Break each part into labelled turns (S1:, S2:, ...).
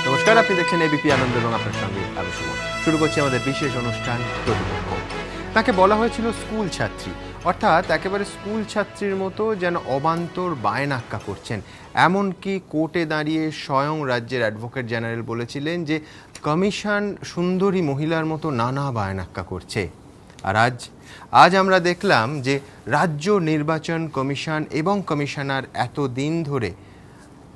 S1: নমস্কার, আপনি দেখছেন এবিপি আনন্দ এবং আপনার সঙ্গে আমি সুমন। শুরু করছি আমাদের বিশেষ অনুষ্ঠান প্রতিপক্ষ। তাকে বলা হয়েছিল স্কুল ছাত্রী, অর্থাৎ একেবারে স্কুল ছাত্রীর মতো যেন অবান্তর বায়নাক্কা করছেন। এমনকি কোর্টে দাঁড়িয়ে স্বয়ং রাজ্যের অ্যাডভোকেট জেনারেল বলেছিলেন যে কমিশন সুন্দরী মহিলার মতো নানা বায়নাক্কা করছে। আর আজ আমরা দেখলাম যে রাজ্য নির্বাচন কমিশন এবং কমিশনার এতদিন ধরে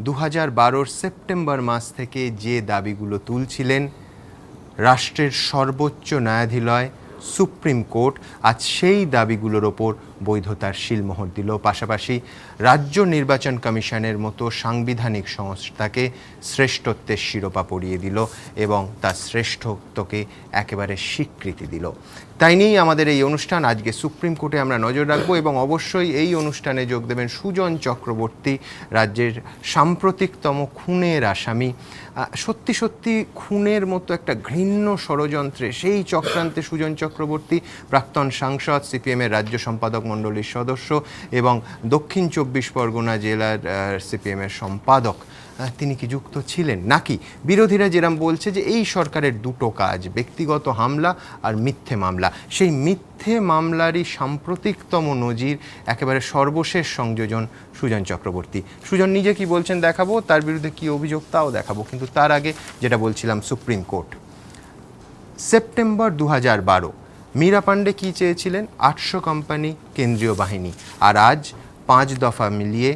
S1: 2012 সেপ্টেম্বর মাস থেকে যে দাবিগুলো তুলছিলেন, রাষ্ট্রের সর্বোচ্চ ন্যায়াধীশ সুপ্রিম কোর্ট আজ সেই দাবিগুলোর ওপর বৈধতার শিলমোহর দিল। পাশাপাশি রাজ্য নির্বাচন কমিশনের মতো সাংবিধানিক সংস্থাকে শ্রেষ্ঠত্বের শিরোপা পরিয়ে দিল এবং তার শ্রেষ্ঠত্বকে একেবারে স্বীকৃতি দিল। তাই নিয়েই আমাদের এই অনুষ্ঠান। আজকে সুপ্রিম কোর্টে আমরা নজর রাখবো এবং অবশ্যই এই অনুষ্ঠানে যোগ দেবেন সুজন চক্রবর্তী, রাজ্যের সাম্প্রতিকতম খুনের আসামি। সত্যি সত্যি খুনের মতো একটা ঘৃণ্য ষড়যন্ত্রে সেই চক্রান্তে সুজন চক্রবর্তী, প্রাক্তন সাংসদ, সিপিএমের রাজ্য সম্পাদক মণ্ডলীর সদস্য এবং দক্ষিণ 24 পরগনা জেলার সিপিএমের সম্পাদক, তিনি কি যুক্ত ছিলেন? নাকি বিরোধীরা যেরকম বলছে যে এই সরকারের দুটো কাজ, ব্যক্তিগত হামলা আর মিথ্যে মামলা, সেই মিথ্যে মামলারই সাম্প্রতিকতম নজির, একেবারে সর্বশেষ সংযোজন সুজন চক্রবর্তী। সুজন নিজে কি বলছেন দেখাবো, তার বিরুদ্ধে কি অভিযোগ তাও দেখাবো, কিন্তু তার আগে যেটা বলছিলাম, Supreme Court September 2012 Meera Pandey কি চেয়েছিলেন? 800 কোম্পানি কেন্দ্রীয় বাহিনী। আর আজ 5 দফা মিলিয়ে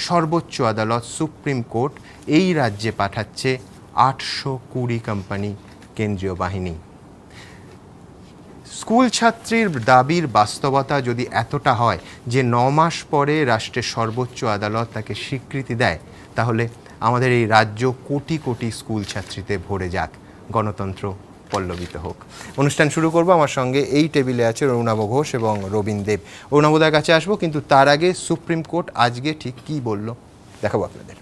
S1: সর্বোচ্চ আদালত সুপ্রিম কোর্ট এই রাজ্যে পাঠাচ্ছে 820 কোম্পানি কেন্দ্রীয় বাহিনী। স্কুল ছাত্রীর দাবির বাস্তবতা যদি এতটা হয় যে 9 মাস পরে রাষ্ট্রের সর্বোচ্চ আদালত তাকে স্বীকৃতি দেয়, তাহলে আমাদের এই রাজ্য কোটি কোটি স্কুল ছাত্রীতে ভরে যাক, গণতন্ত্র পল্লবিত হোক। অনুষ্ঠান শুরু করব। আমার সঙ্গে এই টেবিলে আছে অরুণাভ ঘোষ এবং রবীন দেব। অরুণাভদার কাছে আসবো, কিন্তু তার আগে সুপ্রিম কোর্ট আজকে ঠিক কি বলল দেখাবো আপনাদের।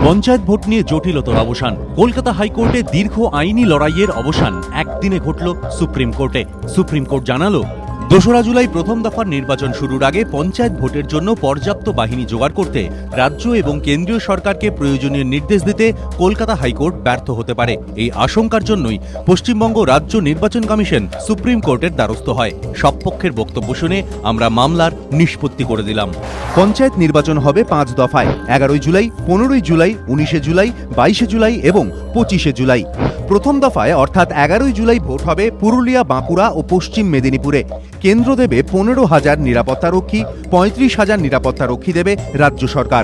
S2: পঞ্চায়েত ভোট নিয়ে জটিলতার অবসান। কলকাতা হাইকোর্টে দীর্ঘ আইনি লড়াইয়ের অবসান একদিনে ঘটল সুপ্রিম কোর্টে। সুপ্রিম কোর্ট জানালো, 2রা জুলাই প্রথম দফার নির্বাচন শুরুর আগে পঞ্চায়েত ভোটের জন্য পর্যাপ্ত বাহিনী জোগাড় করতে রাজ্য এবং কেন্দ্রীয় সরকারকে প্রয়োজনীয় নির্দেশ দিতে কলকাতা হাইকোর্ট ব্যর্থ হতে পারে। এই আশঙ্কার জন্যই পশ্চিমবঙ্গ রাজ্য নির্বাচন কমিশন সুপ্রিম কোর্টের দ্বারস্থ হয়। সব পক্ষের বক্তব্য শুনে আমরা মামলার নিষ্পত্তি করে দিলাম। পঞ্চায়েত নির্বাচন হবে 5 দফায়, 11 জুলাই, 15 জুলাই, 19 জুলাই, 22 জুলাই এবং 25 জুলাই। প্রথম দফায় অর্থাৎ 11 জুলাই ভোট হবে পুরুলিয়া, বাঁকুড়া ও পশ্চিম মেদিনীপুরে। কেন্দ্র দেবে 15,000 নিরাপত্তারক্ষী, 35,000 নিরাপত্তারক্ষী দেবে রাজ্য সরকার।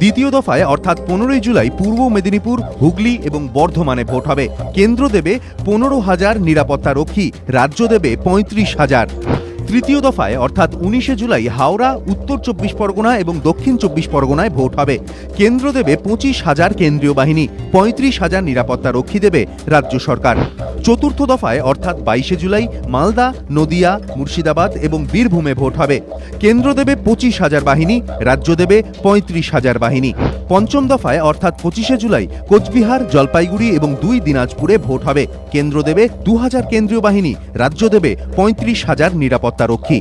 S2: দ্বিতীয় দফায় অর্থাৎ 15 জুলাই পূর্ব মেদিনীপুর, হুগলি এবং বর্ধমানে ভোট হবে। কেন্দ্র দেবে 15,000 নিরাপত্তারক্ষী, রাজ্য দেবে 35,000। তৃতীয় দফায় অর্থাৎ 19 জুলাই হাওড়া, উত্তর 24 পরগনা এবং দক্ষিণ 24 পরগনায় ভোট হবে। কেন্দ্র দেবে 25,000 কেন্দ্রীয় বাহিনী, 35,000 নিরাপত্তারক্ষী দেবে রাজ্য সরকার। চতুর্থ দফায় অর্থাৎ 22 জুলাই মালদা, নদিয়া, মুর্শিদাবাদ এবং বীরভূমে ভোট হবে। কেন্দ্র দেবে 25,000 বাহিনী, রাজ্য দেবে 35,000 বাহিনী। পঞ্চম দফায় অর্থাৎ 25 জুলাই কোচবিহার, জলপাইগুড়ি এবং 2 দিনাজপুরে ভোট হবে। কেন্দ্র দেবে 2,000 কেন্দ্রীয় বাহিনী, রাজ্য দেবে 35,000 নিরাপত্তারক্ষী।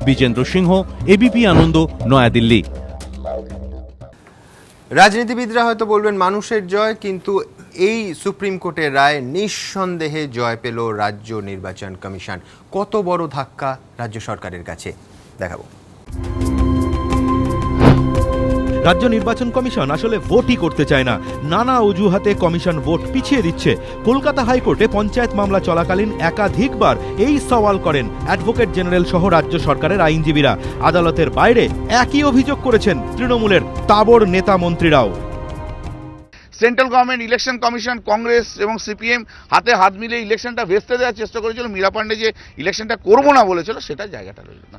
S2: বিজেন্দ্র সিংহ, এবিপি আনন্দ, নয়াদিল্লি।
S1: রাজনীতিবিদরা হয়তো বলবেন মানুষের জয়, কিন্তু এই সুপ্রিম কোর্টের রায় নিঃসন্দেহে জয় পেল রাজ্য নির্বাচন কমিশন। কত বড় ধাক্কা রাজ্য সরকারের কাছে দেখাবো।
S3: রাজ্য নির্বাচন কমিশন আসলে ভোটই করতে চায় না, নানা অজুহাতে কমিশন ভোট পিছিয়ে দিচ্ছে। কলকাতা হাইকোর্টে পঞ্চায়েত মামলা চলাকালীন একাধিকবার এই সওয়াল করেন অ্যাডভোকেট জেনারেল সহ রাজ্য সরকারের আইনজীবীরা। আদালতের বাইরে একই অভিযোগ করেছেন তৃণমূলের তাবড় নেতা মন্ত্রীরাও।
S4: Central government, election commission, Congress এবং সিপিএম হাতে হাত মিলিয়ে ইলেকশনটা ভেস্তে দেওয়ার চেষ্টা করেছিল। মীরা পাণ্ডে যে ইলেকশনটা করবো না বলেছিল, সেটা জায়গাটা রইল না।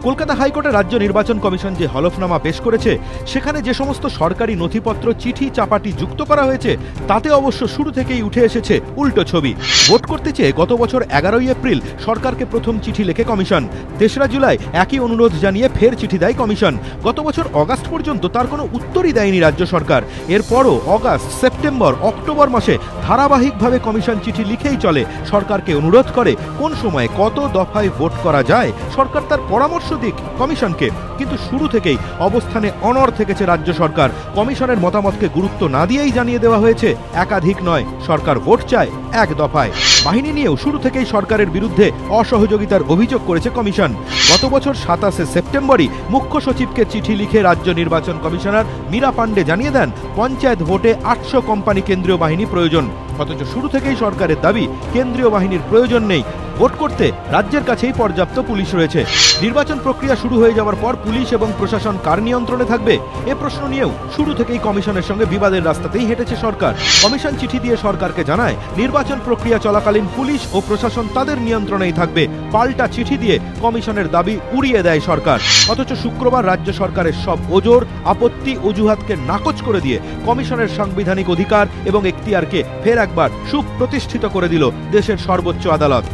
S3: কলকাতা হাইকোর্টে রাজ্য নির্বাচন কমিশন যে হলফনামা পেশ করেছে সেখানে যে সমস্ত সরকারি নথিপত্র চিঠি চাপাটি যুক্ত করা হয়েছে তাতে অবশ্য শুরু থেকেই উঠে এসেছে উল্টো ছবি। ভোট করতে চেয়ে গত বছর 11ই এপ্রিল সরকারকে প্রথম চিঠি লেখে কমিশন। 3রা জুলাই একই অনুরোধ জানিয়ে ফের চিঠি দেয় কমিশন। গত বছর অগাস্ট পর্যন্ত তার কোনো উত্তরই দেয়নি রাজ্য সরকার। এরপরও অগাস্ট, সেপ্টেম্বর, অক্টোবর মাসে ধারাবাহিকভাবে কমিশন চিঠি লিখেই চলে, সরকারকে অনুরোধ করে কোন সময়ে কত দফায় ভোট করা যায় সরকার তার পরামর্শ দিক কমিশনকে। কিন্তু শুরু থেকেই অবস্থানে অনড় থেকেছে রাজ্য সরকার। কমিশনের মতামতকে গুরুত্ব না দিয়েই জানিয়ে দেওয়া হয়েছে একাধিক নয়, সরকার ভোট চায় এক দফায়। বাহিনী নিয়েও শুরু থেকেই সরকারের বিরুদ্ধে অসহযোগিতার অভিযোগ করেছে কমিশন। গত বছর 27শে সেপ্টেম্বরই মুখ্য সচিবকে চিঠি লিখে রাজ্য নির্বাচন কমিশনার মীরা পাণ্ডে জানিয়ে দেন পঞ্চায়েত ভোটে 800 কোম্পানি কেন্দ্রীয় বাহিনী প্রয়োজন। অথচ শুরু থেকেই সরকারের দাবি কেন্দ্রীয় বাহিনীর প্রয়োজন নেই, ভোট করতে রাজ্যের কাছেই পর্যাপ্ত পুলিশ রয়েছে। নির্বাচন প্রক্রিয়া শুরু হয়ে যাওয়ার পর পুলিশ এবং প্রশাসন কার নিয়ন্ত্রণে থাকবে এ প্রশ্ন নিয়েও শুরু থেকেই কমিশনের সঙ্গে বিবাদের রাস্তাতেই হেঁটেছে সরকার। কমিশন চিঠি দিয়ে সরকারকে জানায় নির্বাচন প্রক্রিয়া চলাকালীন পুলিশ ও প্রশাসন তাদের নিয়ন্ত্রণেই থাকবে। পাল্টা চিঠি দিয়ে কমিশনের দাবি উড়িয়ে দেয় সরকার। অথচ শুক্রবার রাজ্য সরকারের সব ওজোর, আপত্তি, অজুহাতকে নাকচ করে দিয়ে কমিশনের সাংবিধানিক অধিকার এবং এখতিয়ারকে ফের একবার সুপ্রতিষ্ঠিত করে দিল দেশের সর্বোচ্চ আদালত।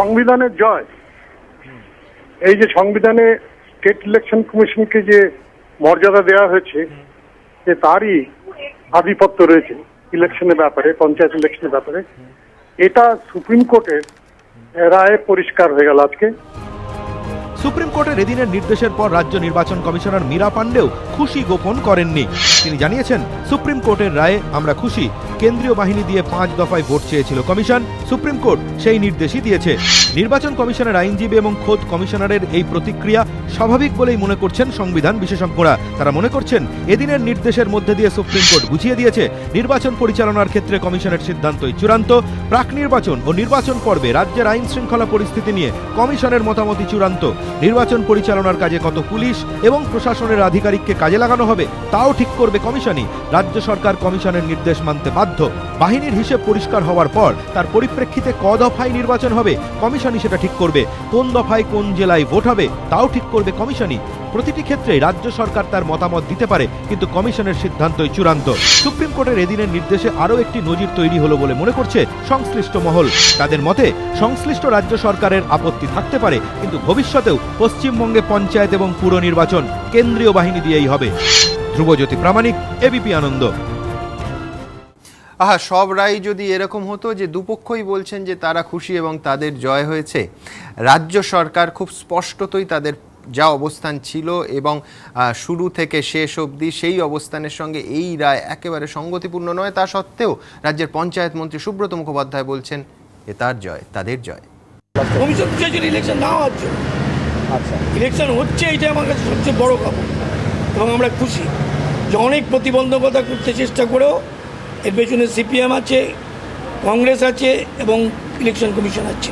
S5: সংবিধানের জয়। এই যে সংবিধানে স্টেট ইলেকশন কমিশনকে যে মর্যাদা দেওয়া হয়েছে যে তারই আধিপত্য রয়েছে ইলেকশনের ব্যাপারে, পঞ্চায়েত ইলেকশনের ব্যাপারে, এটা সুপ্রিম কোর্টের রায়ে পরিষ্কার হয়ে গেল আজকে।
S3: সুপ্রিম কোর্টের এদিনের নির্দেশের পর রাজ্য নির্বাচন কমিশনার মীরা পাণ্ডেও খুশি গোপন করেননি। তিনি জানিয়েছেন সুপ্রিম কোর্টের রায়ে আমরা খুশি। কেন্দ্রীয় বাহিনী দিয়ে 5 দফায় ভোট চেয়েছিল কমিশন, সুপ্রিম কোর্ট সেই নির্দেশই দিয়েছে। নির্বাচন কমিশনের আইনজীবী এবং খোদ কমিশনারের এই প্রতিক্রিয়া স্বাভাবিক বলেই মনে করছেন সংবিধান বিশেষজ্ঞরা। তারা মনে করছেন এদিনের নির্দেশের মধ্যে দিয়ে সুপ্রিম কোর্ট বুঝিয়ে দিয়েছে নির্বাচন পরিচালনার ক্ষেত্রে কমিশনের সিদ্ধান্তই চূড়ান্ত। প্রাক নির্বাচন ও নির্বাচন পর্বে রাজ্যের আইন শৃঙ্খলা পরিস্থিতি নিয়ে কমিশনের মতামতই চূড়ান্ত। নির্বাচন পরিচালনার কাজে কত পুলিশ এবং প্রশাসনের আধিকারিককে কাজে লাগানো হবে তাও ঠিক করবে কমিশনই। রাজ্য সরকার কমিশনের নির্দেশ মানতে বাধ্য। বাহিনীর হিসেব পরিষ্কার হওয়ার পর তার পরিপ্রেক্ষিতে ক দফায় নির্বাচন হবে কমিশনই সেটা ঠিক করবে। কোন দফায় কোন জেলায় ভোট হবে তাও ঠিক করবে কমিশনই। প্রতিটি ক্ষেত্রে রাজ্য সরকার তার মতামত দিতে পারে, কিন্তু কমিশনের সিদ্ধান্তই চূড়ান্ত। সুপ্রিম কোর্টের এদিনের নির্দেশে আরও একটি নজির তৈরি হলো বলে মনে করছে সংশ্লিষ্ট মহল। তাদের মতে সংশ্লিষ্ট রাজ্য সরকারের আপত্তি থাকতে পারে, কিন্তু ভবিষ্যতেও পশ্চিমবঙ্গে পঞ্চায়েত এবং পুর নির্বাচন কেন্দ্রীয় বাহিনী দিয়েই হবে। ধ্রুবজ্যোতি প্রামাণিক, এবিপি আনন্দ।
S1: আহা, সব রায় যদি এরকম হতো যে দুপক্ষই বলছেন যে তারা খুশি এবং তাদের জয় হয়েছে, রাজ্য সরকার খুব স্পষ্টতই তাদের যা অবস্থান ছিল এবং শুরু থেকে শেষ অবধি সেই অবস্থানের সঙ্গে এই রায় একেবারে সঙ্গতিপূর্ণ নয়, তা সত্ত্বেও রাজ্যের পঞ্চায়েত মন্ত্রী সুব্রত মুখোপাধ্যায় বলছেন এ তার জয়, তাদের জয়।
S6: কমিশন চেয়েছিল ইলেকশন না হচ্ছে, আচ্ছা ইলেকশন হচ্ছে, এইটা আমার কাছে সবচেয়ে বড় খবর এবং আমরা খুশি যে অনেক প্রতিবন্ধকতা করতে চেষ্টা করেও এর পেছনে সিপিএম আছে, কংগ্রেস আছে এবং ইলেকশন কমিশন আছে,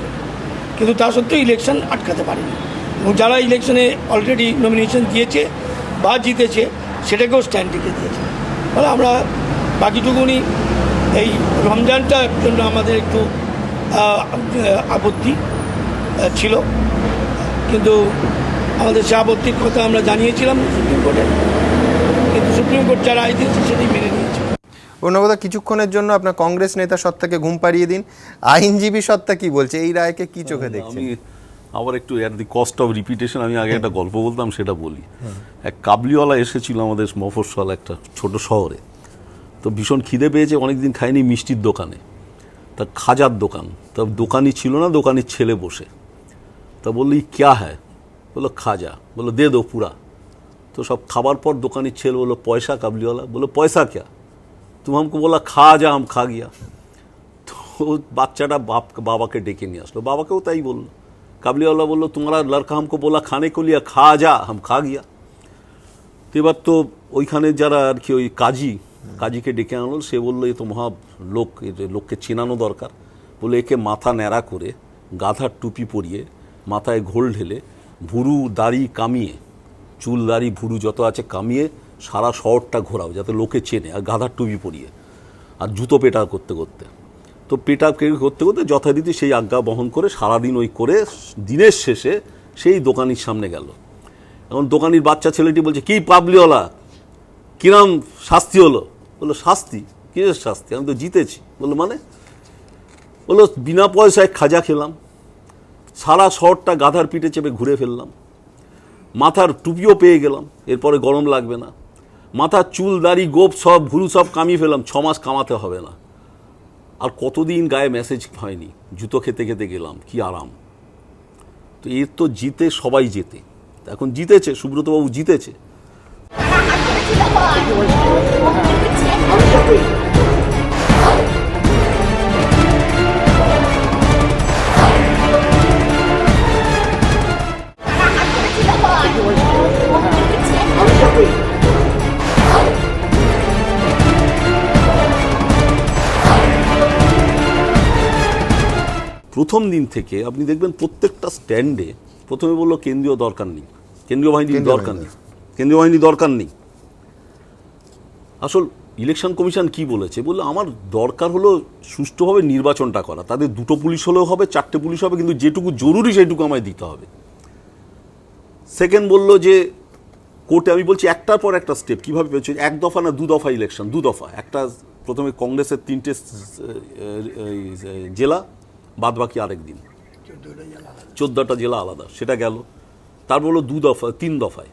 S6: কিন্তু তা সত্ত্বেও ইলেকশন আটকাতে পারেনি এবং যারা ইলেকশনে অলরেডি নমিনেশন দিয়েছে বা জিতেছে সেটাকেও স্ট্যান্ড রেখে দিয়েছে। ফলে আমরা বাকিটুকুনি এই রমজানটার জন্য আমাদের একটু আপত্তি ছিল, কিন্তু আমাদের সে আপত্তির কথা আমরা জানিয়েছিলাম সুপ্রিম কোর্টে, কিন্তু সুপ্রিম কোর্ট যারা রায় দিয়েছে সেটাই মেনে নিয়েছে।
S1: অন্যকথা, কিছুক্ষণের জন্য আপনার কংগ্রেস নেতা সত্তাকে ঘুম পাড়িয়ে দিন, আইনজীবী সত্তা কি বলছে, এই রায়কে কি চোখে দেখছেন?
S7: আমি আবার একটু at the cost of repetition আমি আগে একটা গল্প বলতাম, সেটা বলি। এক কাবলিওয়ালা এসেছিল আমাদের মফস্বল একটা ছোট শহরে, তো ভীষণ খিদে পেয়েছে, অনেকদিন খায়নি মিষ্টির দোকানে, তা খাজার দোকান, তা দোকানি ছিল না, দোকানির ছেলে বসে, তা বললি ক্যা হ্যায়, বললো খাজা, বললো দে দো পুরা। তো সব খাবার পর দোকানির ছেলে বললো পয়সা, কাবলিওয়ালা বললো পয়সা ক্যা, তুমি हमको बोला खा जा, हम खा गया। তো বাচ্চাটা বাবাকে ডেকে নিয়ে আসলো, বাবাকেও তাই বললো। কাবলিওয়ালা বললো তোমারা লড়কা हमको बोला खाने को लिया, खा जा, हम खा गया। তো এবার তো ওইখানে যারা আর কি ওই কাজীকে ডেকে আনলো, সে বললো এ তো মহা লোক, লোককে চেনানো দরকার। বলে একে মাথা ন্যাড়া করে, গাধার টুপি পরিয়ে, মাথায় ঘোল ঢেলে, ভুরু দাড়ি কামিয়ে, চুল দাড়ি ভুরু যত আছে কামিয়ে সারা শহরটা ঘোরাও যাতে লোকে চেনে, আর গাধার টুপি পরিয়ে, আর জুতো পেটা করতে করতে, তো পেটা করতে করতে যথারীতি সেই আজ্ঞা বহন করে সারাদিন ওই করে দিনের শেষে সেই দোকানির সামনে গেল। এখন দোকানির বাচ্চা ছেলেটি বলছে, কি পাবলিওয়ালা, কিরম শাস্তি হলো? বললো, শাস্তি? কিসের শাস্তি? আমি তো জিতেছি। বললো, মানে? বললো, বিনা পয়সায় খাজা খেলাম, সারা শহরটা গাধার পিঠে চেপে ঘুরে ফেললাম, মাথার টুপিও পেয়ে গেলাম, এরপরে গরম লাগবে না, মাথার চুল দাড়ি গোপ সব ভুরু সব কামিয়ে ফেললাম, 6 মাস কামাতে হবে না, আর কতদিন গায়ে মেসেজ হয়নি, জুতো খেতে খেতে গেলাম, কি আরাম। তো এর তো জিতে সবাই জেতে, এখন জিতেছে, সুব্রতবাবু জিতেছে। প্রথম দিন থেকে আপনি দেখবেন প্রত্যেকটা স্ট্যান্ডে প্রথমে বললো কেন্দ্রীয় দরকার নেই, কেন্দ্রীয় বাহিনীর দরকার নেই, কেন্দ্রীয় বাহিনী দরকার নেই। আসল ইলেকশন কমিশন কি বলেছে? বললো আমার দরকার হলো সুষ্ঠুভাবে নির্বাচনটা করা, তাদের 2টো পুলিশ হলেও হবে, 4টে পুলিশ হবে, কিন্তু যেটুকু জরুরি সেইটুকু আমায় দিতে হবে। সেকেন্ড বললো যে কোর্টে, আমি বলছি একটার পর একটা স্টেপ কীভাবে পেয়েছে, 1 দফা না 2 দফা ইলেকশন, 2 দফা। একটা প্রথমে কংগ্রেসের 3টে জেলা, বাদ বাকি আরেক দিন 14টা জেলা আলাদা, সেটা গেল। তারপর বললো 2 দফা, 3 দফায়।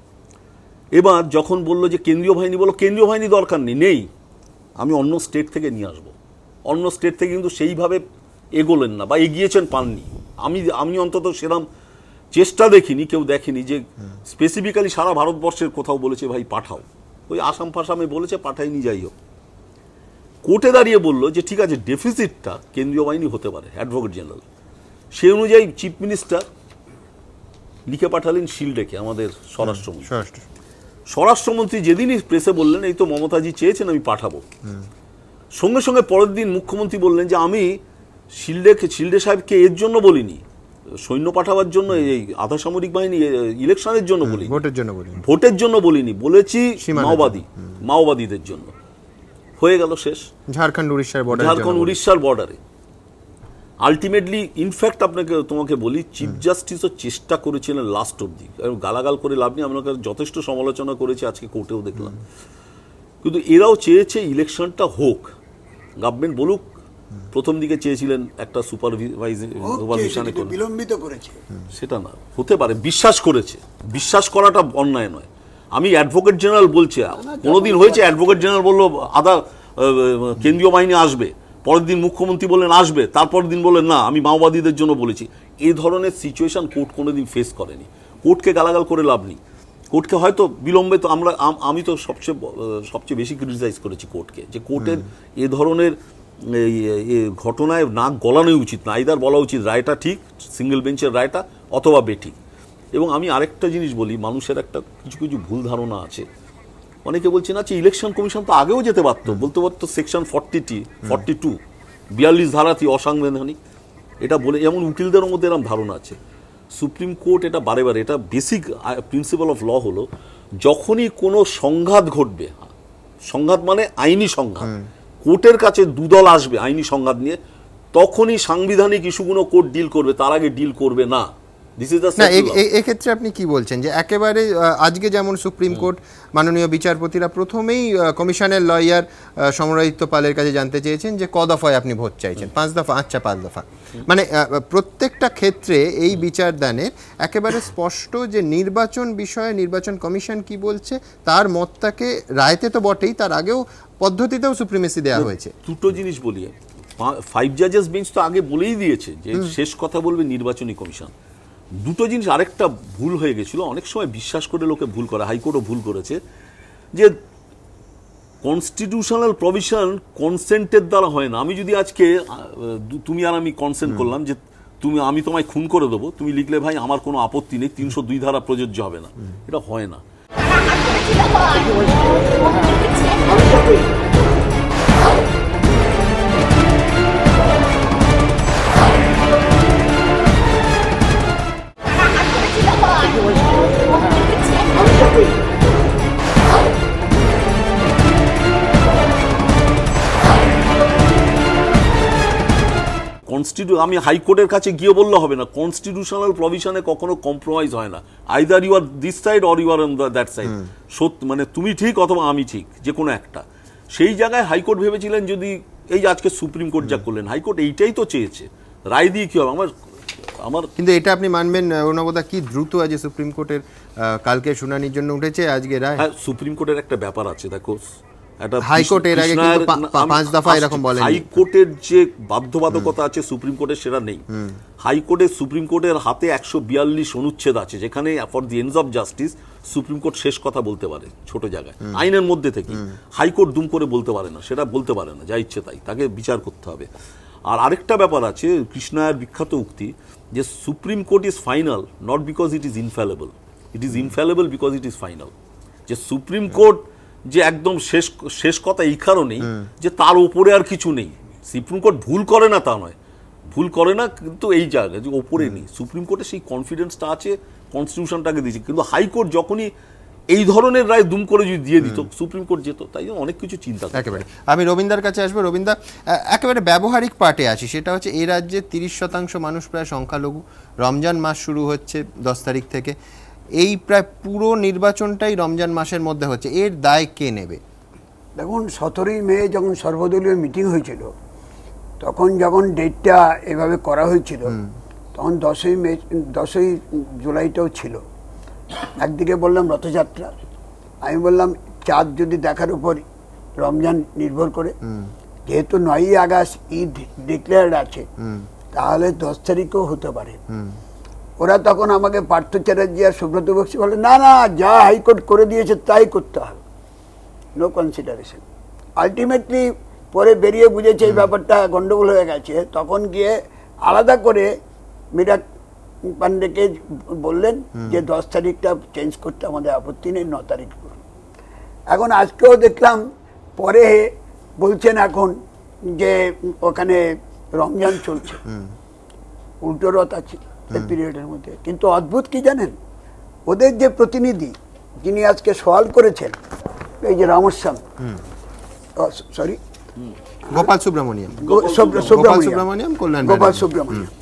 S7: এবার যখন বললো যে কেন্দ্রীয় বাহিনী, বললো কেন্দ্রীয় বাহিনী দরকার নেই, আমি অন্য স্টেট থেকে নিয়ে আসবো। অন্য স্টেট থেকে কিন্তু সেইভাবে এগোলেন না, বা এগিয়েছেন পাননি। আমি অন্তত সেরকম চেষ্টা দেখিনি, কেউ দেখেনি যে স্পেসিফিক্যালি সারা ভারতবর্ষের কোথাও বলেছে ভাই পাঠাও। ওই আসাম ফাসামে বলেছে, পাঠাইনি, যাই হোক। কোর্টে দাঁড়িয়ে বললো যে ঠিক আছে, ডেফিসিটটা কেন্দ্রীয় বাহিনী হতে পারে, অ্যাডভোকেট জেনারেল। সেই অনুযায়ী চিফ মিনিস্টার লিখে পাঠালেন শিলডেকে, আমাদের স্বরাষ্ট্রমন্ত্রী যেদিনই প্রেসে বললেন এই তো মমতাজি চেয়েছেন, আমি পাঠাবো, সঙ্গে সঙ্গে পরের দিন মুখ্যমন্ত্রী বললেন যে আমি শিলডে সাহেবকে এর জন্য বলিনি, সৈন্য পাঠাবার জন্য, এই আধা সামরিক বাহিনী ইলেকশনের জন্য বলিনি, ভোটের জন্য বলিনি, বলেছি মাওবাদীদের জন্য। হয়ে গেল শেষ। ঝাড়খণ্ড উড়িষ্যার বর্ডারে আলটিমেটলি, ইনফ্যাক্ট তোমাকে বলি, চিফ জাস্টিসও চেষ্টা করেছিলেন লাস্ট অবধি, গালাগাল করে লাভ নেই, আমরা যথেষ্ট সমালোচনা করেছি, আজকে কোর্টেও দেখলাম, কিন্তু এরাও চেয়েছে ইলেকশনটা হোক, গভর্নমেন্ট বলুক। প্রথম দিকে চেয়েছিলেন একটা সুপারভিশনে,
S8: বিলম্বিত করেছে,
S7: সেটা না হতে পারে, বিশ্বাস করেছে, বিশ্বাস করাটা অন্যায় নয়। আমি অ্যাডভোকেট জেনারেল বলছি, কোনোদিন হয়েছে অ্যাডভোকেট জেনারেল বললো কেন্দ্রীয় বাহিনী আসবে, পরের দিন মুখ্যমন্ত্রী বললেন আসবে, তারপর দিন বললেন না আমি মাওবাদীদের জন্য বলেছি। এই ধরনের সিচুয়েশন কোর্ট কোনোদিন ফেস করেনি। কোর্টকে গালাগাল করে লাভ নেই, কোর্টকে হয়তো বিলম্বে, তো আমি তো সবচেয়ে বেশি ক্রিটিসাইজ করেছি কোর্টকে, যে কোর্টের এ ধরনের ঘটনায় নাক গলানোই উচিত না, আইদার বলা উচিত রায়টা ঠিক, সিঙ্গেল বেঞ্চের রায়টা, অথবা বেঠিক। এবং আমি আরেকটা জিনিস বলি, মানুষের একটা কিছু ভুল ধারণা আছে, অনেকে বলছেন আচ্ছা ইলেকশন কমিশন তো আগেও যেতে পারতো, বলতে পারতো সেকশন 42 42 ধারাটি অসাংবিধানিক, এটা বলে, যেমন উকিলদের মধ্যে এরকম ধারণা আছে। সুপ্রিম কোর্ট এটা বারে বারে, এটা বেসিক প্রিন্সিপাল অফ ল হলো, যখনই কোনো সংঘাত ঘটবে, সংঘাত মানে আইনি সংঘাত, কোর্টের কাছে 2 দল আসবে আইনি সংঘাত নিয়ে, তখনই সাংবিধানিক ইস্যুগুলো কোর্ট ডিল করবে, তার আগে ডিল করবে না।
S1: এক্ষেত্রে আপনি কি বলছেন যে একেবারে আজকে যেমন সুপ্রিম কোর্ট মাননীয় বিচারপতিরা প্রথমেই কমিশনের লয়ার সমরাদিত্য পালের কাছে জানতে চেয়েছেন যে ক দফায় আপনি ভোট চাইছেন, 5 দফা, আচ্ছা 5 দফা, মানে প্রত্যেকটা ক্ষেত্রে এই বিচারদানের একেবারে স্পষ্ট যে নির্বাচন বিষয়ে নির্বাচন কমিশন কি বলছে তার মতটাকে রায়তে তো বটেই, তার আগেও পদ্ধতিতেও সুপ্রিমেসি দেওয়া হয়েছে।
S7: দুটো জিনিস বলি, 5 জাজেস বেঞ্চ তো আগে বলেই দিয়েছে যে শেষ কথা বলবে নির্বাচনী কমিশন। দুটো জিনিস আরেকটা ভুল হয়ে গেছিল, অনেক সময় বিশ্বাস করে লোকে ভুল করে, হাইকোর্টও ভুল করেছে, যে কনস্টিটিউশনাল প্রভিশন কনসেন্টের দ্বারা হয় না। আমি যদি আজকে তুমি আর আমি কনসেন্ট করলাম যে আমি তোমায় খুন করে দেবো, তুমি লিখলে ভাই আমার কোনো আপত্তি নেই, 302 ধারা প্রযোজ্য হবে না, এটা হয় না। আমি হাইকোর্টের কাছে গিয়ে বললে হবে না, কনস্টিটিউশনাল প্রভিশনে কখনো কম্প্রোমাইজ হয় না, either you are this side or you are on that side, মানে তুমি ঠিক অথবা আমি ঠিক, যে কোনো একটা। সেই জায়গায় হাইকোর্ট ভেবেছিলেন যদি এই যে আজকে সুপ্রিম কোর্ট যা করলেন, হাইকোর্ট এইটাই তো চেয়েছে, রায় দিয়ে কি হবে? আমার
S1: কিন্তু এটা আপনি মানবেন অর্ণবদা, কি দ্রুত আজ সুপ্রিম কোর্টের কালকে শুনানির জন্য উঠেছে, আজকে রায়।
S7: হ্যাঁ, সুপ্রিম কোর্টের একটা ব্যাপার আছে, দেখো
S1: হাইকোর্ট এর আগে কিন্তু 5 দফা এরকম বলেন,
S7: হাইকোর্টের যে বাধ্যবাধকতা আছে সুপ্রিম কোর্টের সেটা নেই। হাইকোর্টের সুপ্রিম কোর্টের হাতে 142 অনুচ্ছেদ আছে, যেখানে for the ends of justice supreme court শেষ কথা বলতে পারে ছোট জায়গায়, আইনের মধ্যে থেকে। হাইকোর্ট দুম করে বলতে পারে না, সেটা বলতে পারে না, যা ইচ্ছে তাই, তাকে বিচার করতে হবে। আর আরেকটা ব্যাপার আছে, কৃষ্ণায়ের বিখ্যাত উক্তি যে supreme court is final not because it is infallible, it is infallible because it is final. যে সুপ্রিম কোর্ট যে একদম শেষ কথা এই কারণেই যে তার উপরে আর কিছু নেই। সুপ্রিম কোর্ট ভুল করে না তা নয়, ভুল করে না, কিন্তু এই জায়গায় যে ওপরে নেই, সুপ্রিম কোর্টে সেই কনফিডেন্সটা আছে, কনস্টিটিউশনটাকে দিয়েছে। কিন্তু হাইকোর্ট যখনই এই ধরনের রায় দুম করে যদি দিয়ে দিত, সুপ্রিম কোর্ট যেত, তাই জন্য অনেক কিছু চিন্তা
S1: একেবারে। আমি রবীন্দার কাছে আসবো। রবীন্দা, একেবারে ব্যবহারিক পার্টে আসি, সেটা হচ্ছে এই রাজ্যে 30% মানুষ প্রায় সংখ্যালঘু, রমজান মাস শুরু হচ্ছে 10 তারিখ থেকে, এই প্রায় পুরো নির্বাচনটাই রমজান মাসের মধ্যে হচ্ছে, এর দায় কে নেবে?
S8: দেখুন, 17ই মে যখন সর্বদলীয় মিটিং হয়েছিল, তখন যখন ডেটটা এভাবে করা হয়েছিল, তখন 10ই জুলাইটাও ছিল। একদিকে বললাম রথযাত্রা, আমি বললাম চাঁদ যদি দেখার উপর রমজান নির্ভর করে, যেহেতু 9ই আগস্ট ঈদ ডিক্লেয়ার্ড আছে, তাহলে 10 তারিখও হতে পারে। ওরা তখন আমাকে পার্থ চ্যাটার্জি আর সুব্রত বক্সী বলে, না না, যা হাইকোর্ট করে দিয়েছে তাই করতে হবে, নো কনসিডারেশন। আলটিমেটলি পরে বেরিয়ে বুঝেছে এই ব্যাপারটা গন্ডগোল হয়ে গেছে, তখন গিয়ে আলাদা করে মিরাট পান্ডেকে বললেন যে 10 তারিখটা চেঞ্জ করতে আমাদের আপত্তি নেই, 9 তারিখ করুন। এখন আজকেও দেখলাম পরে বলছেন এখন যে ওখানে রমজান চলছে, উল্টো রথ আছে পিরিয়ডের মধ্যে। কিন্তু অদ্ভুত কি জানেন, ওদের যে প্রতিনিধি যিনি আজকে সওয়াল করেছেন, এই যে রামস্বামী, সরি
S1: গোপাল সুব্রমণিয়াম,
S8: গোপাল সুব্রমণিয়াম,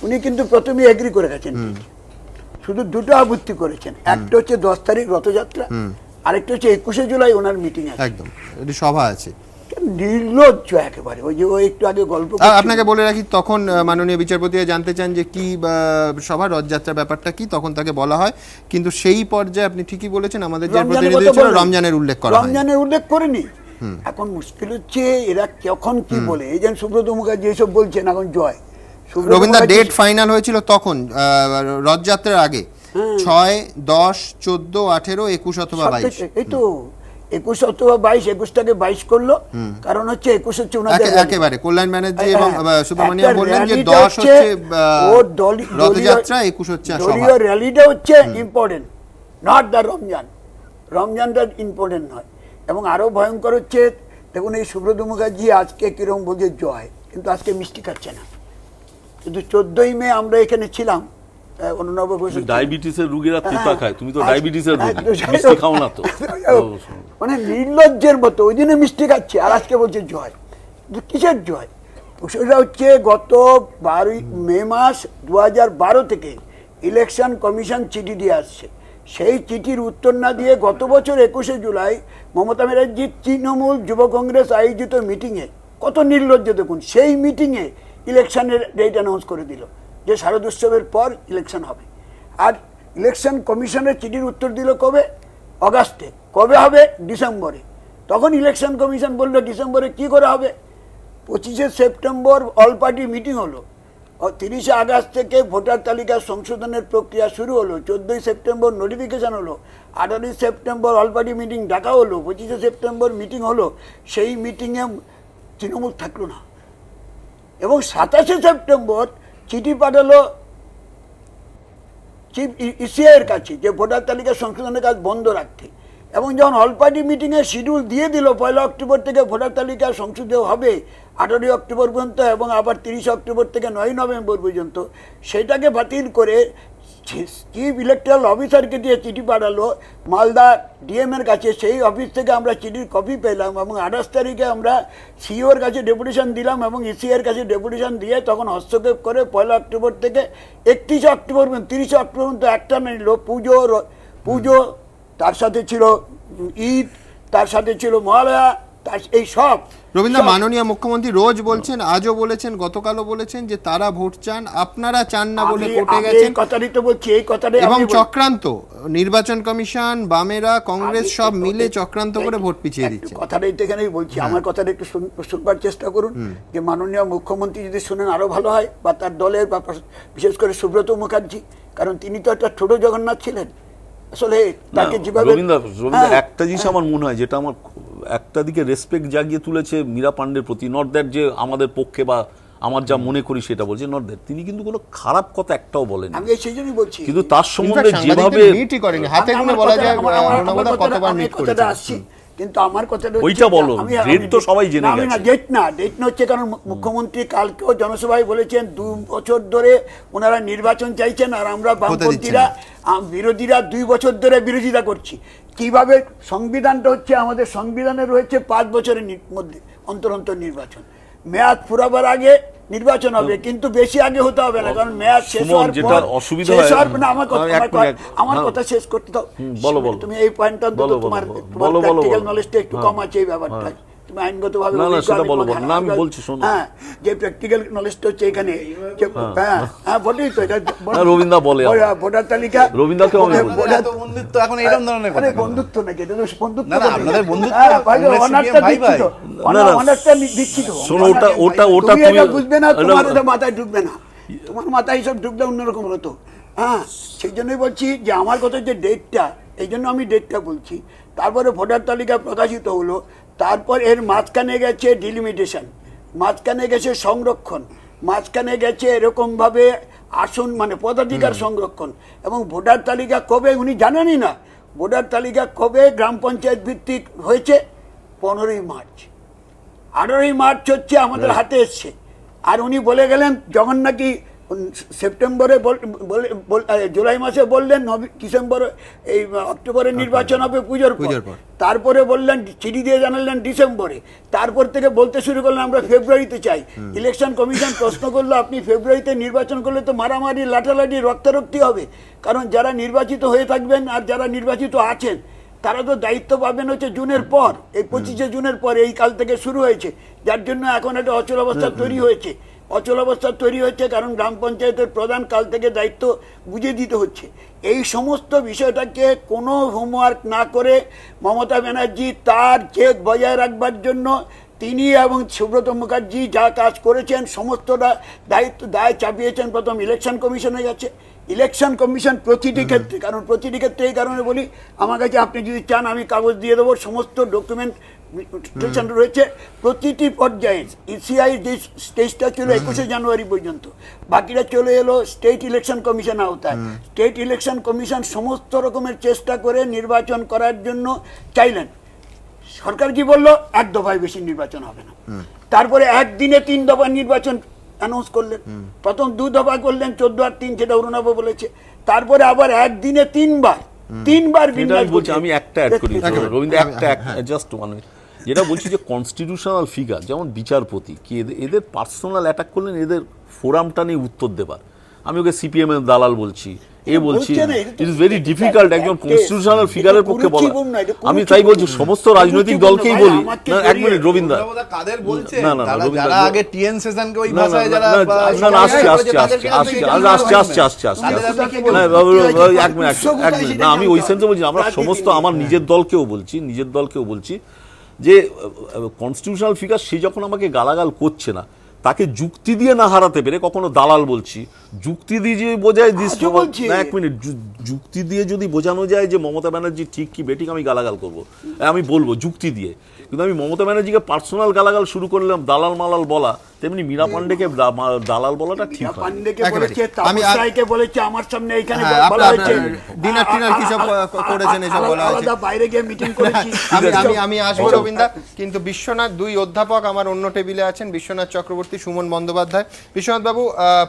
S8: উনি কিন্তু প্রথমে এগ্রি করে গেছেন, শুধু দুটো আপত্তি করেছেন। একটা হচ্ছে 10 তারিখ রথযাত্রা, আরেকটা হচ্ছে 21শে জুলাই ওনার মিটিং আছে,
S1: একদম সভা আছে।
S8: নির্লজ্জ একেবারে। ওই যে ও একটু আগে গল্প,
S1: আপনাকে বলে রাখি, তখন মাননীয় বিচারপতিরা জানতে চান যে কি সভা রথযাত্রার ব্যাপারটা কি, তখন তাকে বলা হয়, কিন্তু সেই পর্যায়ে আপনি ঠিকই বলেছেন, আমাদের যে প্রতিনিধি ছিল রমজানের উল্লেখ করা হয়,
S8: রমজানের উল্লেখ করেনি। এখন মুশকিল হচ্ছে এরা কখন কি বলে। এই যে সুব্রত মুখার্জি এসব বলছেন, এখন জয়
S1: রবীন্দ্র ডেট ফাইনাল হয়েছিল তখন রথযাত্রার আগে, 6, 10, 14, 18, 21 অথবা 22।
S8: এই তো 21 অথবা 22, 21টাকে 22 করলো, কারণ হচ্ছে 21 হচ্ছে ওনাদের
S1: একেবারে কল্যাণ ব্যানার্জি এবং সুব্রমণিয়াম বললেন যে 10 হচ্ছে রথযাত্রা, 21 হচ্ছে সভা।
S8: দলীয় র্যালিটা হচ্ছে ইম্পর্টেন্ট, নট দ্য রমজান। রমজানটা ইম্পর্টেন্ট নয়। এবং আরো ভয়ঙ্কর হচ্ছে, দেখুন এই সুব্রত মুখার্জি আজকে কিরকম বলছে জয়, কিন্তু আজকে মিষ্টি খাচ্ছে না। কিন্তু 14ই মে আমরা এখানে ছিলাম,
S7: ডায়াবেটিসের রোগীরা তিতা খায়, তুমি তো ডায়াবেটিসের রোগী, মিষ্টি খাও না তো।
S8: মানে নির্লজ্জের মতো ওই দিনে মিষ্টি খাচ্ছে, আর আজকে বলছে জয়। কিসের জয়? সেটা হচ্ছে গত 12 মে মাস 2012 থেকে ইলেকশন কমিশন চিঠি দিয়ে আসছে। সেই চিঠির উত্তর না দিয়ে গত বছর 21শে জুলাই মমতা ব্যানার্জির তৃণমূল যুব কংগ্রেস আয়োজিত মিটিংয়ে, কত নির্লজ্জ দেখুন, সেই মিটিংয়ে ইলেকশনের ডেট অ্যানাউন্স করে দিল যে শারদোৎসবের পর ইলেকশন হবে। আর ইলেকশন কমিশনের চিঠির উত্তর দিল কবে? অগাস্টে। কবে হবে? ডিসেম্বরে। তখন ইলেকশন কমিশন বলল ডিসেম্বরে কি করে হবে? 25শে সেপ্টেম্বর অল পার্টি মিটিং হলো, 30শে আগস্ট থেকে ভোটার তালিকা সংশোধনের প্রক্রিয়া শুরু হলো, 14ই সেপ্টেম্বর নোটিফিকেশন হলো, 18ই সেপ্টেম্বর অল পার্টি মিটিং ডাকা হলো, 25শে সেপ্টেম্বর মিটিং হলো। সেই মিটিংয়ে তৃণমূল থাকলো না। এবং 27শে সেপ্টেম্বর চিঠি পাঠালো চিফ ইসিআইয়ের কাছে যে ভোটার তালিকা সংশোধনের কাজ বন্ধ রাখতে। এবং যখন অল পার্টি মিটিংয়ের শিডিউল দিয়ে দিল 1 অক্টোবর থেকে ভোটার তালিকা সংশোধন হবে 18 অক্টোবর পর্যন্ত, এবং আবার 30 অক্টোবর থেকে 9 নভেম্বর পর্যন্ত, সেটাকে বাতিল করে চিফ ইলেকট্রাল অফিসারকে দিয়ে চিঠি পাঠালো মালদা ডিএম এর কাছে, সেই অফিস থেকে আমরা চিঠির কপি পেলাম এবং 28 তারিখে আমরা সিওর কাছে ডেপুটেশন দিলাম এবং ইসি এর কাছে ডেপুটেশন দিয়ে তখন হস্তক্ষেপ করে 1 অক্টোবর থেকে 31 অক্টোবর 30 অক্টোবর পর্যন্ত একটা নিল পুজো, তার সাথে ছিল ঈদ, তার সাথে ছিল মহালয়া, এই সব।
S1: রবীন্দ্র, মাননীয় মুখ্যমন্ত্রী রোজ বলছেন, আজও বলেছেন, গতকালও বলেছেন যে তারা ভোট চান, আপনারা চান না বলে কোর্টে গেছেন।
S8: কথাটাই তো বলছি, এই কথাটাই
S1: এবং চক্রান্ত, নির্বাচন কমিশন, বামেরা, কংগ্রেস সব মিলে চক্রান্ত করে ভোট পিছিয়ে দিচ্ছে।
S8: কথাটাই তো এখানেই বলছি, আমার কথাটা একটু শুনবার চেষ্টা করুন, যে মাননীয় মুখ্যমন্ত্রী যদি শুনেন আরো ভালো হয়, বা তার দলের, বা বিশেষ করে সুব্রত মুখার্জি, কারণ তিনি তো একটা ছোট জগন্নাথ ছিলেন আসলে। তাকে যেভাবে
S7: রবীন্দ্র, একটা জিনিস আমার মনে হয় যেটা আমার একটা দিকে রেসপেক্ট জাগিয়ে তুলেছে মীরা পান্ডের প্রতি, নট দ্যাট যে আমাদের পক্ষে বা আমার যা মনে করি সেটা বলছে, নট দ্যাট তিনি কিন্তু কোনো খারাপ কথা একটাও বলেন,
S8: আমি সেই জন্যই বলছি।
S7: কিন্তু তার সম্বন্ধে যেভাবে
S1: মিটই করেনি, হাতে গুনে বলা যায় কতবার মিট করেছে।
S8: আসছি, কিন্তু আমার কথাটা
S7: ওইটা বলো, ডেট তো সবাই জেনে গেছে।
S8: ডেট না হচ্ছে, কারণ মুখ্যমন্ত্রী কালকেও জনসভায় বলেছেন 2 বছর ধরে ওনারা নির্বাচন চাইছেন, আর আমরা বামপন্থীরা বিরোধীরা 2 বছর ধরে বিরোধিতা করছি। কিভাবে সংবিধানটা হচ্ছে, আমাদের সংবিধানে রয়েছে 5 বছরের মধ্যে অন্তর নির্বাচন, মেয়াদ ফুরাবার আগে নির্বাচন হবে, কিন্তু বেশি আগে হতে হবে না, কারণ মেয়াদ শেষ হওয়ার পর
S7: অসুবিধা হয় না।
S8: আমার কথা শেষ করতে দাও, তুমি এই পয়েন্টটা অন্তত তোমার প্র্যাকটিক্যাল নলেজটা একটু কম আছে এই ব্যাপারটা, তুমি আইনগতভাবে যে প্র্যাকটিক্যাল নলেজটা হচ্ছে এখানে, বটেই তো এটা
S7: রবীন্দ্র বলে
S8: ভোটার তালিকা,
S7: রবীন্দ্রকে
S9: বন্ধুত্ব এখন এরকম ধরনের কথা,
S8: বন্ধুত্ব নাকি, এটা বন্ধুত্ব,
S9: আপনাদের বন্ধুত্ব
S8: অনেকটা দীক্ষিত,
S7: ওটা
S8: বুঝবে না, তোমার ওটা মাথায় ঢুকবে না, তোমার মাথায় সব ঢুকলে অন্যরকম হতো। সেই জন্যই বলছি যে আমার কথা যে ডেটটা, এই জন্য আমি ডেটটা বলছি। তারপরে ভোটার তালিকা প্রকাশিত হলো, তারপর এর মাঝখানে গেছে ডিলিমিটেশন, মাঝখানে গেছে সংরক্ষণ, মাঝখানে গেছে এরকমভাবে আসন মানে পদাধিকার সংরক্ষণ, এবং ভোটার তালিকা কবে উনি জানেনই না। ভোটার তালিকা কবে গ্রাম পঞ্চায়েত ভিত্তিক হয়েছে? 15ই মার্চ। 18ই মার্চ হচ্ছে আমাদের হাতে এসছে, আর উনি বলে গেলেন যখন নাকি সেপ্টেম্বরে জুলাই মাসে বললেন ডিসেম্বরে এই অক্টোবরে নির্বাচন হবে পুজোর পর, তারপরে বললেন চিঠি দিয়ে জানালেন ডিসেম্বরে, তারপর থেকে বলতে শুরু করলেন আমরা ফেব্রুয়ারিতে চাই। ইলেকশন কমিশন প্রশ্ন করলো আপনি ফেব্রুয়ারিতে নির্বাচন করলে তো মারামারি লাঠালাঠি রক্তারক্তি হবে, কারণ যারা নির্বাচিত হয়ে থাকবেন আর যারা নির্বাচিত আছেন তারা তো দায়িত্ব পাবেন হচ্ছে জুনের পর, এই 25শে জুনের পর, এই কাল থেকে শুরু হয়েছে, যার জন্য এখন একটা অচল অবস্থা তৈরি হয়েছে। কারণ গ্রাম পঞ্চায়েতের প্রধান কাল থেকে দায়িত্ব বুঝিয়ে দিতে হচ্ছে। এই সমস্ত বিষয়টাকে কোনো হোমওয়ার্ক না করে মমতা ব্যানার্জি তার জেদ বজায় রাখবার জন্য তিনি এবং সুব্রত মুখার্জি যা কাজ করেছেন সমস্তটা দায় চাপিয়েছেন প্রথম ইলেকশন কমিশনের কাছে। ইলেকশন কমিশন প্রতিটি ক্ষেত্রে, কারণ প্রতিটি ক্ষেত্রে এই কারণে বলি, আমার কাছে আপনি যদি চান আমি কাগজ দিয়ে দেবো, সমস্ত ডকুমেন্ট রয়েছে প্রতিটি পর্যায়ে। ইসিআই যে স্টেজটা ছিল 21শে জানুয়ারি পর্যন্ত, বাকিটা চলে এলো স্টেট ইলেকশন কমিশন আওতায়। স্টেট ইলেকশন কমিশন সমস্ত রকমের চেষ্টা করে নির্বাচন করার জন্য চাইলেন। সরকার কি বললো? 1 দফায় বেশি নির্বাচন হবে না। তারপরে একদিনে 3 দফা নির্বাচন অ্যানাউন্স করলেন, প্রথম 2 দফা করলেন 14 আর 3, যেটা অরুণাভ বলেছে, তারপরে আবার একদিনে 3 বার
S7: আমি একটা অ্যাড করি রবীন্দ্র, একটা জাস্ট ওয়ান, যেটা বলছি যে কনস্টিটিউশনাল ফিগার যেমন বিচারপতি কি এদের পার্সোনাল অ্যাটাক করলেন, এদের ফোরামটা নিয়ে উত্তর দেবার। আমি ওকে সিপিএম এর দালাল বলছি, বলছি ইট ইজ ভেরি ডিফিকাল্ট একজন কনস্টিটিউশনাল ফিগারের পক্ষে বলা। আমি তাই বলছি সমস্ত রাজনৈতিক দলকেই বলি। না 1 মিনিট রবীন্দ্র,
S9: কাদের বলছেন?
S7: না
S9: যারা আগে টিএন সেশনকে ওই ভাষায় যারা
S7: না, আমি ওই সেন্সে বলছি, আমরা সমস্ত আমার নিজের দলকেও বলছি যে কনস্টিটিউশনাল ফিগার সে যখন আমাকে গালাগাল করছে না, তাকে যুক্তি দিয়ে না হারাতে পেরে, কখনো দালাল বলছি, যুক্তি দিয়ে যে বোঝায় না 1 মিনিট, যুক্তি দিয়ে যদি বোঝানো যায় যে মমতা ব্যানার্জি ঠিক কি বেঠিক, আমি গালাগাল করবো, আমি বলবো যুক্তি দিয়ে। কিন্তু আমি মমতা ব্যানার্জিকে পার্সোনাল গালাগাল শুরু করলাম, দালাল মালাল বলা, তেমনি মীরা পান্ডেকে দালাল বলাটা ঠিক হয়।
S8: পান্ডেকে
S1: একেবারে।
S8: বলেছে, তাপস রায়কে বলেছে, আমার সামনে এখানে বলা হয়েছে
S1: ডিনার টিনার কি সব করেছেন এসব বলা হয়েছে।
S8: আলাদা বাইরে গিয়ে মিটিং করেছি।
S1: আমি আসবো রবীন্দ্র, কিন্তু বিশ্বনাথ, দুই অধ্যাপক আমার অন্য টেবিলে আছেন, বিশ্বনাথ চক্রবর্তী, সুমন বন্দ্যোপাধ্যায়। বিশ্বনাথ বাবু,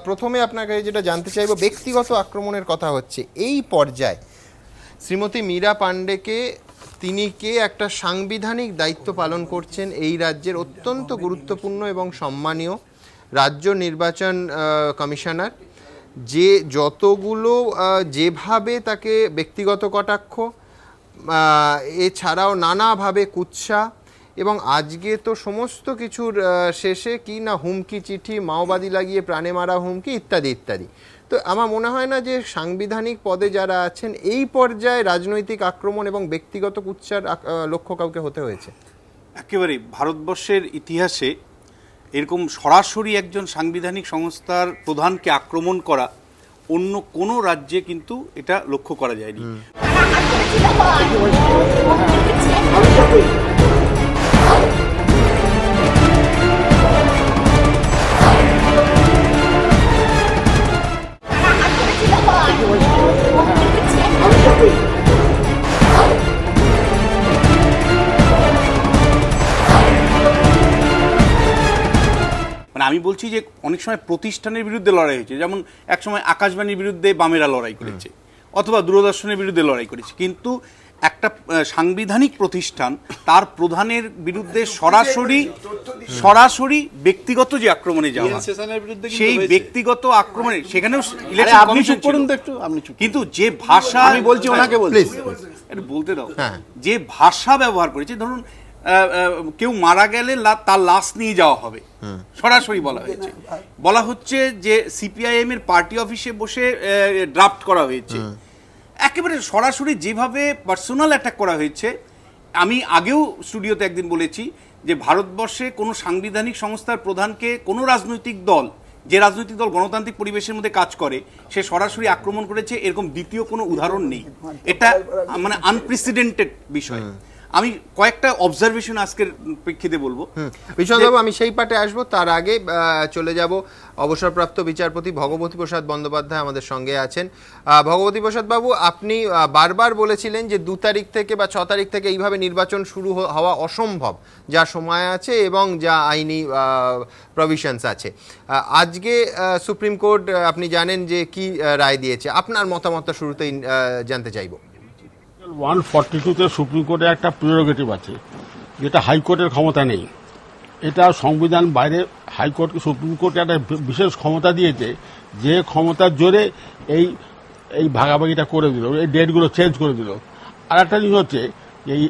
S1: প্রথমে আপনার কাছে যেটা জানতে চাইবো, ব্যক্তিগত আক্রমণের কথা হচ্ছে এই পর্যায়ে, শ্রীমতী মীরা পান্ডেকে, তিনি কে একটা সাংবিধানিক দায়িত্ব পালন করছেন এই রাজ্যের অত্যন্ত গুরুত্বপূর্ণ এবং সম্মানীয় রাজ্য নির্বাচন কমিশনার, যে যতগুলো যেভাবে তাকে ব্যক্তিগত কটাক্ষ, এছাড়াও নানাভাবে কুৎসা, এবং আজকে তো সমস্ত কিছুর শেষে কি না হুমকি চিঠি, মাওবাদী লাগিয়ে প্রাণে মারা হুমকি, ইত্যাদি ইত্যাদি। তো আমার মনে হয় না যে সাংবিধানিক পদে যারা আছেন এই পর্যায়ে রাজনৈতিক আক্রমণ এবং ব্যক্তিগত কুৎসার লক্ষ্য কাউকে হতে হয়েছে।
S10: একেবারে ভারতবর্ষের ইতিহাসে এরকম সরাসরি একজন সাংবিধানিক সংস্থার প্রধানকে আক্রমণ করা অন্য কোনো রাজ্যে কিন্তু এটা লক্ষ্য করা যায়নি। আমি বলছি যে অনেক সময় প্রতিষ্ঠানের বিরুদ্ধে লড়াই হয়েছে, যেমন এক সময় আকাশবাণীর বিরুদ্ধে বামেরা লড়াই করেছে, অথবা দূরদর্শনের বিরুদ্ধে লড়াই করেছে, কিন্তু একটা সাংবিধানিক প্রতিষ্ঠান তার প্রধানের বিরুদ্ধে সরাসরি ব্যক্তিগত যে আক্রমণে যাওয়া, সেই ব্যক্তিগত আক্রমণে সেখানেও ইলেকশন কমিশন ছিল, কিন্তু যে ভাষা, আমি বলছি ওনাকে বলতে দাও, যে ভাষা ব্যবহার করেছে, ধরুন কেউ মারা গেলে তার লাশ নিয়ে যাওয়া হবে, সরাসরি বলা হচ্ছে যে সিপিআইএম এর পার্টি অফিসে বসে ড্রাফট করা হয়েছে, একেবারে সরাসরি যেভাবে পার্সোনাল অ্যাটাক করা হয়েছে। আমি আগেও স্টুডিওতে একদিন বলেছি যে ভারতবর্ষে কোনো সাংবিধানিক সংস্থার প্রধানকে কোনো রাজনৈতিক দল, যে রাজনৈতিক দল গণতান্ত্রিক পরিবেশের মধ্যে কাজ করে, সে সরাসরি আক্রমণ করেছে, এরকম দ্বিতীয় কোনো উদাহরণ নেই। এটা মানে আনপ্রেসিডেন্টেড বিষয়। আমি কয়েকটা অবজারভেশন আজকের প্রেক্ষিতে বলবো।
S1: বিশ্বনাথবাবু, আমি সেই পাটে আসবো, তার আগে চলে যাব অবসরপ্রাপ্ত বিচারপতি ভগবতী প্রসাদ বন্দ্যোপাধ্যায় আমাদের সঙ্গে আছেন। ভগবতী প্রসাদ বাবু, আপনি বারবার বলেছিলেন যে 2 তারিখ থেকে বা 6 তারিখ থেকে এইভাবে নির্বাচন শুরু হওয়া অসম্ভব, যা সময় আছে এবং যা আইনি প্রভিশনস আছে। আজকে সুপ্রিম কোর্ট, আপনি জানেন যে কি রায় দিয়েছে, আপনার মতামতটা শুরুতেই জানতে চাইব।
S11: 142-তে সুপ্রিম কোর্টের একটা প্রিরোগেটিভ আছে, যেটা হাইকোর্টের ক্ষমতা নেই। এটা সংবিধান বাইরে হাইকোর্টকে সুপ্রিম কোর্টে একটা বিশেষ ক্ষমতা দিয়েছে, যে ক্ষমতার জোরে এই ভাগাভাগিটা করে দিল, এই ডেটগুলো চেঞ্জ করে দিল। আর একটা জিনিস হচ্ছে, এই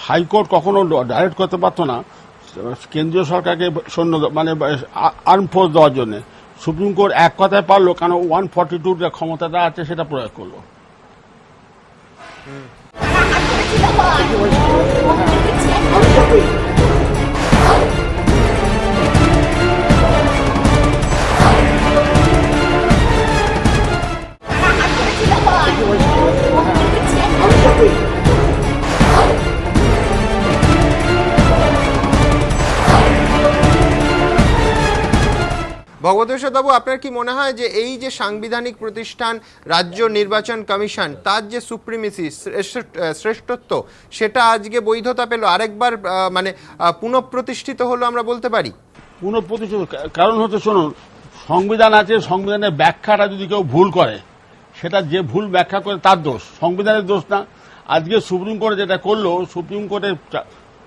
S11: হাইকোর্ট কখনো ডাইরেক্ট করতে পারতো না কেন্দ্রীয় সরকারকে সৈন্য, মানে আর্ম ফোর্স দেওয়ার জন্য। সুপ্রিম কোর্ট এক কথায় পারলো, কারণ 142 যে ক্ষমতাটা আছে সেটা প্রয়োগ করলো।
S1: ভগবতী প্রসাদ বাবু, আপনার কি মনে হয় যে এই যে সাংবিধানিক প্রতিষ্ঠান রাজ্য নির্বাচন কমিশন, তার যে সুপ্রিমেসি, শ্রেষ্ঠত্ব, সেটা আজকে বৈধতা পেল, আরেকবার মানে পুনঃপ্রতিষ্ঠিত হলো, আমরা বলতে পারি?
S11: পুনঃপ্রতিষ্ঠিত কারণ হচ্ছে, শুনুন, সংবিধান আছে, সংবিধানের ব্যাখ্যাটা যদি কেউ ভুল করে, সেটা যে ভুল ব্যাখ্যা করে তার দোষ, সংবিধানের দোষ না। আজকে সুপ্রিম কোর্টে যেটা করলো, সুপ্রিম কোর্টের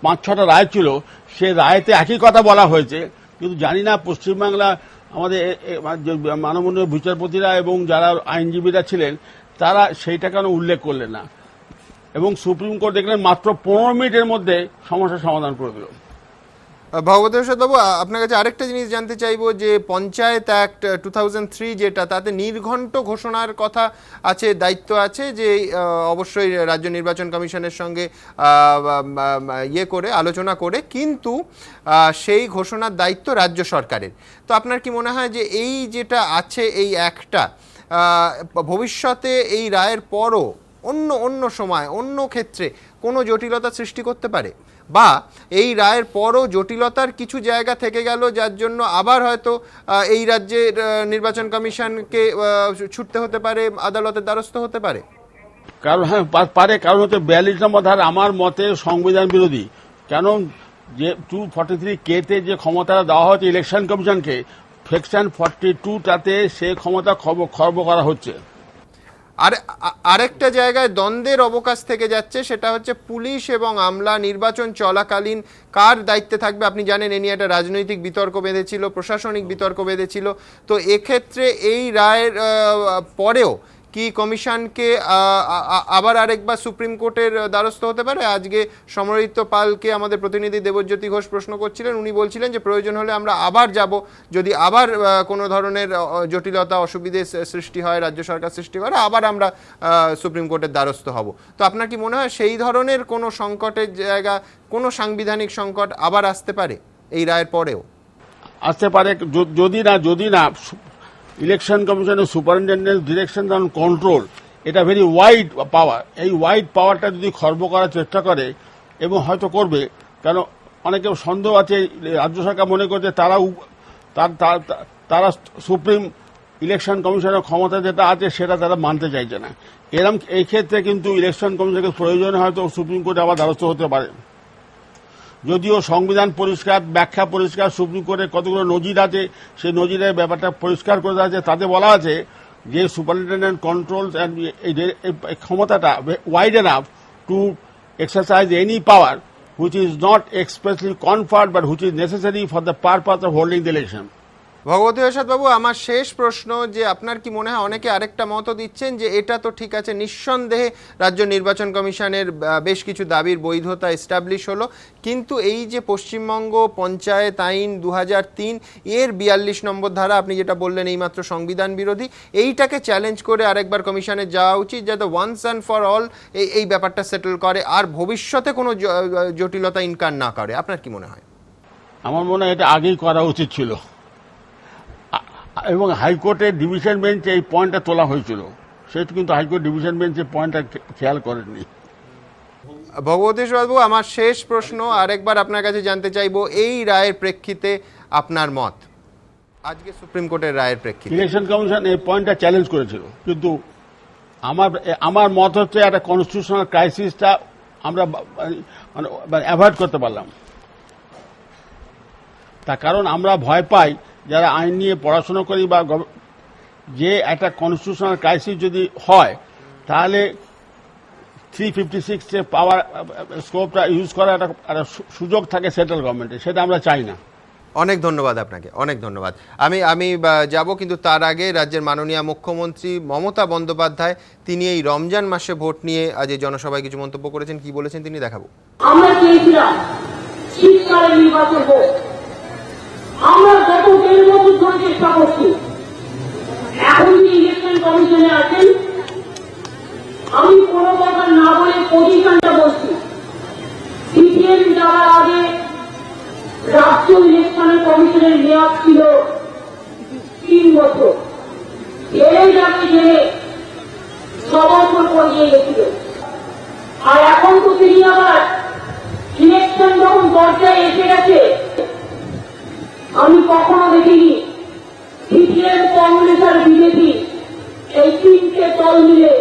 S11: 5-6টা রায় ছিল, সে রায়তে একই কথা বলা হয়েছে, কিন্তু জানি না পশ্চিমবাংলা আমাদের মাননীয় বিচারপতিরা এবং যারা আইনজীবীরা ছিলেন, তারা সেইটা কেন উল্লেখ করলেন না, এবং সুপ্রিম কোর্ট দেখলেন মাত্র 15 মিনিটের মধ্যে সমস্যার সমাধান করে দিল।
S1: ভগবতী প্রসাদ বাবু, আপনার কাছে আরেকটা জিনিস জানতে চাইবো যে পঞ্চায়েত অ্যাক্ট 2003 যেটা, তাতে নির্ঘণ্ট ঘোষণার কথা আছে, দায়িত্ব আছে যে অবশ্যই রাজ্য নির্বাচন কমিশনের সঙ্গে আলোচনা করে, কিন্তু সেই ঘোষণার দায়িত্ব রাজ্য সরকারের। তো আপনার কি মনে হয় যে এই যেটা আছে, এই অ্যাক্টটা ভবিষ্যতে এই রায়ের পরও অন্য সময়, অন্য ক্ষেত্রে কোনো জটিলতা সৃষ্টি করতে পারে? বা এই রায়ের পরও জটিলতার কিছু জায়গা থেকে গেল, যার জন্য আবার হয়তো এই রাজ্যের নির্বাচন কমিশনকে ছুটতে হতে পারে, আদালতের দ্বারস্থ হতে পারে?
S11: কারণ হ্যাঁ পারে, কারণ হচ্ছে 42 নম্বর ধারা আমার মতে সংবিধান বিরোধী। কেন যে 243K-তে যে ক্ষমতাটা দেওয়া হচ্ছে ইলেকশন কমিশনকে, সেকশন 42টাতে সে ক্ষমতা খর্ব করা হচ্ছে।
S1: আর আরেকটা জায়গায় দ্বন্দ্বের অবকাশ থেকে যাচ্ছে, সেটা হচ্ছে পুলিশ এবং আমলা নির্বাচন চলাকালীন কার দায়িত্বে থাকবে। আপনি জানেন এ নিয়ে একটা রাজনৈতিক বিতর্ক বেঁধেছিল, প্রশাসনিক বিতর্ক বেঁধেছিল। তো এক্ষেত্রে এই রায়ের পরেও কি কমিশনকে আবার আরেকবার সুপ্রিম কোর্টের দ্বারস্থ হতে পারে? আজকে সমরিত পালকে আমাদের প্রতিনিধি দেবজ্যোতি ঘোষ প্রশ্ন করছিলেন, উনি বলছিলেন যে প্রয়োজন হলে আমরা আবার যাব, যদি আবার কোনো ধরনের জটিলতা অসুবিধে সৃষ্টি হয়, রাজ্য সরকার সৃষ্টি করে, আবার আমরা সুপ্রিম কোর্টের দ্বারস্থ হব। তো আপনার কি মনে হয় সেই ধরনের কোনো সংকটের জায়গা, কোনো সাংবিধানিক সংকট আবার আসতে পারে এই রায়ের পরেও?
S11: আসতে পারে, যদি না ইলেকশন কমিশনের সুপারিনটেন্ডেন্ট ডিরেকশন অন কন্ট্রোল, এটা ভেরি ওয়াইড পাওয়ার, এই ওয়াইড পাওয়ারটা যদি খর্ব করার চেষ্টা করে, এবং হয়তো করবে, কারণ অনেকে সন্দেহ আছে রাজ্য সরকার মনে করছে তারা সুপ্রিম ইলেকশন কমিশনের ক্ষমতা যেটা আছে সেটা তারা মানতে চাইছে না। এই ক্ষেত্রে কিন্তু ইলেকশন কমিশনের প্রয়োজনে হয়তো সুপ্রিম কোর্টে আবার দ্বারস্থ হতে পারে। যদিও সংবিধান পরিষ্কার, ব্যাখ্যা পরিষ্কার, সুপ্রিম কোর্টের কতগুলো নজির আছে, সেই নজিরের ব্যাপারটা পরিষ্কার করে আছে। তাতে বলা আছে যে সুপারিনটেন্ডেন্ট কন্ট্রোলস অ্যান্ড এই ক্ষমতাটা wide enough to exercise any power which is not expressly conferred but which is necessary for the purpose of holding the election.
S1: Bhagwati Prasad বাবু, আমার শেষ প্রশ্ন, যে আপনার কি মনে হয়, অনেকে আরেকটা মত দিচ্ছেন যে এটা তো ঠিক আছে, নিঃসন্দেহে রাজ্য নির্বাচন কমিশনের বেশ কিছু দাবির বৈধতা এস্টাবলিশ হলো, কিন্তু এই যে পশ্চিমবঙ্গ পঞ্চায়েত আইন 2003 এর 42 নম্বর ধারা, আপনি যেটা বললেন এইমাত্র সংবিধান বিরোধী, এইটাকে চ্যালেঞ্জ করে আরেকবার কমিশনে যাওয়া উচিত, যাতে ওয়ান্স অ্যান্ড ফর অল এই ব্যাপারটা সেটেল করে আর ভবিষ্যতে কোনো জটিলতা ইনকার না করে। আপনার কি মনে হয়?
S11: আমার মনে হয় এটা আগেই করা উচিত ছিল, এবং হাইকোর্টের ডিভিশন বেঞ্চে এই পয়েন্টটা তোলা হয়েছিল, সেটা কিন্তু হাইকোর্ট ডিভিশন বেঞ্চের পয়েন্টটা খেয়াল করেননি।
S1: ভগবতী বাবু, আমার শেষ প্রশ্ন আরেকবার আপনার কাছে জানতে চাইবো, এই রায়ের প্রেক্ষিতে আপনার মত, আজকে সুপ্রিম কোর্টের রায়ের প্রেক্ষিতে।
S11: ইলেকশন কমিশন এই পয়েন্টটা চ্যালেঞ্জ করেছিল, কিন্তু আমার মত হচ্ছে একটা কনস্টিটিউশনাল ক্রাইসিসটা আমরা অ্যাভয়েড করতে পারলাম। তার কারণ আমরা ভয় পাই যারা আইন নিয়ে পড়াশোনা করি, বা যে একটা কনস্টিটিউশনাল ক্রাইসিস যদি হয়, তাহলে 356 এর পাওয়ার স্কোপটা ইউজ করার একটা সুযোগ থাকে সেন্ট্রাল গভর্নমেন্টের, সেটা আমরা চাই না।
S1: অনেক ধন্যবাদ আপনাকে, অনেক ধন্যবাদ। আমি যাব, কিন্তু তার আগে রাজ্যের মাননীয় মুখ্যমন্ত্রী মমতা বন্দ্যোপাধ্যায়, তিনি এই রমজান মাসে ভোট নিয়ে আজ এই জনসভায় কিছু মন্তব্য করেছেন। কি বলেছেন তিনি দেখাবো।
S12: আমরা চেয়েছিলাম শীতকালে নির্বাচন হোক, আমরা গত 1.5 বছর ধরে চেষ্টা করছি। এখন যে ইলেকশন কমিশনে আছেন, আমি কোনো কথা না বলে পজিশনটা বলছি। সিপিএম যাওয়ার আগে রাজ্য ইলেকশন কমিশনের মেয়াদ ছিল 3 বছর, এর আগে যে 6 বছর পর্যন্ত গেছিল। আর এখন তো তিনি আবার ইলেকশন যখন পর্যায়ে এসে গেছে, আমি কখনো দেখিনি সিপিএম, কংগ্রেস আর বিজেপি এই 3টে দল মিলে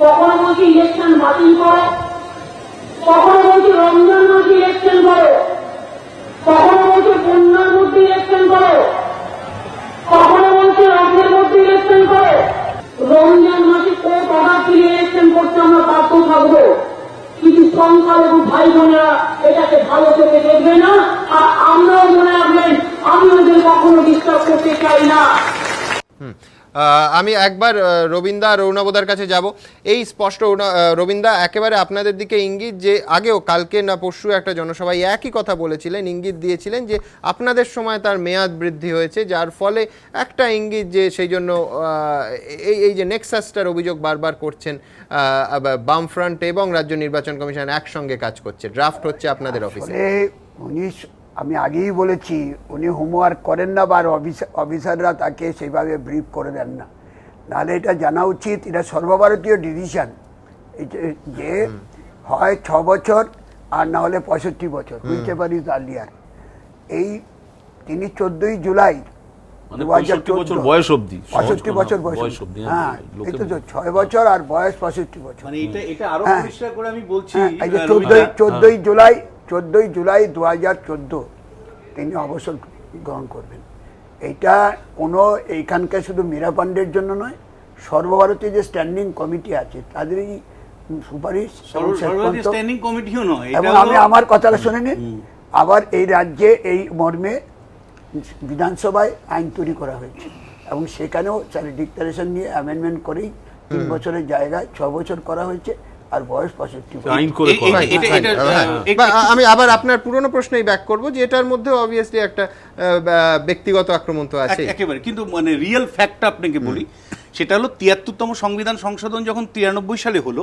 S12: কখনো বলছে ইলেকশন বাতিল করো, কখনো বলছে রমজান মাসে ইলেকশন করো, কখনো বলছে বন্যার মধ্যে ইলেকশন করো, কখনো বলছে রাজ্যের মধ্যে ইলেকশন করো। রমজান মাসে কোর্ট অর্ডার দিলে ইলেকশন করতে আমরা বাধ্য থাকবো, কিন্তু সংখ্যালঘু ভাই বোনেরা এটাকে ভালো চোখে দেখবে না। আর আমরাও মনে রাখবেন, আমি ওদের কখনো ডিস্টার্ব করতে চাই না।
S1: আমি একবার রবীন্দা রৌনবদার কাছে যাব। এই স্পষ্ট রবীন্দা, একেবারে আপনাদের দিকে ইঙ্গিত যে আগেও কালকে না পরশু একটা জনসভায় একই কথা বলেছিলেন, ইঙ্গিত দিয়েছিলেন যে আপনাদের সময় তার মেয়াদ বৃদ্ধি হয়েছে, যার ফলে একটা ইঙ্গিত যে সেই জন্য এই যে নেক্সাসটার অভিযোগ বারবার করছেন, বামফ্রন্ট এবং রাজ্য নির্বাচন কমিশন একসঙ্গে কাজ করছে, ড্রাফট হচ্ছে আপনাদের অফিসে।
S8: আমি আগেই বলেছি, উনি হোমওয়ার্ক করেন না, বা অফিসাররা তাকে সেইভাবে ব্রিফ করে দেন না। নাহলে এটা জানা উচিত, এটা সর্বভারতীয় ডিসিশন, যে হয় 6 বছর আর না হলে 65 বছর, হুইচ এভার ইজ আর্লিয়ার। এই তিনি 14ই জুলাই
S7: মানে 65 বছর বয়স অবধি,
S8: 65 বছর বয়স অবধি, হ্যাঁ এই তো 6 বছর আর বয়স 65 বছর।
S10: মানে এটা আরো পরিষ্কার করে আমি বলছি,
S8: এই যে 14ই জুলাই 2014 তিনি অবসর গ্রহণ করবেন। এইটা কোনো এইখানকার শুধু মীরা পান্ডের জন্য নয়, সর্বভারতীয় যে স্ট্যান্ডিং কমিটি আছে তাদেরই সুপারিশ,
S10: স্ট্যান্ডিং কমিটিও নয়।
S8: এবং আমি আমার কথাটা শুনে নিন, আবার এই রাজ্যে এই মর্মে বিধানসভায় আইন তৈরি করা হয়েছে এবং সেখানেও ডিক্লারেশন নিয়ে অ্যামেন্ডমেন্ট করেই 3 বছরের জায়গায় 6 বছর করা হয়েছে আর বয়স 65।
S1: আমি আবার আপনার পুরনো প্রশ্নেই ব্যাক করব যে এটার মধ্যে অবভিয়াসলি একটা ব্যক্তিগত আক্রমণ তো আছে
S10: একেবারে, কিন্তু মানে রিয়েল ফ্যাক্টটা আপনাকে বলি, সেটা হলো 73তম সংবিধান সংশোধন যখন 93 সালে হলো,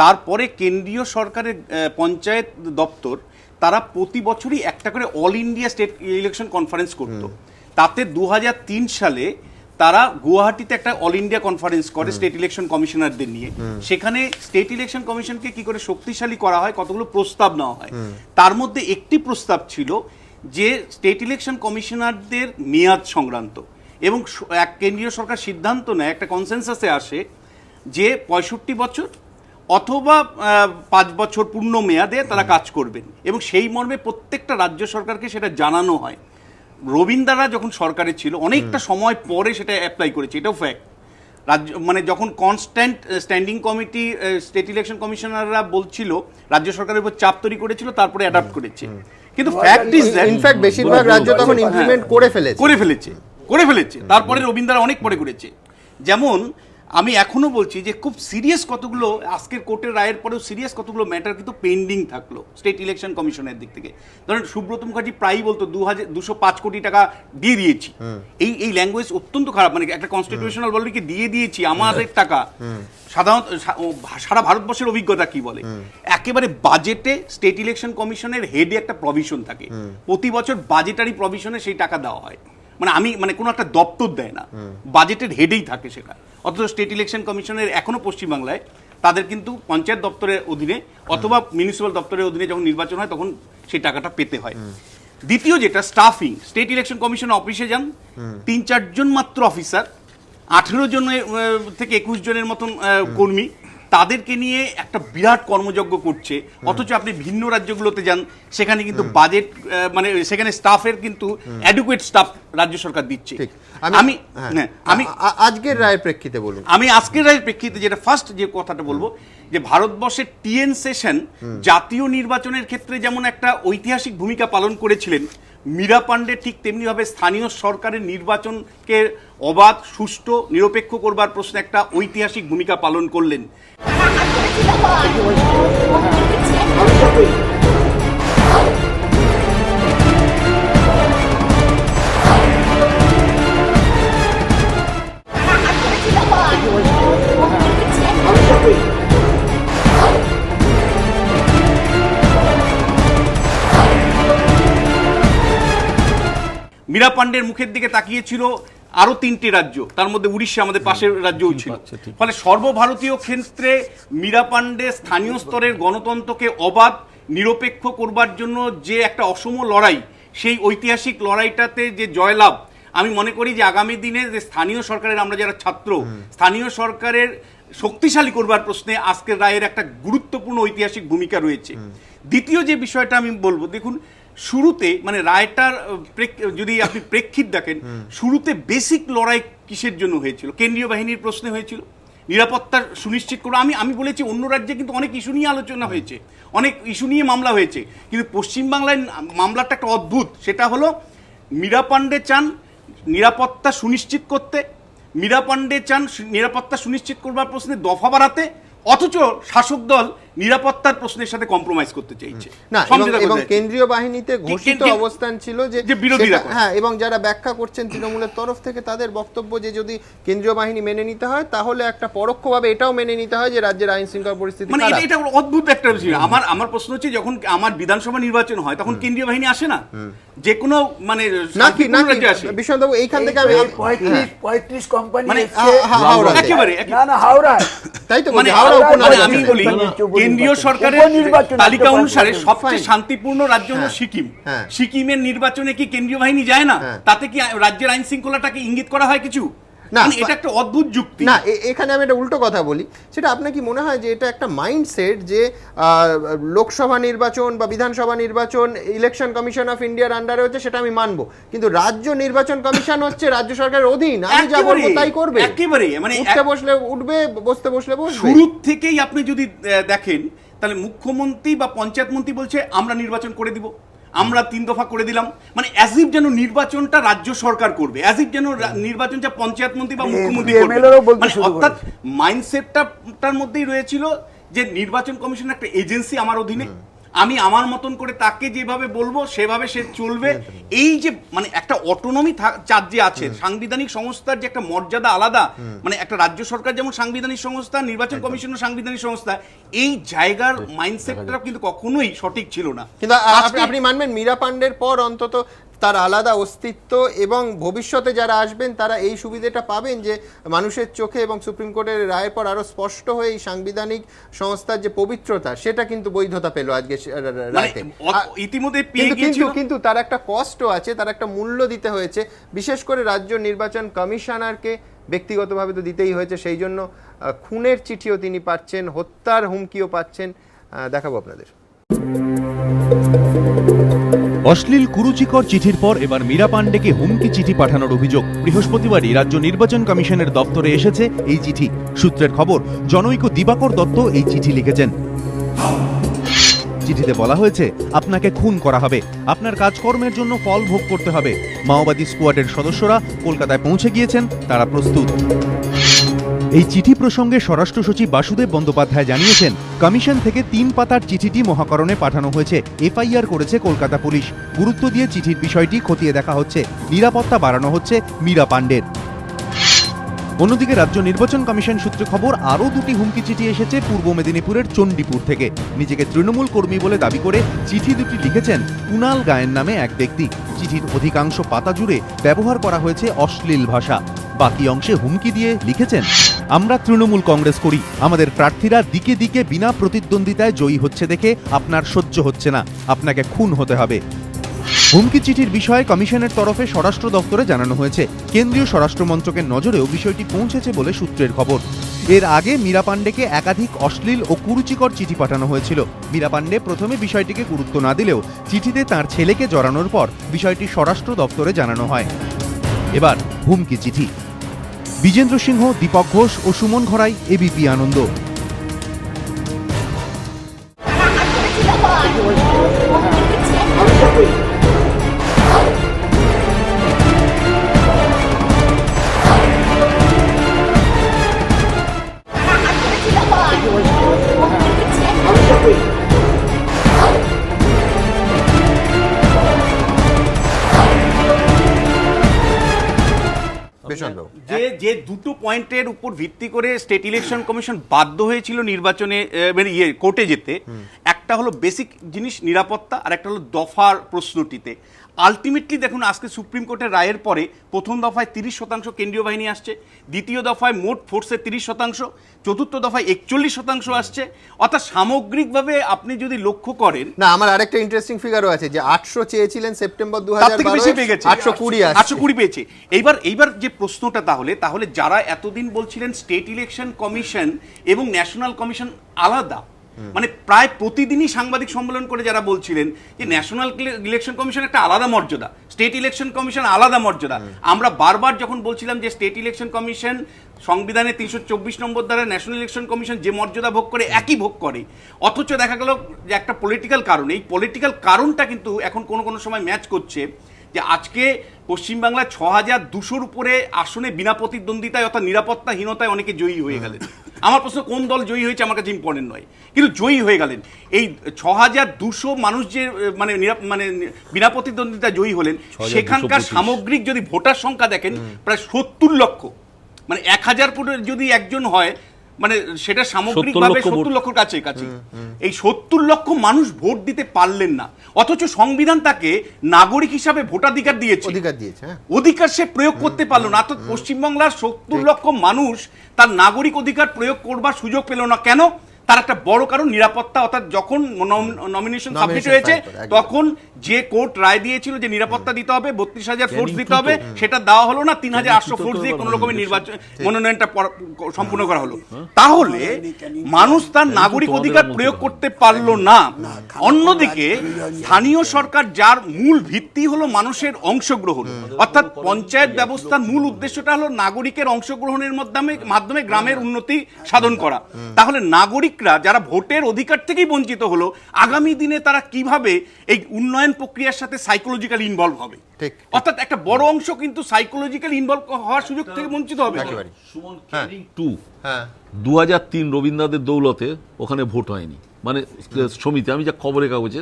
S10: তারপরে কেন্দ্রীয় সরকারের পঞ্চায়েত দপ্তর তারা প্রতি বছরই একটা করে all India state election conference করত। তাতে 2003 সালে তারা গুয়াহাটিতে একটা অল ইন্ডিয়া কনফারেন্স করে স্টেট ইলেকশন কমিশনারদের নিয়ে। সেখানে স্টেট ইলেকশন কমিশনকে কি করে শক্তিশালী করা হয় কতগুলো প্রস্তাব নেওয়া হয়। তার মধ্যে একটি প্রস্তাব ছিল যে স্টেট ইলেকশন কমিশনারদের মেয়াদ সংক্রান্ত, এবং এক কেন্দ্রীয় সরকার সিদ্ধান্ত নেয়, একটা কনসেনসাসে আসে যে 65 বছর অথবা 5 বছর পূর্ণ মেয়াদে তারা কাজ করবেন, এবং সেই মর্মে প্রত্যেকটা রাজ্য সরকারকে সেটা জানানো হয়। রবীন্দ্ররা যখন সরকারে ছিল অনেকটা সময় পরে সেটা অ্যাপ্লাই করেছে, এটাও ফ্যাক্ট। রাজ্য মানে যখন constant standing committee state election কমিশনাররা বলছিল, রাজ্য সরকারের উপর চাপ তৈরি করেছিল, তারপরে অ্যাডাপ্ট করেছে। কিন্তু ফ্যাক্ট ইজ দ্যাট
S1: ইনফ্যাক্ট বেশিরভাগ রাজ্য তখন ইমপ্লিমেন্ট করে ফেলেছে।
S10: তারপরে রবীন্দ্ররা অনেক পরে করেছে। যেমন আমি এখনো বলছি যে খুব সিরিয়াস কতগুলো আজকের কোর্টের রায়ের পরেও সিরিয়াস কতগুলো ম্যাটার কিন্তু পেন্ডিং থাকলো স্টেট ইলেকশন কমিশনের দিক থেকে। ধরেন সুব্রত মুখার্জি প্রায়ই বলতো 205 কোটি টাকা দিয়ে দিয়েছি, এই ল্যাঙ্গুয়েজ অত্যন্ত খারাপ, মানে একটা কনস্টিটিউশনাল বডিকে দিয়ে দিয়েছি আমাদের টাকা। সাধারণত সারা ভারতবর্ষের অভিজ্ঞতা কি বলে, একেবারে বাজেটে স্টেট ইলেকশন কমিশনের হেডে একটা প্রভিশন থাকে, প্রতি বছর বাজেটারি প্রভিশনে সেই টাকা দেওয়া হয়। মানে কোনো একটা দপ্তর দেয় না, বাজেটের হেডেই থাকে সেটা। অথচ স্টেট ইলেকশন কমিশনের এখনো পশ্চিমবাংলায় তাদের কিন্তু পঞ্চায়েত দপ্তরের অধীনে অথবা মিউনিসিপ্যাল দপ্তরের অধীনে যখন নির্বাচন হয় তখন সেই টাকাটা পেতে হয়। দ্বিতীয় যেটা স্টাফিং, স্টেট ইলেকশন কমিশন অফিসে যান 3-4 জন মাত্র অফিসার, 18 জনের থেকে 21 জনের মতন কর্মী, তাদেরকে নিয়ে একটা বিরাট কর্মযজ্ঞ করছে। অথচ আপনি ভিন্ন রাজ্যগুলোতে যান, সেখানে কিন্তু বাজেট মানে সেখানে স্টাফের কিন্তু অ্যাডুকুয়েট স্টাফ রাজ্য সরকার দিচ্ছে।
S1: আমি আজকের রায়ের প্রেক্ষিতে বলুন,
S10: আমি আজকের রায়ের প্রেক্ষিতে যেটা ফার্স্ট যে কথাটা বলবো, যে ভারতবর্ষের টিএন সেশন জাতীয় নির্বাচনের ক্ষেত্রে যেমন একটা ঐতিহাসিক ভূমিকা পালন করেছিলেন, মীরা পান্ডে ঠিক তেমনিভাবে স্থানীয় সরকারের নির্বাচনকে অবাধ, সুষ্ঠু, নিরপেক্ষ করবার প্রশ্নে একটা ঐতিহাসিক ভূমিকা পালন করলেন। মীরা পান্ডের মুখের দিকে তাকিয়েছিল আরো 3টি রাজ্য, তার মধ্যে উড়িষ্যা আমাদের পাশের রাজ্যও ছিল। ফলে সর্বভারতীয় ক্ষেত্রে মীরা পান্ডে স্থানীয় স্তরের গণতন্ত্রকে অবাধ, নিরপেক্ষ করবার জন্য যে একটা অসম লড়াই, সেই ঐতিহাসিক লড়াইটাতে যে জয়লাভ, আমি মনে করি যে আগামী দিনে যে স্থানীয় সরকারের আমরা যারা ছাত্র, স্থানীয় সরকারের শক্তিশালী করবার প্রশ্নে আজকের রায়ের একটা গুরুত্বপূর্ণ ঐতিহাসিক ভূমিকা রয়েছে। দ্বিতীয় যে বিষয়টা আমি বলবো, দেখুন শুরুতে মানে রায়টার যদি আপনি প্রেক্ষিত দেখেন, শুরুতে বেসিক লড়াই কিসের জন্য হয়েছিল? কেন্দ্রীয় বাহিনীর প্রশ্নে হয়েছিল, নিরাপত্তা সুনিশ্চিত করবো। আমি বলেছি অন্য রাজ্যে কিন্তু অনেক ইস্যু নিয়ে আলোচনা হয়েছে, অনেক ইস্যু নিয়ে মামলা হয়েছে, কিন্তু পশ্চিমবাংলায় মামলাটা একটা অদ্ভুত। সেটা হলো মীরা পান্ডে চান নিরাপত্তা সুনিশ্চিত করতে, মীরা পান্ডে চান নিরাপত্তা সুনিশ্চিত করবার প্রশ্নে দফা বাড়াতে, অথচ শাসক দল নিরাপত্তার প্রশ্নের সাথে কম্প্রোমাইজ করতে চাইছে
S1: না। এবং কেন্দ্রীয় বাহিনীতে ঘোষিত অবস্থান ছিল যে বিরোধীরা, হ্যাঁ, এবং যারা ব্যাখ্যা করছেন তৃণমূলের তরফ থেকে তাদের বক্তব্য যে যদি কেন্দ্রীয় বাহিনী মেনে নিতে হয় তাহলে একটা পরোক্ষভাবে এটাও মেনে নিতে হয় যে রাজ্যের আইন শৃঙ্খলা পরিস্থিতি
S10: মানে এটা অদ্ভুত একটা বিষয়। আমার প্রশ্ন হচ্ছে, যখন আমার বিধানসভা নির্বাচন হয় তখন কেন্দ্রীয় বাহিনী আসে না, যে কোনো মানে
S1: বিশ্বনাথ বাবু এইখান থেকে আমি
S8: 35 কোম্পানি
S10: মানে
S8: একেবারে হাওড়া
S1: তাই তো
S10: মানে
S1: হাওড়া
S10: মানে আমি বলি কেন্দ্রীয় সরকারের তালিকা অনুসারে সবচেয়ে শান্তিপূর্ণ রাজ্য হলো সিকিম। সিকিমের নির্বাচনে কি কেন্দ্রীয় বাহিনী যায় না? তাতে কি রাজ্যের আইন শৃঙ্খলাটাকে ইঙ্গিত করা হয় কিছু? না, এটা একটা অদ্ভুত যুক্তি।
S1: না, এখানে আমি একটা উল্টো কথা বলি, সেটা আপনার কি মনে হয় যে এটা একটা মাইন্ডসেট যে লোকসভা নির্বাচন বা বিধানসভা নির্বাচন ইলেকশন কমিশন অফ ইন্ডিয়ার আন্ডারে হচ্ছে, সেটা আমি মানবো, কিন্তু রাজ্য নির্বাচন কমিশন হচ্ছে রাজ্য সরকারের অধীন, আমি যা বলবো তাই করবে,
S10: একেবারে মানে
S1: উঠতে বসলে উঠবে, বসতে বসলে বসবে।
S10: শুরু থেকেই আপনি যদি দেখেন তাহলে মুখ্যমন্ত্রী বা পঞ্চায়েত মন্ত্রী বলছে আমরা নির্বাচন করে দিব, আমরা 3 দফা করে দিলাম, মানে অ্যাজিভ যেন নির্বাচনটা রাজ্য সরকার করবে, অ্যাজিভ যেন নির্বাচনটা পঞ্চায়েত মন্ত্রী বা মুখ্যমন্ত্রী করবে, মানে অর্থাৎ মাইন্ডসেটটার মধ্যেই রয়েছিল যে নির্বাচন কমিশন একটা এজেন্সি আমার অধীনে, আমি আমার মতন করে তাকে যেভাবে বলবো সেভাবে সে চলবে। এই যে মানে একটা অটোনমি চার্জ যে আছে, সাংবিধানিক সংস্থার যে একটা মর্যাদা আলাদা, মানে একটা রাজ্য সরকার যেমন সাংবিধানিক সংস্থা, নির্বাচন কমিশনও সাংবিধানিক সংস্থা, এই জায়গার মাইন্ডসেটটা কিন্তু কখনোই সঠিক ছিল না।
S1: কিন্তু আপনি মানবেন মীরা পান্ডের পর অন্তত তার আলাদা অস্তিত্ব এবং ভবিষ্যতে যারা আসবেন তারা এই সুবিধাটা পাবেন যে মানুষের চোখে এবং সুপ্রিম কোর্টের রায়ের পর আরো স্পষ্ট হয়ে এই সাংবিধানিক সংস্থার যে পবিত্রতা সেটা কিন্তু বৈধতা পেল আজকে রায়তে।
S10: ইতিমধ্যে
S1: কিন্তু তার একটা কষ্টও আছে, তার একটা মূল্য দিতে হয়েছে, বিশেষ করে রাজ্য নির্বাচন কমিশনারকে ব্যক্তিগতভাবে তো দিতেই হয়েছে, সেই জন্য খুনের চিঠিও তিনি পাচ্ছেন, হত্যার হুমকিও পাচ্ছেন। দেখাবো আপনাদের।
S2: অশ্লীল কুরুচিকর চিঠির পর এবার মীরা পান্ডেকে হুমকি চিঠি পাঠানোর অভিযোগ। বৃহস্পতিবারই রাজ্য নির্বাচন কমিশনের দপ্তরে এসেছে এই চিঠি। সূত্রের খবর, জনৈক দিবাকর দত্ত এই চিঠি লিখেছেন। চিঠিতে বলা হয়েছে, আপনাকে খুন করা হবে, আপনার কাজকর্মের জন্য ফল ভোগ করতে হবে। মাওবাদী স্কোয়াডের সদস্যরা কলকাতায় পৌঁছে গিয়েছেন, তারা প্রস্তুত। এই চিঠি প্রসঙ্গে স্বরাষ্ট্র সচিব বাসুদেব বন্দ্যোপাধ্যায় জানিয়েছেন, কমিশন থেকে 3 পাতার চিঠিটি মহাকরণে পাঠানো হয়েছে, এফআইআর করেছে কলকাতা পুলিশ। গুরুত্ব দিয়ে চিঠির বিষয়টি খতিয়ে দেখা হচ্ছে, নিরাপত্তা বাড়ানো হচ্ছে মীরা পান্ডের। অন্যদিকে রাজ্য নির্বাচন কমিশন সূত্রে খবর, আরও 2টি হুমকি চিঠি এসেছে পূর্ব মেদিনীপুরের চণ্ডীপুর থেকে। নিজেকে তৃণমূল কর্মী বলে দাবি করে চিঠি দুটি লিখেছেন কুণাল গায়েন নামে এক ব্যক্তি। চিঠির অধিকাংশ পাতা জুড়ে ব্যবহার করা হয়েছে অশ্লীল ভাষা। বাকি অংশে হুমকি দিয়ে লিখেছেন, আমরা তৃণমূল কংগ্রেস করি, আমাদের প্রার্থীরা দিকে দিকে বিনা প্রতিদ্বন্দ্বিতায় জয়ী হচ্ছে দেখে আপনার সহ্য হচ্ছে না, আপনাকে খুন হতে হবে। হুমকি চিঠির বিষয়ে কমিশনের তরফে স্বরাষ্ট্র দপ্তরে জানানো হয়েছে। কেন্দ্রীয় স্বরাষ্ট্র মন্ত্রকের নজরেও বিষয়টি পৌঁছেছে বলে সূত্রের খবর। এর আগে মীরা পান্ডেকে একাধিক অশ্লীল ও কুরুচিকর চিঠি পাঠানো হয়েছিল। মীরা পান্ডে প্রথমে বিষয়টিকে গুরুত্ব না দিলেও চিঠিতে তার ছেলেকে জড়ানোর পর বিষয়টি স্বরাষ্ট্র দপ্তরে জানানো হয়। এবার হুমকি চিঠি। বিজেন্দ্র সিংহ, দীপক ঘোষ ও সুমন ঘরাই, এবিপি আনন্দ।
S10: যে দুটো পয়েন্টের উপর ভিত্তি করে স্টেট ইলেকশন কমিশন বাধ্য হয়েছিল নির্বাচনে কোর্টে যেতে, একটা হলো বেসিক জিনিস নিরাপত্তা, আর একটা হলো দফার প্রশ্নটিতে। আলটিমেটলি দেখুন, আজকে সুপ্রিম কোর্টের রায়ের পরে প্রথম দফায় 30% কেন্দ্রীয় বাহিনী আসছে, দ্বিতীয় দফায় মোট ফোর্সের 30%, চতুর্থ দফায় 41% আসছে। অর্থাৎ সামগ্রিকভাবে আপনি যদি লক্ষ্য করেন,
S1: না আমার আরেকটা ইন্টারেস্টিং ফিগারও আছে যে 800 চেয়েছিলেন সেপ্টেম্বর 2012, 820
S10: পেয়েছে। এইবার যে প্রশ্নটা তাহলে যারা এতদিন বলছিলেন স্টেট ইলেকশন কমিশন এবং ন্যাশনাল কমিশন আলাদা, মানে প্রায় প্রতিদিনই সাংবাদিক সম্মেলন করে যারা বলছিলেন যে ন্যাশনাল ইলেকশন কমিশন একটা আলাদা মর্যাদা, স্টেট ইলেকশন কমিশন আলাদা মর্যাদা, আমরা বারবার যখন বলছিলাম যে স্টেট ইলেকশন কমিশন সংবিধানের 324 নম্বর দ্বারা ন্যাশনাল ইলেকশন কমিশন যে মর্যাদা ভোগ করে একই ভোগ করে, অথচ দেখা গেল যে একটা পলিটিক্যাল কারণ, এই পলিটিক্যাল কারণটা কিন্তু এখন কোনো সময় ম্যাচ করছে যে আজকে পশ্চিমবাংলায় 6200-র উপরে আসনে বিনা প্রতিদ্বন্দ্বিতায় অর্থাৎ নিরাপত্তাহীনতায় অনেকে জয়ী হয়ে গেলেন। আমার প্রশ্ন, কোন দল জয়ী হয়েছে আমার কাছে ইম্পর্টেন্ট নয়, কিন্তু জয়ী হয়ে গেলেন। এই 6200 মানুষ যে মানে বিনা প্রতিদ্বন্দ্বিতায় জয়ী হলেন, সেখানকার সামগ্রিক যদি ভোটার সংখ্যা দেখেন প্রায় 70 লক্ষ, মানে 1000 ফুটের যদি একজন হয়, মানে সেটা সামগ্রিকভাবে 70 লক্ষের কাছে। এই 70 লক্ষ মানুষ ভোট দিতে পারলেন না, অথচ সংবিধান তাকে নাগরিক হিসাবে ভোটাধিকার দিয়েছে, অধিকার সে প্রয়োগ করতে পারলো না। অর্থাৎ পশ্চিমবাংলার 70 লক্ষ মানুষ তার নাগরিক অধিকার প্রয়োগ করবার সুযোগ পেল না। কেন? তার একটা বড় কারণ নিরাপত্তা, অর্থাৎ যখন নমিনেশন সাবমিট হয়েছে তখন যে কোর্ট রায় দিয়েছিল যে নিরাপত্তা দিতে হবে, 32,000 ফোর্স দিতে হবে, সেটা দেওয়া হলো না, 3,800 ফোর্স দিয়ে কোনো রকমের নির্বাচন মনোনয়নটা সম্পূর্ণ করা হলো। তাহলে মানুষ তার নাগরিক অধিকার প্রয়োগ করতে পারলো না। অন্যদিকে স্থানীয় সরকার, যার মূল ভিত্তি হলো মানুষের অংশগ্রহণ, অর্থাৎ পঞ্চায়েত ব্যবস্থার মূল উদ্দেশ্যটা হলো নাগরিকের অংশগ্রহণের মাধ্যমে গ্রামের উন্নতি সাধন করা। তাহলে নাগরিকরা যারা ভোটের অধিকার থেকেই বঞ্চিত হলো, আগামী দিনে তারা কিভাবে এই উন্নয়ন প্রক্রিয়ার সাথে সাইকোলজিক্যালি ইনভলভ হবে? অর্থাৎ একটা বড় অংশ কিন্তু সাইকোলজিক্যালি ইনভলভ হওয়ার সুযোগ থেকে বঞ্চিত হবে।
S7: সুমন, ক্যানিং 2 2003 রবীন্দ্রনাথের দৌলতে ওখানে ভোট হয়নি, মানে সমিতি, আমি যা খবরের কাগজে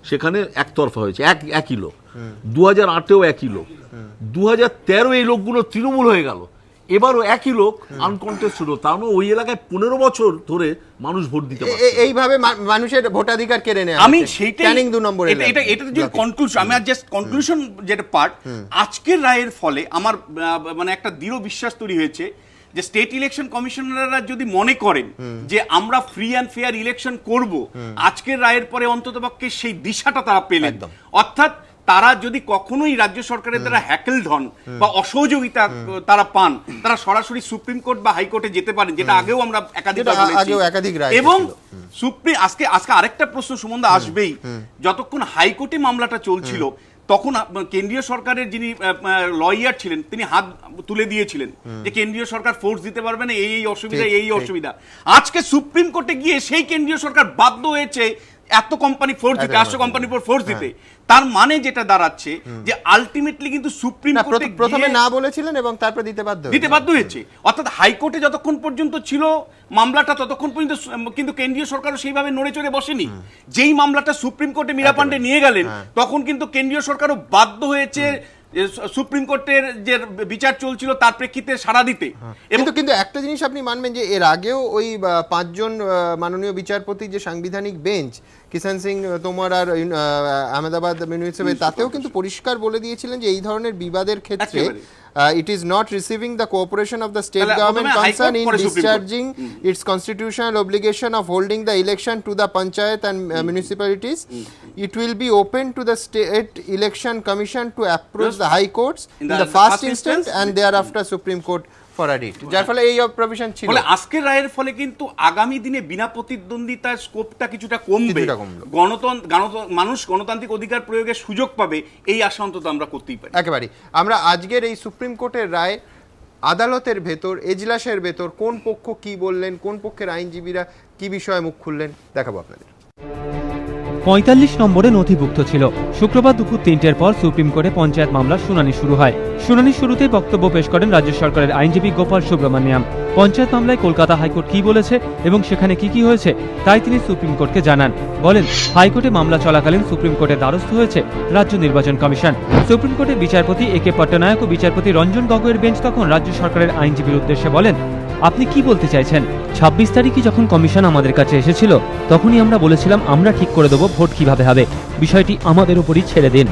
S7: সেখানে একতরফা হয়েছে, একই লোক। 2008-এও একই লোক, 2013 এই লোকগুলো তৃণমূল হয়ে গেল, এবারও একই লোক আনকন্টেস্টেড। তার মানে ওই এলাকায় 15 বছর ধরে মানুষ ভোট দিতে পারছে।
S1: এইভাবে মানুষের ভোটাধিকার কেড়ে নেয়।
S10: আমি সেইটাই,
S1: ক্যানিং 2 নম্বরে
S10: এটা যে কনক্লুশন, আমি জাস্ট কনক্লুশন যেটা পার্ট, আজকের রায়ের ফলে আমার মানে একটা দৃঢ় বিশ্বাস তৈরি হয়েছে যে স্টেট ইলেকশন কমিশনাররা যদি মনে করেন যে আমরা ফ্রি অ্যান্ড ফেয়ার ইলেকশন করব, আজকের রায়ের পরে অন্ততপক্ষে সেই দিশাটা তারা পেলেন। অর্থাৎ তারা যদি কখনোই রাজ্য সরকারের দ্বারা হ্যাকেলড হন বা অসহযোগিতা তারা পান, তারা সরাসরি সুপ্রিম কোর্ট বা হাইকোর্টে যেতে পারেন, যেটা আগেও আমরা একাধিকবার বলেছি। এবং সুপ্রিম আজকে আরেকটা প্রশ্ন সুমনদা আসবেই, যতক্ষণ হাইকোর্টে মামলাটা চলছিল তখন কেন্দ্রীয় সরকারের যিনি লয়ার ছিলেন তিনি হাত তুলে দিয়েছিলেন যে কেন্দ্রীয় সরকার ফোর্স দিতে পারবে না, এই অসুবিধা, এই অসুবিধা। আজকে সুপ্রিম কোর্টে গিয়ে সেই কেন্দ্রীয় সরকার বাধ্য হয়েছে এত কোম্পানি ফোর্স দিতে, 800 কোম্পানির উপর ফোর্স দিতে। তার মানে যেটা দাঁড়াচ্ছে যে আলটিমেটলি কিন্তু সুপ্রিম কোর্টে
S1: প্রথমে না বলেছিলেন এবং তারপর দিতে বাধ্য
S10: হয়েছে। অর্থাৎ হাইকোর্টে যতক্ষণ পর্যন্ত ছিল মামলাটা ততক্ষণ পর্যন্ত কিন্তু কেন্দ্রীয় সরকারও সেইভাবে নড়ে চড়ে বসেনি। যেই মামলাটা সুপ্রিম কোর্টে মীরা পান্ডে নিয়ে গেলেন, তখন কিন্তু কেন্দ্রীয় সরকারও বাধ্য হয়েছে সুপ্রিম কোর্টের যে বিচার চলছিল তার প্রেক্ষিতে সাড়া দিতে।
S1: কিন্তু একটা জিনিস আপনি মানবেন যে এর আগেও ওই 5 জন মাননীয় বিচারপতি যে সাংবিধানিক বেঞ্চ, কিষান সিং তোমার আর আহমেদাবাদ মিউনিসিপ্যালিটি, তাতেও কিন্তু পরিষ্কার বলে দিয়েছিলেন যে এই ধরনের বিবাদের ক্ষেত্রে it is not receiving the cooperation of the state government concerned in discharging its constitutional obligation of holding the election to the panchayat and municipalities. It will be open to the state election commission to approach the high courts in the first instance and thereafter Supreme Court for a writ. যার ফলে এই provision ছিল।
S10: বলে আজকের রায়ের ফলে কিন্তু আগামী দিনে বিনা প্রতিদ্বন্দ্বিতার স্কোপটা কিছুটা কমবে, মানুষ গণতান্ত্রিক অধিকার প্রয়োগের সুযোগ পাবে, এই আশা অন্তত আমরা করতেই পারি।
S1: একেবারে আমরা আজকের এই সুপ্রিম কোর্টের রায় আদালতের ভেতর, এজলাসের ভেতর কোন পক্ষ কি বললেন, কোন পক্ষের আইনজীবীরা কি বিষয়ে মুখ খুললেন দেখাবো আপনাদের।
S13: 45 নম্বরে নথিভুক্ত ছিল। শুক্রবার দুপুর 3টের পর সুপ্রিম কোর্টে পঞ্চায়েত মামলার শুনানি শুরু হয়। শুনানির শুরুতেই বক্তব্য পেশ করেন রাজ্য সরকারের আইনজীবী গোপাল সুব্রমণিয়াম। পঞ্চায়েত মামলায় কলকাতা হাইকোর্ট কি বলেছে এবং সেখানে কি হয়েছে তাই তিনি সুপ্রিম কোর্টকে জানান। বলেন, হাইকোর্টে মামলা চলাকালীন সুপ্রিম কোর্টের দ্বারস্থ হয়েছে রাজ্য নির্বাচন কমিশন। সুপ্রিম কোর্টের বিচারপতি একে পট্টনায়ক ও বিচারপতি রঞ্জন গগৈয়ের বেঞ্চ তখন রাজ্য সরকারের আইনজীবীর উদ্দেশ্যে বলেন, আপনি কি বলতে চাইছেন? 26 তারিখে যখন কমিশন আমাদের কাছে এসেছিল তখনই আমরা বলেছিলাম আমরা ঠিক করে দেবো ভোট কিভাবে হবে, বিষয়টি আমাদের উপরই ছেড়ে দিন।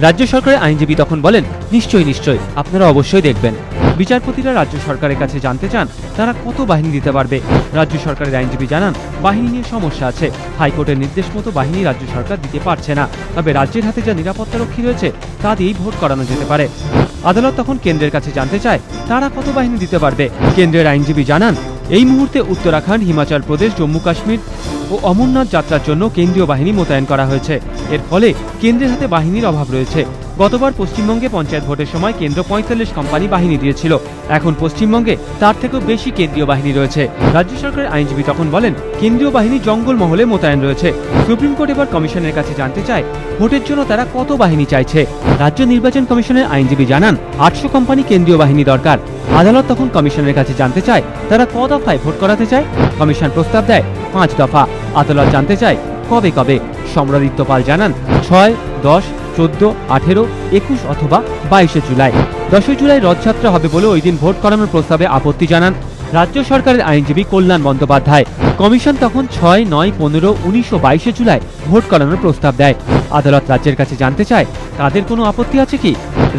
S13: রাজ্য সরকারের আইনজীবী তখন বলেন, নিশ্চয়ই আপনারা অবশ্যই দেখবেন। বিচারপতিরা রাজ্য সরকারের কাছে জানতে চান তারা কত বাহিনী দিতে পারবে। রাজ্য সরকারের আইনজীবী জানান, বাহিনী নিয়ে সমস্যা আছে, হাইকোর্টের নির্দেশ মতো বাহিনী রাজ্য সরকার দিতে পারছে না, তবে রাজ্যের হাতে যা নিরাপত্তারক্ষী রয়েছে তা দিয়েই ভোট করানো যেতে পারে। আদালত তখন কেন্দ্রের কাছে জানতে চায় তারা কত বাহিনী দিতে পারবে। কেন্দ্রের আইনজীবী জানান, এই মুহূর্তে উত্তরাখণ্ড, হিমাচল প্রদেশ, জম্মু কাশ্মীর ও অমরনাথ যাত্রার জন্য কেন্দ্রীয় বাহিনী মোতায়েন করা হয়েছে। এর ফলে কেন্দ্রের হাতে বাহিনীর অভাব রয়েছে। গতবার পশ্চিমবঙ্গে পঞ্চায়েত ভোটের সময় কেন্দ্র 45 কোম্পানি বাহিনী দিয়েছিল, এখন পশ্চিমবঙ্গে তার থেকেও বেশি কেন্দ্রীয় বাহিনী রয়েছে। রাজ্য সরকারের আইনজীবী তখন বলেন, কেন্দ্রীয় বাহিনী জঙ্গল মহলে মোতায়েন রয়েছে। সুপ্রিম কোর্ট এবার কমিশনের কাছে জানতে চায় ভোটের জন্য তারা কত বাহিনী চাইছে। রাজ্য নির্বাচন কমিশনের আইনজীবী জানান, 800 কোম্পানি কেন্দ্রীয় বাহিনী দরকার। আদালত তখন কমিশনের কাছে জানতে চায় তারা ক দফায় ভোট করাতে চায়। কমিশন প্রস্তাব দেয় 5 দফা। আদালত জানতে চায় কবে। সম্রাদিত্য পাল জানান, 6, 10, 14, 18, 21 অথবা 22 জুলাই। 10 জুলাই রথযাত্রা হবে বলে ওই দিন ভোট করানোর প্রস্তাবে আপত্তি জানান রাজ্য সরকারের আইনজীবী কল্যাণ বন্দ্যোপাধ্যায়। কমিশন তখন 6, 9, 15, 19 ও 22 জুলাই ভোট করানোর প্রস্তাব দেয়। আদালত রাজ্যের কাছে জানতে চায় তাদের কোনো আপত্তি আছে কি।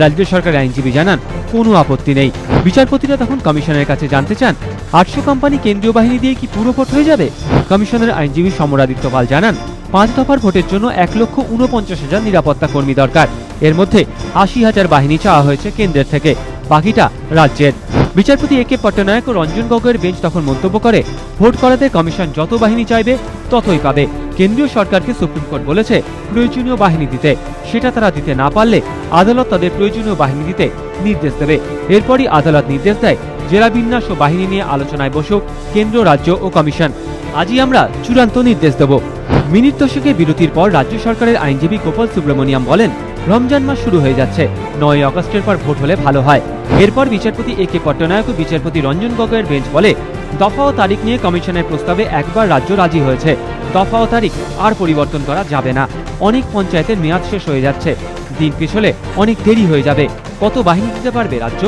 S13: রাজ্য সরকারের আইনজীবী জানান, কোনো আপত্তি নেই। বিচারপতিরা তখন কমিশনের কাছে জানতে চান 800 কোম্পানি কেন্দ্রীয় বাহিনী দিয়ে কি পুরো ভোট হয়ে যাবে? কমিশনের আইনজীবী সমরাদিত্য পাল জানান 5 দফার ভোটের জন্য 1,49,000 নিরাপত্তা কর্মী দরকার। এর মধ্যে 80,000 বাহিনী চাওয়া হয়েছে কেন্দ্রের থেকে, বাকিটা রাজ্যের। বিচারপতি এ কে পট্টনায়ক ও রঞ্জন গগৈয়ের বেঞ্চ তখন মন্তব্য করে, ভোট করাতে কমিশন যত বাহিনী চাইবে ততই পাবে। কেন্দ্রীয় সরকারকে সুপ্রিম কোর্ট বলেছে প্রয়োজনীয় বাহিনী দিতে, সেটা তারা দিতে না পারলে আদালত তাদের প্রয়োজনীয় বাহিনী দিতে নির্দেশ দেবে। এরপরই আদালত নির্দেশ দেয় জেলা বিন্যাস ও বাহিনী নিয়ে আলোচনায় বসুক কেন্দ্র, রাজ্য ও কমিশন। আজই আমরা চূড়ান্ত নির্দেশ দেব। মিনিট দশেকের বিরতির পর রাজ্য সরকারের আইনজীবী গোপাল সুব্রমণিয়াম বলেন, রমজান মাস শুরু হয়ে যাচ্ছে, 9 আগস্টের পর ভোট হলে ভালো হয়। এরপর বিচারপতি এ কে পট্টনায়ক ও বিচারপতি রঞ্জন গগৈয়ের বেঞ্চ বলে, দফা ও তারিখ নিয়ে কমিশনের প্রস্তাবে একবার রাজ্য রাজি হয়েছে, দফা ও তারিখ আর পরিবর্তন করা যাবে না। অনেক পঞ্চায়েতের মেয়াদ শেষ হয়ে যাচ্ছে, দিন পিছলে অনেক দেরি হয়ে যাবে, কত বাহিনী দিতে পারবে রাজ্য?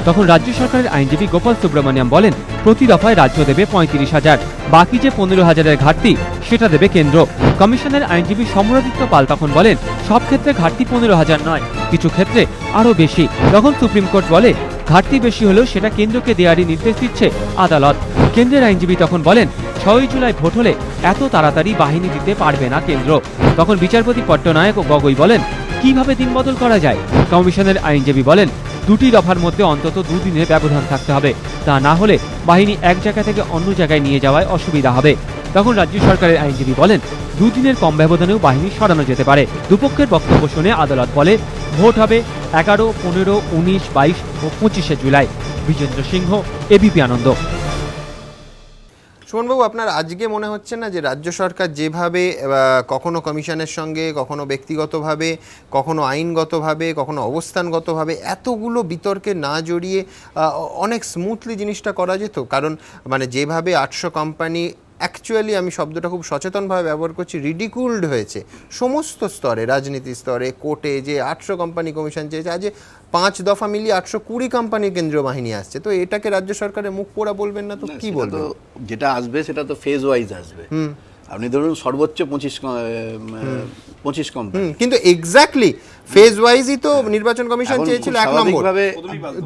S13: তখন রাজ্য সরকারের আইনজীবী গোপাল সুব্রমণিয়াম বলেন, প্রতি দফায় রাজ্য দেবে 35,000, বাকি যে 15,000-এর ঘাটতি সেটা দেবে কেন্দ্র। কমিশনের আইনজীবী সমরাদিত্য পাল তখন বলেন, সব ক্ষেত্রে ঘাটতি 15,000 নয়, কিছু ক্ষেত্রে আরো বেশি। তখন সুপ্রিম কোর্ট বলে, ঘাটতি বেশি হলেও সেটা কেন্দ্রকে দেওয়ারই নির্দেশ দিচ্ছে আদালত। কেন্দ্রের আইনজীবী তখন বলেন, 6 জুলাই ভোট হলে এত তাড়াতাড়ি বাহিনী দিতে পারবে না কেন্দ্র। তখন বিচারপতি পট্টনায়ক ও গগৈ বলেন, কিভাবে দিন বদল করা যায়? কমিশনের আইনজীবী বলেন, 2টি দফার মধ্যে অন্তত 2 দিনের ব্যবধান থাকতে হবে, তা না হলে বাহিনী এক জায়গা থেকে অন্য জায়গায় নিয়ে যাওয়ায় অসুবিধা হবে। তখন রাজ্য সরকারের আইনজীবী বলেন, 2 দিনের কম ব্যবধানেও বাহিনী সরানো যেতে পারে। দুপক্ষের বক্তব্য শুনে আদালত বলে, ভোট হবে 11, 15, 19, 22 ও 25 জুলাই। বিজেন্দ্র সিংহ, এবিপি আনন্দ।
S1: সুমনবাবু, আপনার আজকে মনে হচ্ছে না যে রাজ্য সরকার যেভাবে কখনো কমিশনের সঙ্গে, কখনো ব্যক্তিগতভাবে, কখনো আইনগতভাবে, কখনো অবস্থানগতভাবে এতগুলো বিতর্কে না জড়িয়ে অনেক স্মুথলি জিনিসটা করা যেত? কারণ মানে যেভাবে 800 কোম্পানি, অ্যাকচুয়ালি আমি শব্দটা খুব সচেতনভাবে ব্যবহার করছি, রিডিকুলড হয়েছে সমস্ত স্তরে, রাজনীতি স্তরে, কোর্টে, যে 800 কোম্পানি কমিশন চেয়েছে, আজ 5 দফা মিলিয়ে 820 কোম্পানির কেন্দ্রীয় বাহিনী আসছে, তো এটাকে রাজ্য সরকারের মুখ পোড়া বলবেন না তো কি বলবেন?
S9: যেটা আসবে সেটা তো ফেজ ওয়াইজ আসবে। আপনি ধরুন সর্বোচ্চ 25 কোম্পানি,
S1: কিন্তু এক্স্যাক্টলি ফেজ ওয়াইজই তো নির্বাচন কমিশন চেয়েছিল। 1 নম্বর।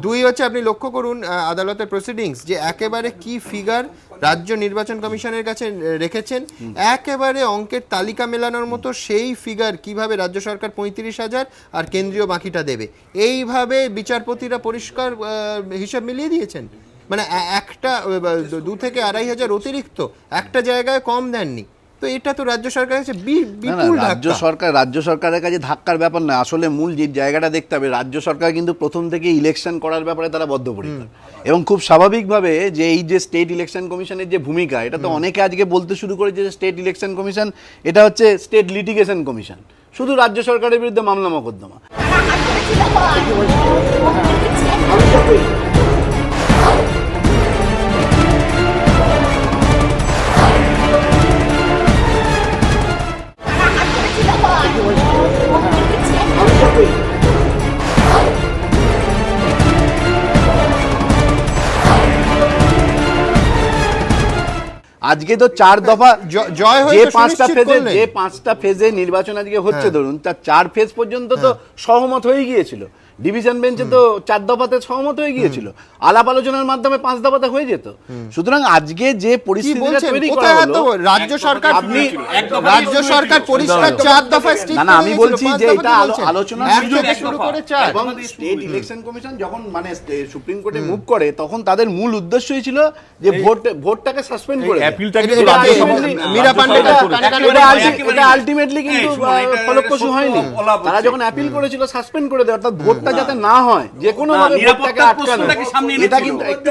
S1: 2 হচ্ছে, আপনি লক্ষ্য করুন আদালতের প্রসিডিংস, যে একেবারে কি ফিগার রাজ্য নির্বাচন কমিশনের কাছে রেখেছেন, একেবারে অঙ্কের তালিকা মেলানোর মতো সেই ফিগার কিভাবে রাজ্য সরকার 35,000 আর কেন্দ্রীয় বাকিটা দেবে, এইভাবে বিচারপতিরা পরিষ্কার হিসাব মিলিয়ে দিয়েছেন। মানে একটা 2 থেকে 2,500 অতিরিক্ত একটা জায়গায় কম দেননি, তো এটা তো রাজ্য সরকারের কাছে বিপুল ধাক্কা।
S9: রাজ্য সরকারের কাছে ধাক্কার ব্যাপার না, আসলে মূল যে জায়গাটা দেখতে হবে, রাজ্য সরকার কিন্তু প্রথম থেকে ইলেকশন করার ব্যাপারে তারা বদ্ধপরিকর, এবং খুব স্বাভাবিকভাবে যে এই যে স্টেট ইলেকশন কমিশনের যে ভূমিকা, এটা তো অনেকে আজকে বলতে শুরু করেছে যে স্টেট ইলেকশন কমিশন এটা হচ্ছে স্টেট লিটিগেশন কমিশন, শুধু রাজ্য সরকারের বিরুদ্ধে মামলা মোকদ্দমা। আজকে তো 4 দফা জয় হয়ে 5টা ফেজে নির্বাচন আজকে হচ্ছে, ধরুন তার 4 ফেজ পর্যন্ত তো সহমত হয়ে গিয়েছিল, ডিভিশন বেঞ্চে তো 4 দফাতে সহমত হয়ে গিয়েছিল, আলাপ আলোচনার মাধ্যমে 5 দফাতে হয়ে যেত। সুতরাং আজকে যে পরিস্থিতিটা তৈরি করা হলো,
S1: রাজ্য সরকার পরিষ্কার 4 দফায় স্টিক করে,
S9: না আমি বলছি যে এটা আলোচনা শুরু করে 4, এবং স্টেট ইলেকশন কমিশন যখন মানে সুপ্রিম কোর্টে মুভ করে, তখন তাদের মূল উদ্দেশ্যই ছিল যে ভোটটাকে সাসপেন্ড করে আলটিমেটলি কিন্তু ফলপ্রসূ হয়নি। তারা যখন অ্যাপিল করেছিল সাসপেন্ড করে দেয়, অর্থাৎ ভোটটা যাতে না হয়, যে কোনো ভাবে ভোটটাকে আটকানো, এটা কিন্তু একটু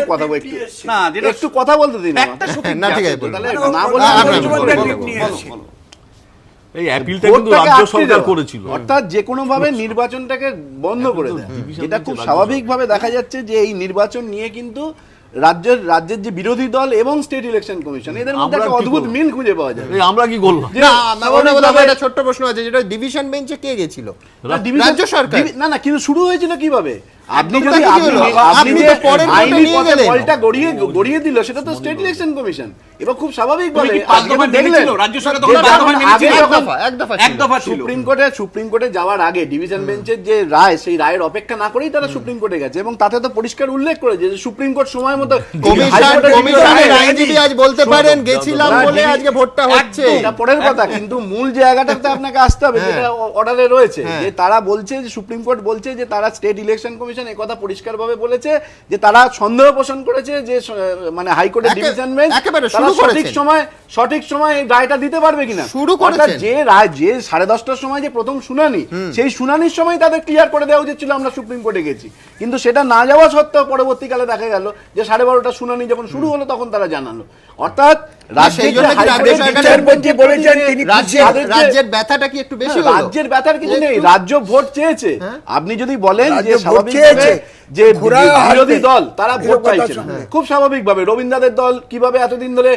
S9: কথা বলতে দিন না, ঠিক আছে না বলে
S7: এই অ্যাপিলটা কিন্তু রাজ্য সরকার করেছিল,
S9: অর্থাৎ যে কোনো ভাবে নির্বাচনটাকে বন্ধ করে দেয়। এটা খুব স্বাভাবিকভাবে দেখা যাচ্ছে যে এই নির্বাচন নিয়ে কিন্তু রাজ্যের যে বিরোধী দল এবং স্টেট ইলেকশন কমিশন, এদের মধ্যে একটা অদ্ভুত মিল খুঁজে পাওয়া যায়।
S7: আমরা কি করলাম?
S1: একটা ছোট্ট প্রশ্ন আছে, যেটা ডিভিশন বেঞ্চে কে গেছিল? রাজ্য সরকার।
S9: না কিন্তু শুরু হয়েছিল কিভাবে? আপনি যদি আইনি পথে বলটা গড়িয়ে দিল, সেটা তো স্টেট ইলেকশন কমিশন। এবার খুব স্বাভাবিকভাবে সুপ্রিম কোর্টে যাওয়ার আগে ডিভিশন বেঞ্চের যে রায়, সেই রায়ের অপেক্ষা না করেই তারা সুপ্রিম কোর্টে গেছে, এবং তাতে তো পরিষ্কার উল্লেখ করেছে যে সুপ্রিম কোর্ট সময় মতো
S1: বলতে পারেন গেছিলাম বলে আজকে ভোটটা হচ্ছে,
S9: এটা পরের কথা। কিন্তু মূল জায়গাটাতে আপনাকে আসতে হবে, যেটা অর্ডারে রয়েছে, যে তারা বলছে, যে সুপ্রিম কোর্ট বলছে যে তারা স্টেট ইলেকশন কমিশন একথা পরিষ্কারভাবে বলেছে যে তারা সন্দেহ পোষণ করেছে যে মানে হাইকোর্টের ডিভিশন বেঞ্চ সঠিক সময় এই রায়টা দিতে পারবে কিনা। অর্থাৎ যে রায়, যে 10:30টার সময় যে প্রথম শুনানি, সেই শুনানির সময় তাদের ক্লিয়ার করে দেওয়া উচিত ছিল আমরা সুপ্রিম কোর্টে গেছি, কিন্তু সেটা না যাওয়া সত্ত্বেও পরবর্তীকালে দেখা গেল যে 12:30টা শুনানি যখন শুরু হলো তখন তারা জানালো। অর্থাৎ
S1: রাজ্যের ব্যথাটা কি একটু বেশি?
S9: রাজ্যের ব্যথার কিছু নেই, রাজ্য ভোট চেয়েছে। আপনি যদি বলেন যে স্বাভাবিকভাবে যে বিরোধী দল তারা ভোট চাইছে না, খুব স্বাভাবিকভাবে রবীন্দ্রদের দল কিভাবে এতদিন ধরে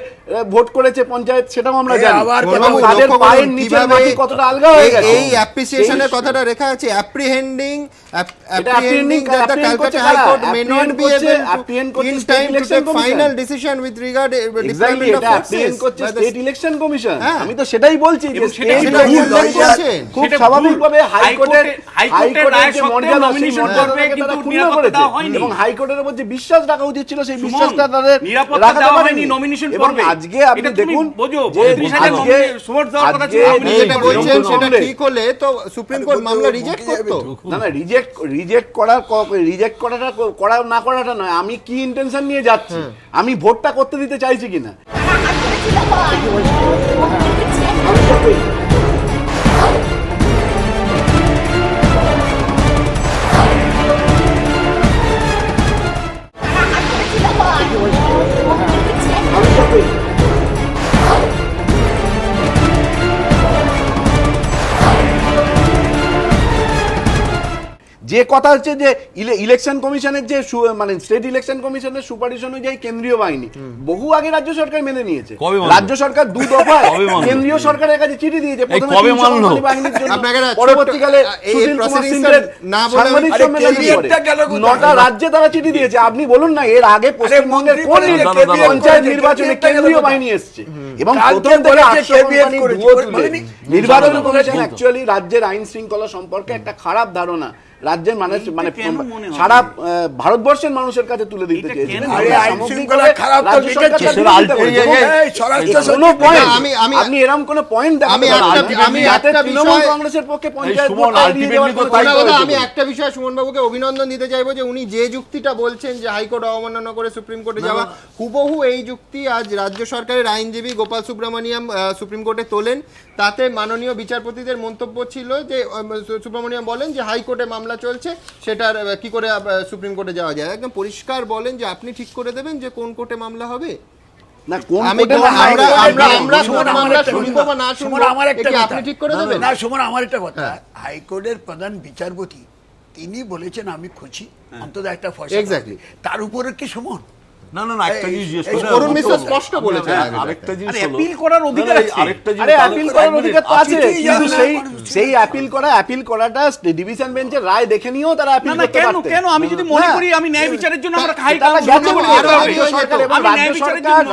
S9: ভোট করেছে পঞ্চায়েত, সেটাও আমরা জানি, এবং তাদের পায়ের নিচের মাটি কতটা আলগা হয়ে গেছে।
S1: এই অ্যাপ্রিসিয়েশনের কথাটা রেখা আছে, অ্যাপ্রিহেন্ডিং that the Calcutta High Court may not be able in time to take final decision with regard deployment of forces by the
S9: state election commission. আমি তো সেটাই বলছি যে খুব
S1: সেটা
S9: স্বাভাবিকভাবে হাইকোর্টের যে মর্যাদা নমিনেশন করবে, কিন্তু নিরাপত্তা হয়নি, এবং হাইকোর্টের উপর যে বিশ্বাস রাখা উচিত ছিল সেই বিশ্বাসটা তাদের রাখা দেওয়া হয়নি, নমিনেশন করবে। আজকে আপনি দেখুন যে সুমন দেওয়ার কথা ছিল, আপনি
S1: যেটা বলছেন সেটা ঠিক হলে তো সুপ্রিম কোর্ট মামলা রিজেক্ট করত
S9: না। না, রিজেক্ট করাটা করা না করাটা নয়, আমি কি ইন্টেনশন নিয়ে যাচ্ছি, আমি ভোটটা করতে দিতে চাইছি কিনা। যে কথা হচ্ছে যে ইলেকশন কমিশনের যে মানে স্টেট ইলেকশন কমিশনের সুপারিশ অনুযায়ী কেন্দ্রীয় বাহিনী বহু আগে রাজ্য সরকার মেনে নিয়েছে। রাজ্য সরকার 2 দফায় কেন্দ্রীয় সরকারের কাছে চিঠি দিয়েছে, প্রথমে বাহিনীর জন্য, পরবর্তীকালে নটা রাজ্যে তারা চিঠি দিয়েছে। আপনি বলুন না, এর আগে পশ্চিমবঙ্গের কোন পঞ্চায়েত নির্বাচনে কেন্দ্রীয় বাহিনী এসছে, এবং প্রথম থেকে নির্বাচন করেছেন। অ্যাকচুয়ালি রাজ্যের আইন শৃঙ্খলা সম্পর্কে একটা খারাপ ধারণা রাজ্যের মানে সারা ভারতবর্ষের মানুষের কাছে তুলে দিতে চেয়েছেন। আপনি এরকম কোন পয়েন্ট তৃণমূল কংগ্রেসের পক্ষে
S1: আমি একটা বিষয় সুমন বাবুকে অভিনন্দন দিতে চাইবো যে উনি যে যুক্তিটা বলছেন যে হাইকোর্ট অবমাননা করে সুপ্রিম কোর্টে যাওয়া, হুবহু এই যুক্তি আজ রাজ্য সরকারের আইনজীবী গোপাল সুব্রমণিয়াম সুপ্রিম কোর্টে তোলেন। তাতে মাননীয় বিচারপতিদের মন্তব্য ছিল যে সুব্রমণিয়াম বলেন যে হাইকোর্টে মামলা চলছে, সেটার কি করে সুপ্রিম কোর্টে যাওয়া যায়। একদম পরিষ্কার বলেন যে আপনি ঠিক করে দেবেন যে কোন কোর্টে মামলা হবে।
S8: না কোন কোর্টে আমরা মামলা শুনবো বা না শুনবো আপনি ঠিক করে দেবেন। না সুমন, আমার একটা কথা, হাইকোর্টের প্রধান বিচারপতি তিনি বলেছেন আমি খুশি, অন্তত একটা ফয়সালা। এক্স্যাক্টলি, তার উপরে কি সুমন?
S7: না না না, একটা জিনিস জিজ্ঞেস করতে
S1: অরুণ মিশ্র স্পষ্ট বলেছেন
S7: আরেকটা জিনিস হলো
S10: অ্যাপিল করার অধিকার আছে।
S7: আরেকটা জিনিস,
S9: আরে অ্যাপিল করার অধিকার তো আছে, কিন্তু সেই অ্যাপিল করাটা ডিভিশন বেঞ্চের রায় দেখে নিয়েও তারা অ্যাপিল করতে পারতেন।
S10: কেন আমি যদি মনে করি আমি ন্যায় বিচারের জন্য আমরা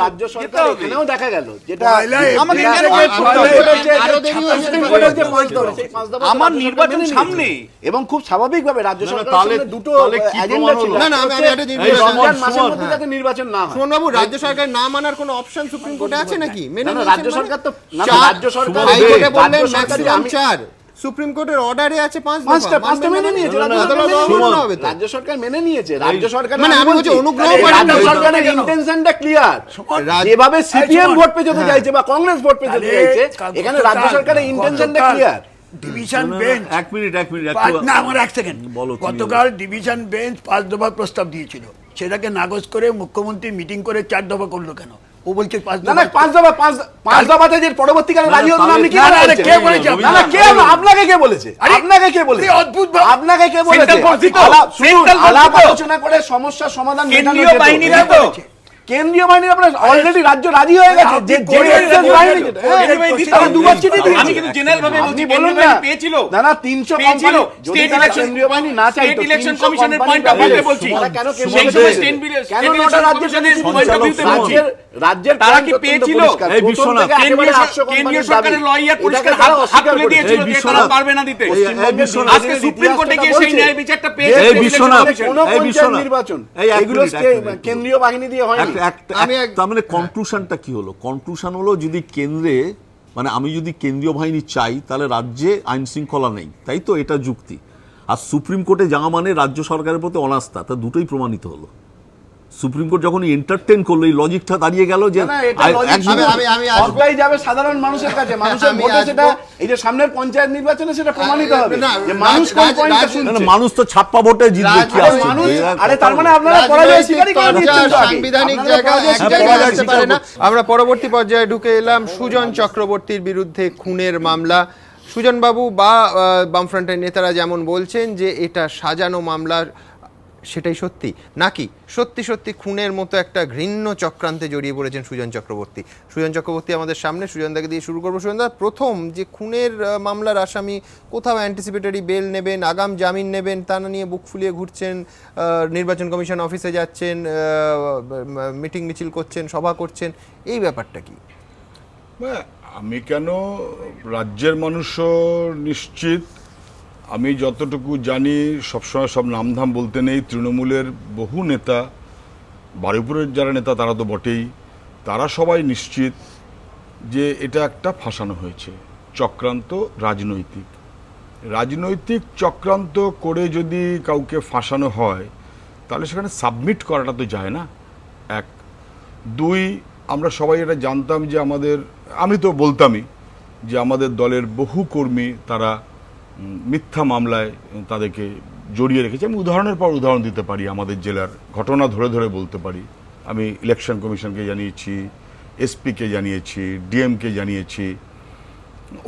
S9: রাজ্য সরকার এখানেও দেখা গেল, যেটা
S10: আমাকে আমার নির্বাচনের সামনে,
S9: এবং খুব স্বাভাবিকভাবে রাজ্য সরকার দুটো এজেন্ডা ছিল।
S1: না না, আমি একটা
S9: নির্বাচন না হয়,
S1: সোনবাবু, রাজ্য সরকার না মানার কোনো অপশন সুপ্রিম কোর্টে আছে নাকি?
S9: রাজ্য সরকার তো রাজ্য সরকার
S1: হাইকোর্টে বললেন ম্যাক্সিমাম 4, সুপ্রিম কোর্টের অর্ডারে আছে 5
S9: মেনে নিয়েছে রাজ্য সরকার, মেনে নিয়েছে রাজ্য সরকার।
S1: মানে আমি বলছি অনুগ্রহ করে
S9: রাজ্য সরকারের ইন্টেনশনটা ক্লিয়ার, যেভাবে সিপিএম ভোট পেতে চাইছে বা কংগ্রেস ভোট পেতে চাইছে, এখানে রাজ্য সরকারের ইন্টেনশনটা ক্লিয়ার।
S8: ডিভিশন বেঞ্চ
S7: এক মিনিট
S8: না, আমার এক সেকেন্ড, গতকাল ডিভিশন বেঞ্চ 5 দফা প্রস্তাব দিয়েছিল, সেটাকে নাকচ করে মুখ্যমন্ত্রী মিটিং করে 4 দফা করলো কেন? ও বলছে 5
S9: দফাতে যে পরবর্তীকালে রাজি হতো না, আপনি কি বলেছেন? কে বলেছে? না না, কে আপনাকে কে বলেছে? আপনাকে কে বলেছে?
S8: অদ্ভুত,
S9: আপনাকে কে বলেছে? আলাপ আলোচনা করে সমস্যার সমাধান
S10: কেন্দ্রীয় বাহিনী দিত,
S9: কেন্দ্রীয় বাহিনী আপনার অলরেডি রাজ্য রাজি হয়ে গেছে যে দুবার চিঠি দিয়েছে।
S10: আমি কিন্তু জেনারেল ভাবে বলছি,
S9: বলুন
S10: কেন্দ্রীয়
S9: না
S10: বাহিনী পেয়েছিল
S9: না না 300
S10: পেয়েছিল।
S9: কোম্পানি যদি
S10: স্টেট
S9: তারা
S10: ইলেকশন
S9: কেন্দ্রীয় বাহিনী না চাইতো,
S10: স্টেট ইলেকশন
S9: 300
S10: কমিশনের
S9: কোম্পানি
S10: পয়েন্ট অফ ভিউতে বলছি,
S9: তারা কেন
S10: সেই
S9: কেন্দ্রীয়
S10: সময়
S9: বাহিনী
S10: স্টেট ইলেকশন কমিশনের পয়েন্ট অফ ভিউতে বলছি,
S9: রাজ্যের
S10: তারা কি পেয়েছিল? কেন্দ্রীয় সরকারের লয়ার পরিষ্কার হাত তুলে দিয়েছিল যে তারা পারবে না দিতে। আজকে সুপ্রিম কোর্টে গিয়ে সেই ন্যায় বিচারটা পেয়েছে
S9: নির্বাচন, এগুলো কেন্দ্রীয় বাহিনী দিয়ে হয়।
S7: তার মানে কনক্লুশনটা কি হলো? কনক্লুশন হলো যদি কেন্দ্রে মানে আমি যদি কেন্দ্রীয় বাহিনী চাই তাহলে রাজ্যে আইন শৃঙ্খলা নেই, তাই তো? এটা যুক্তি। আর সুপ্রিম কোর্টে যাওয়া মানে রাজ্য সরকারের প্রতি অনাস্থা, তা দুটোই প্রমাণিত হলো। সুপ্রিম কোর্ট যখন এন্টারটেইন করলো এই লজিকটা দাঁড়িয়ে গেল যে
S9: সবটাই যাবে সাধারণ মানুষের কাছে, মানুষের ভোটে সেটা এই যে সামনের পঞ্চায়েত নির্বাচনে সেটা প্রমাণিত হবে যে মানুষ কোন পয়েন্টটা শুনছে।
S7: মানুষ তো ছাপ্পা ভোটে জিতবে, কি আসছে?
S9: আরে তার মানে আপনারা পরাজয় স্বীকারই করে নিচ্ছেন তো আগে।
S1: সাংবিধানিক জায়গায় এক জায়গায় আসতে পারে না। আমরা পরবর্তী পর্যায়ে ঢুকে এলাম সুজন চক্রবর্তীর বিরুদ্ধে খুনের মামলা। সুজন বাবু বা বামফ্রন্টের নেতারা যেমন বলছেন যে এটা সাজানো মামলা, সেটাই সত্যি নাকি সত্যি সত্যি খুনের মতো একটা ঘৃণ্য চক্রান্তে জড়িয়ে পড়েছেন সুজন চক্রবর্তী? সুজন চক্রবর্তী আমাদের সামনে, সুজনদাকে দিয়ে শুরু করবো। সুজনদা, প্রথম যে খুনের মামলার আসামি কোথাও অ্যান্টিসিপেটরি বেল নেবেন, আগাম জামিন নেবেন তা না নিয়ে বুক ফুলিয়ে ঘুরছেন, নির্বাচন কমিশন অফিসে যাচ্ছেন, মিটিং মিছিল করছেন, সভা করছেন, এই ব্যাপারটা কি?
S14: আমি কেন, রাজ্যের মানুষও নিশ্চিত। আমি যতটুকু জানি, সবসময় সব নামধাম বলতে নেই, তৃণমূলের বহু নেতা, বারুইপুরের যারা নেতা তারা তো বটেই, তারা সবাই নিশ্চিত যে এটা একটা ফাঁসানো হয়েছে, চক্রান্ত, রাজনৈতিক চক্রান্ত করে যদি কাউকে ফাঁসানো হয় তাহলে সেখানে সাবমিট করাটা তো যায় না। এক, দুই, আমরা সবাই এটা জানতাম যে আমি তো বলতামই যে আমাদের দলের বহু কর্মী তারা মিথ্যা মামলায় তাদেরকে জড়িয়ে রেখেছে। আমি উদাহরণের পর উদাহরণ দিতে পারি, আমাদের জেলার ঘটনা ধরে ধরে বলতে পারি। আমি ইলেকশন কমিশনকে জানিয়েছি, এসপিকে জানিয়েছি, ডিএমকে জানিয়েছি,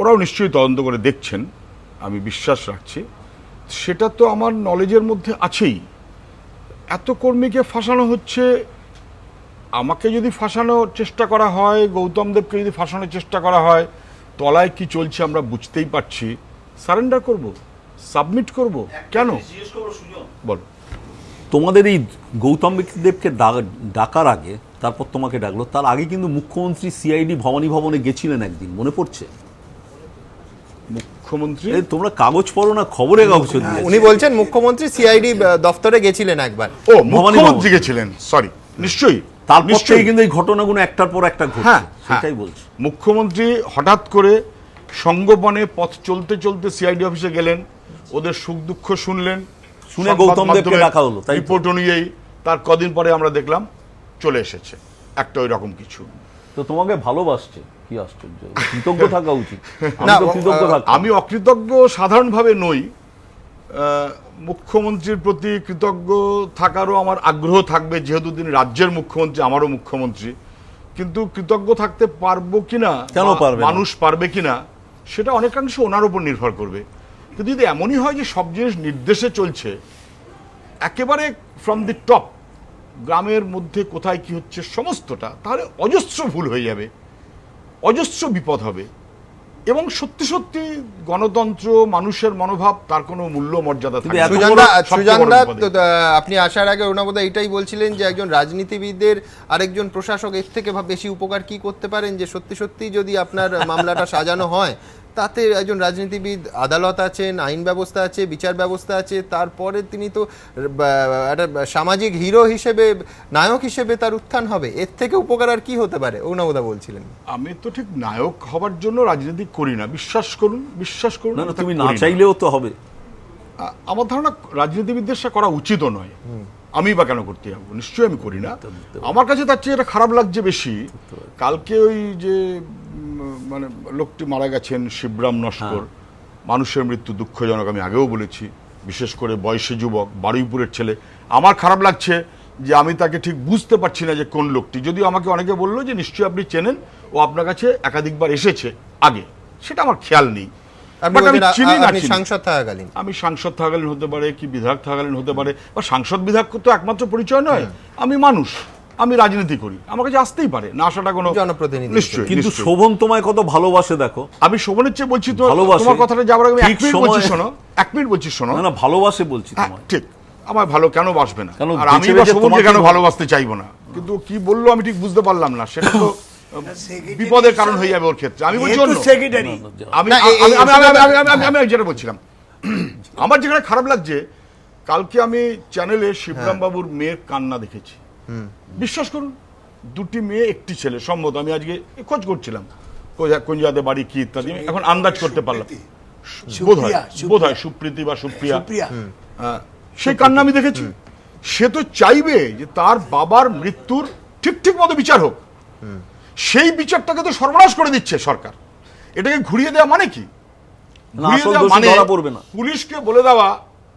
S14: ওরাও নিশ্চয়ই তদন্ত করে দেখছেন, আমি বিশ্বাস রাখছি। সেটা তো আমার নলেজের মধ্যে আছেই। এত কর্মীকে ফাঁসানো হচ্ছে, আমাকে যদি ফাঁসানোর চেষ্টা করা হয়, গৌতম দেবকে যদি ফাঁসানোর চেষ্টা করা হয়, তলায় কি চলছে আমরা বুঝতেই পারছি। সারেন্ডার করব, সাবমিট করব কেন? বল,
S7: তোমাদের এই গৌতম দেবকে ডাকার আগে, তারপর তোমাকে ডাকলো, তার আগে কিন্তু মুখ্যমন্ত্রী সিআইডি ভবানী ভবনে গেছিলেন একদিন, মনে পড়ছে?
S14: মুখ্যমন্ত্রী,
S7: তোমরা কাগজ পড়ো না, খবরে কাগজ।
S1: উনি বলছেন মুখ্যমন্ত্রী সিআইডি দফতরে গেছিলেন একবার।
S14: ও, মুখ্যমন্ত্রী গেছিলেন, সরি, নিশ্চয়ই।
S7: তারপর থেকে কিন্তু এই ঘটনাগুলো একটার পর একটা ঘটছে, সেটাই বলছি।
S14: মুখ্যমন্ত্রী হঠাৎ করে সঙ্গোপনে পথ চলতে চলতে সিআইডি অফিসে গেলেন, ওদের সুখ দুঃখ শুনলেন,
S7: শুনে গৌতম দেবকে ডাকা হলো, তাই
S14: রিপোর্ট অনুযায়ী তার কদিন পরে আমরা দেখলাম চলে এসেছে একটা ওই রকম কিছু।
S7: তো তোমাকে ভালোবাসছে, কি আশ্চর্য, কৃতজ্ঞ থাকা উচিত।
S14: আমি অকৃতজ্ঞ সাধারণভাবে নই, মুখ্যমন্ত্রীর প্রতি কৃতজ্ঞ থাকারও আমার আগ্রহ থাকবে, যেহেতু তিনি রাজ্যের মুখ্যমন্ত্রী, আমারও মুখ্যমন্ত্রী। কিন্তু কৃতজ্ঞ থাকতে পারবো কিনা,
S7: কেন পারবে,
S14: মানুষ পারবে কিনা, সেটা অনেকাংশ ওনার উপর নির্ভর করবে। কিন্তু যদি এমনই হয় যে সব জিনিস নির্দেশে চলছে, একেবারে ফ্রম দি টপ, গ্রামের মধ্যে কোথায় কি হচ্ছে সমস্তটা, তাহলে অজস্র ভুল হয়ে যাবে, অজস্র বিপদ হবে। এবং সত্যি সত্যি গণতন্ত্র, মানুষের মনোভাব, তার কোনো মূল্য মর্যাদা থাকবে না।
S1: সুজনদা, আপনি আসার আগে ওনাবোধ এটাই বলছিলেন যে একজন রাজনীতিবিদের আরেকজন প্রশাসক এর থেকে বেশি উপকার কি করতে পারেন, যে সত্যি সত্যি যদি আপনার মামলাটা সাজানো হয় তাতে একজন রাজনীতিবিদ, আদালত আছেন, আইন ব্যবস্থা আছে, বিচার ব্যবস্থা আছে, তারপরে তিনি তো একটা সামাজিক হিরো হিসেবে, নায়ক হিসেবে তার উত্থান হবে। এর থেকে উপকার আর কি হতে পারে? ওনাবোধা বলছিলেন।
S14: আমি তো ঠিক নায়ক হবার জন্য রাজনীতি করি না, বিশ্বাস করুন, বিশ্বাস করুন।
S7: তুমি না চাইলেও তো হবে।
S14: আমার ধারণা রাজনীতিবিদদের সাথে করা উচিতও নয়। আমি বা কেন করতে যাবো? নিশ্চয়ই আমি করি না। আমার কাছে তার চেয়ে এটা খারাপ লাগছে বেশি, কালকে ওই যে মানে লোকটি মারা গেছেন, শিবরাম নস্কর, মানুষের মৃত্যু দুঃখজনক, আমি আগেও বলেছি, বিশেষ করে বয়সী যুবক, বারুইপুরের ছেলে। আমার খারাপ লাগছে যে আমি তাকে ঠিক বুঝতে পারছি না যে কোন লোকটি। যদিও আমাকে অনেকে বললো যে নিশ্চয়ই আপনি চেনেন, ও আপনার কাছে একাধিকবার এসেছে আগে, সেটা আমার খেয়াল নেই। আমি সাংসদ থাকাকালীন হতে পারে, কি বিধায়ক থাকাকালীন হতে পারে, বা সাংসদ বিধায়ক তো একমাত্র পরিচয় নয়, আমি মানুষ, আমি রাজনীতি করি, আমার কাছে আসতেই পারে, না আসাটা কোনো
S1: জনপ্রতিনিধি
S14: নিশ্চয়ই।
S7: কিন্তু শোভন তোমায় কত ভালোবাসে দেখো।
S14: আমি শোভনের চেয়ে বলছি তো,
S7: ভালোবাসে।
S14: তোমার কথাটা যাবার আগে
S7: ঠিক
S14: 1 মিনিট বলছি শোনো, 1 মিনিট বলছি শোনো।
S7: না ভালোবাসে বলছি তোমায়।
S14: ঠিক, আমার ভালো কেন বাসবে না,
S7: কেন
S14: আর আমি
S7: বেছে
S14: বা
S7: বেছে
S14: শোভনকে
S7: তোমাকে
S14: কেন ভালোবাসতে চাইবো না, কিন্তু কি বললো আমি ঠিক বুঝতে পারলাম না, সেটা তো বিপদের কারণ হয়ে যাবে ওর ক্ষেত্রে। আমি বলছি অন্য। আমি যেটা বলছিলাম, আমার যেখানে খারাপ লাগছে, কালকে আমি চ্যানেলে শিবরাম বাবুর মেয়ের কান্না দেখেছি। বিশ্বাস করুন, 2টি মেয়ে 1টি ছেলে সম্মত। আমি আজকে খোঁজ করছিলাম কোন জায়গাতে বাড়ি কি ইত্যাদি, এখন আন্দাজ করতে পারলাম, বোধ হয় সুপ্রীতি বা সুপ্রিয়া, সেই কান্না আমি দেখেছি। সে তো চাইবে যে তার বাবার মৃত্যুর ঠিক মতো বিচার হোক, সেই বিচারটাকে তো সর্বনাশ করে দিচ্ছে সরকার। এটাকে ঘুরিয়ে দেওয়া মানে কি? ঘুরিয়ে দেওয়া মানে পুলিশকে বলে দেওয়া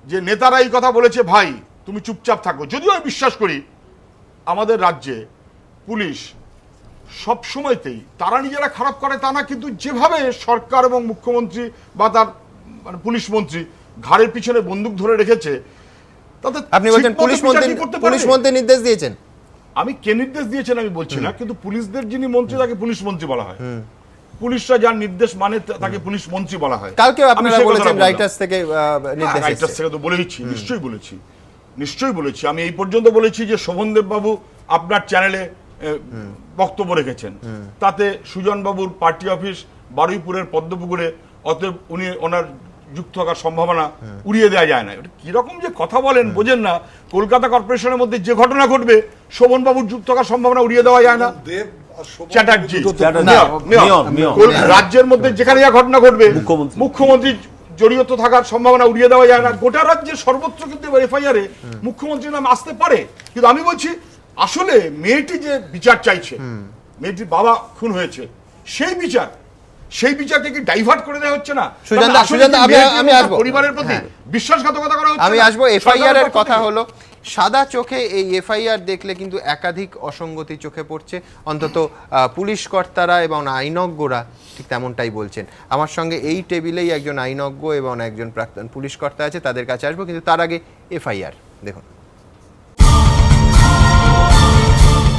S14: যে নেতারা এই কথা বলেছে, ভাই তুমি চুপচাপ থাকো। যদিও আমি বিশ্বাস করি আমাদের রাজ্যে পুলিশ সব সময়তেই তারা নিজেরা খারাপ করে তা না, কিন্তু যেভাবে সরকার এবং মুখ্যমন্ত্রী বা তার মানে পুলিশ মন্ত্রী ঘাড়ের পিছনে বন্দুক ধরে রেখেছে, তাতে
S1: আপনি বলছেন পুলিশ মন্ত্রী নির্দেশ দিয়েছেন।
S14: আমি কে নির্দেশ দিয়েছেন আমি বলছি না, কিন্তু পুলিশদের যিনি মন্ত্রী তাকে পুলিশ মন্ত্রী বলা হয়। পুলিশরা যার নির্দেশ মানে তাকে পুলিশ মন্ত্রী বলা হয়।
S1: কালকে আপনারা বলেছেন রাইটার্স থেকে নির্দেশ,
S14: রাইটার্স থেকে তো বলেইছি, নিশ্চয়ই বলেছি। আমি এই পর্যন্ত বলেছি যে শোভনদেব বাবু আপনার চ্যানেলে বক্তব্য রেখেছেন, তাতে সুজন বাবুর পার্টি অফিস বারুইপুরের পদ্মপুকুরে, অতএব উনি ওনার যুক্ত থাকার সম্ভাবনা উড়িয়ে দেওয়া যায় না। কিরকম যে কথা বলেন বোঝেন না। কলকাতা কর্পোরেশনের মধ্যে যে ঘটনা ঘটবে, শোভন বাবুর যুক্ত থাকার সম্ভাবনা উড়িয়ে দেওয়া যায় না। চ্যাটার্জি রাজ্যের মধ্যে যেখানে যা ঘটনা ঘটবে, মুখ্যমন্ত্রী জড়িত থাকার সম্ভাবনা উড়িয়ে দেওয়া যায় না। গোটা রাজ্যের সর্বত্র কিন্তু এফআইআরে মুখ্যমন্ত্রীর নাম আসতে পারে, কিন্তু আমি বলছি আসলে মেয়েটি যে বিচার চাইছে, মেয়েটির বাবা খুন হয়েছে, সেই বিচারকে কি ডাইভার্ট করে দেওয়া হচ্ছে না?
S1: আমি আসবো
S14: পরিবারের প্রতি বিশ্বাসঘাতকতা করা হচ্ছে।
S1: আমি আসবো এফআইআর এর কথা হলো, সাদা চোখে এই এফআইআর দেখলে কিন্তু একাধিক অসঙ্গতি চোখে পড়ছে, অন্তত পুলিশ কর্তারা এবং আইনজ্ঞরা ঠিক তেমনটাই বলছেন। আমার সঙ্গে এই টেবিলেই একজন আইনজ্ঞ এবং একজন প্রাক্তন পুলিশ কর্তা আছে, তাদের কাছে আসবো, কিন্তু তার আগে এফআইআর দেখুন।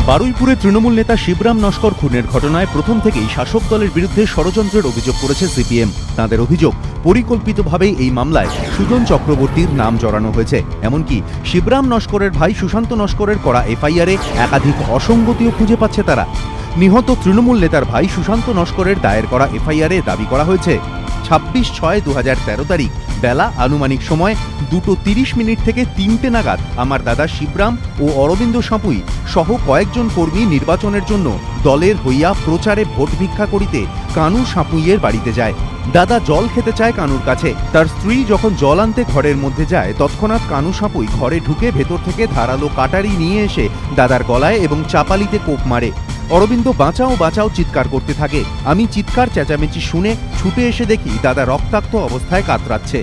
S2: বারুইপুরে তৃণমূল নেতা শিবরাম নস্কর খুনের ঘটনায় প্রথম থেকেই শাসক দলের বিরুদ্ধে ষড়যন্ত্রের অভিযোগ করেছে সিপিএম। তাদের অভিযোগ, পরিকল্পিতভাবেই এই মামলায় সুজন চক্রবর্তীর নাম জড়ানো হয়েছে। এমনকি শিবরাম নস্করের ভাই সুশান্ত নস্করের করা এফআইআরে একাধিক অসঙ্গতিও খুঁজে পাচ্ছে তারা। নিহত তৃণমূল নেতার ভাই সুশান্ত নস্করের দায়ের করা এফআইআরে দাবি করা হয়েছে 26/6/2013 তারিখ বেলা আনুমানিক সময় 2:30 থেকে 3টে নাগাদ আমার দাদা শিবরাম ও অরবিন্দ সাঁপুই সহ কয়েকজন কর্মী নির্বাচনের জন্য দলের হইয়া প্রচারে ভোট ভিক্ষা করিতে কানু সাঁপুইয়ের বাড়িতে যায়। দাদা জল খেতে চায় কানুর কাছে। তার স্ত্রী যখন জল আনতে ঘরের মধ্যে যায়, তৎক্ষণাৎ কানু সাঁপুই ঘরে ঢুকে ভেতর থেকে ধারালো কাটারি নিয়ে এসে দাদার গলায় এবং চাপালিতে কোপ মারে। অরবিন্দ বাঁচাও বাঁচাও চিৎকার করতে থাকে। আমি চিৎকার চেঁচামেচি শুনে ছুটে এসে দেখি দাদা রক্তাক্ত অবস্থায় কাতরাচ্ছে।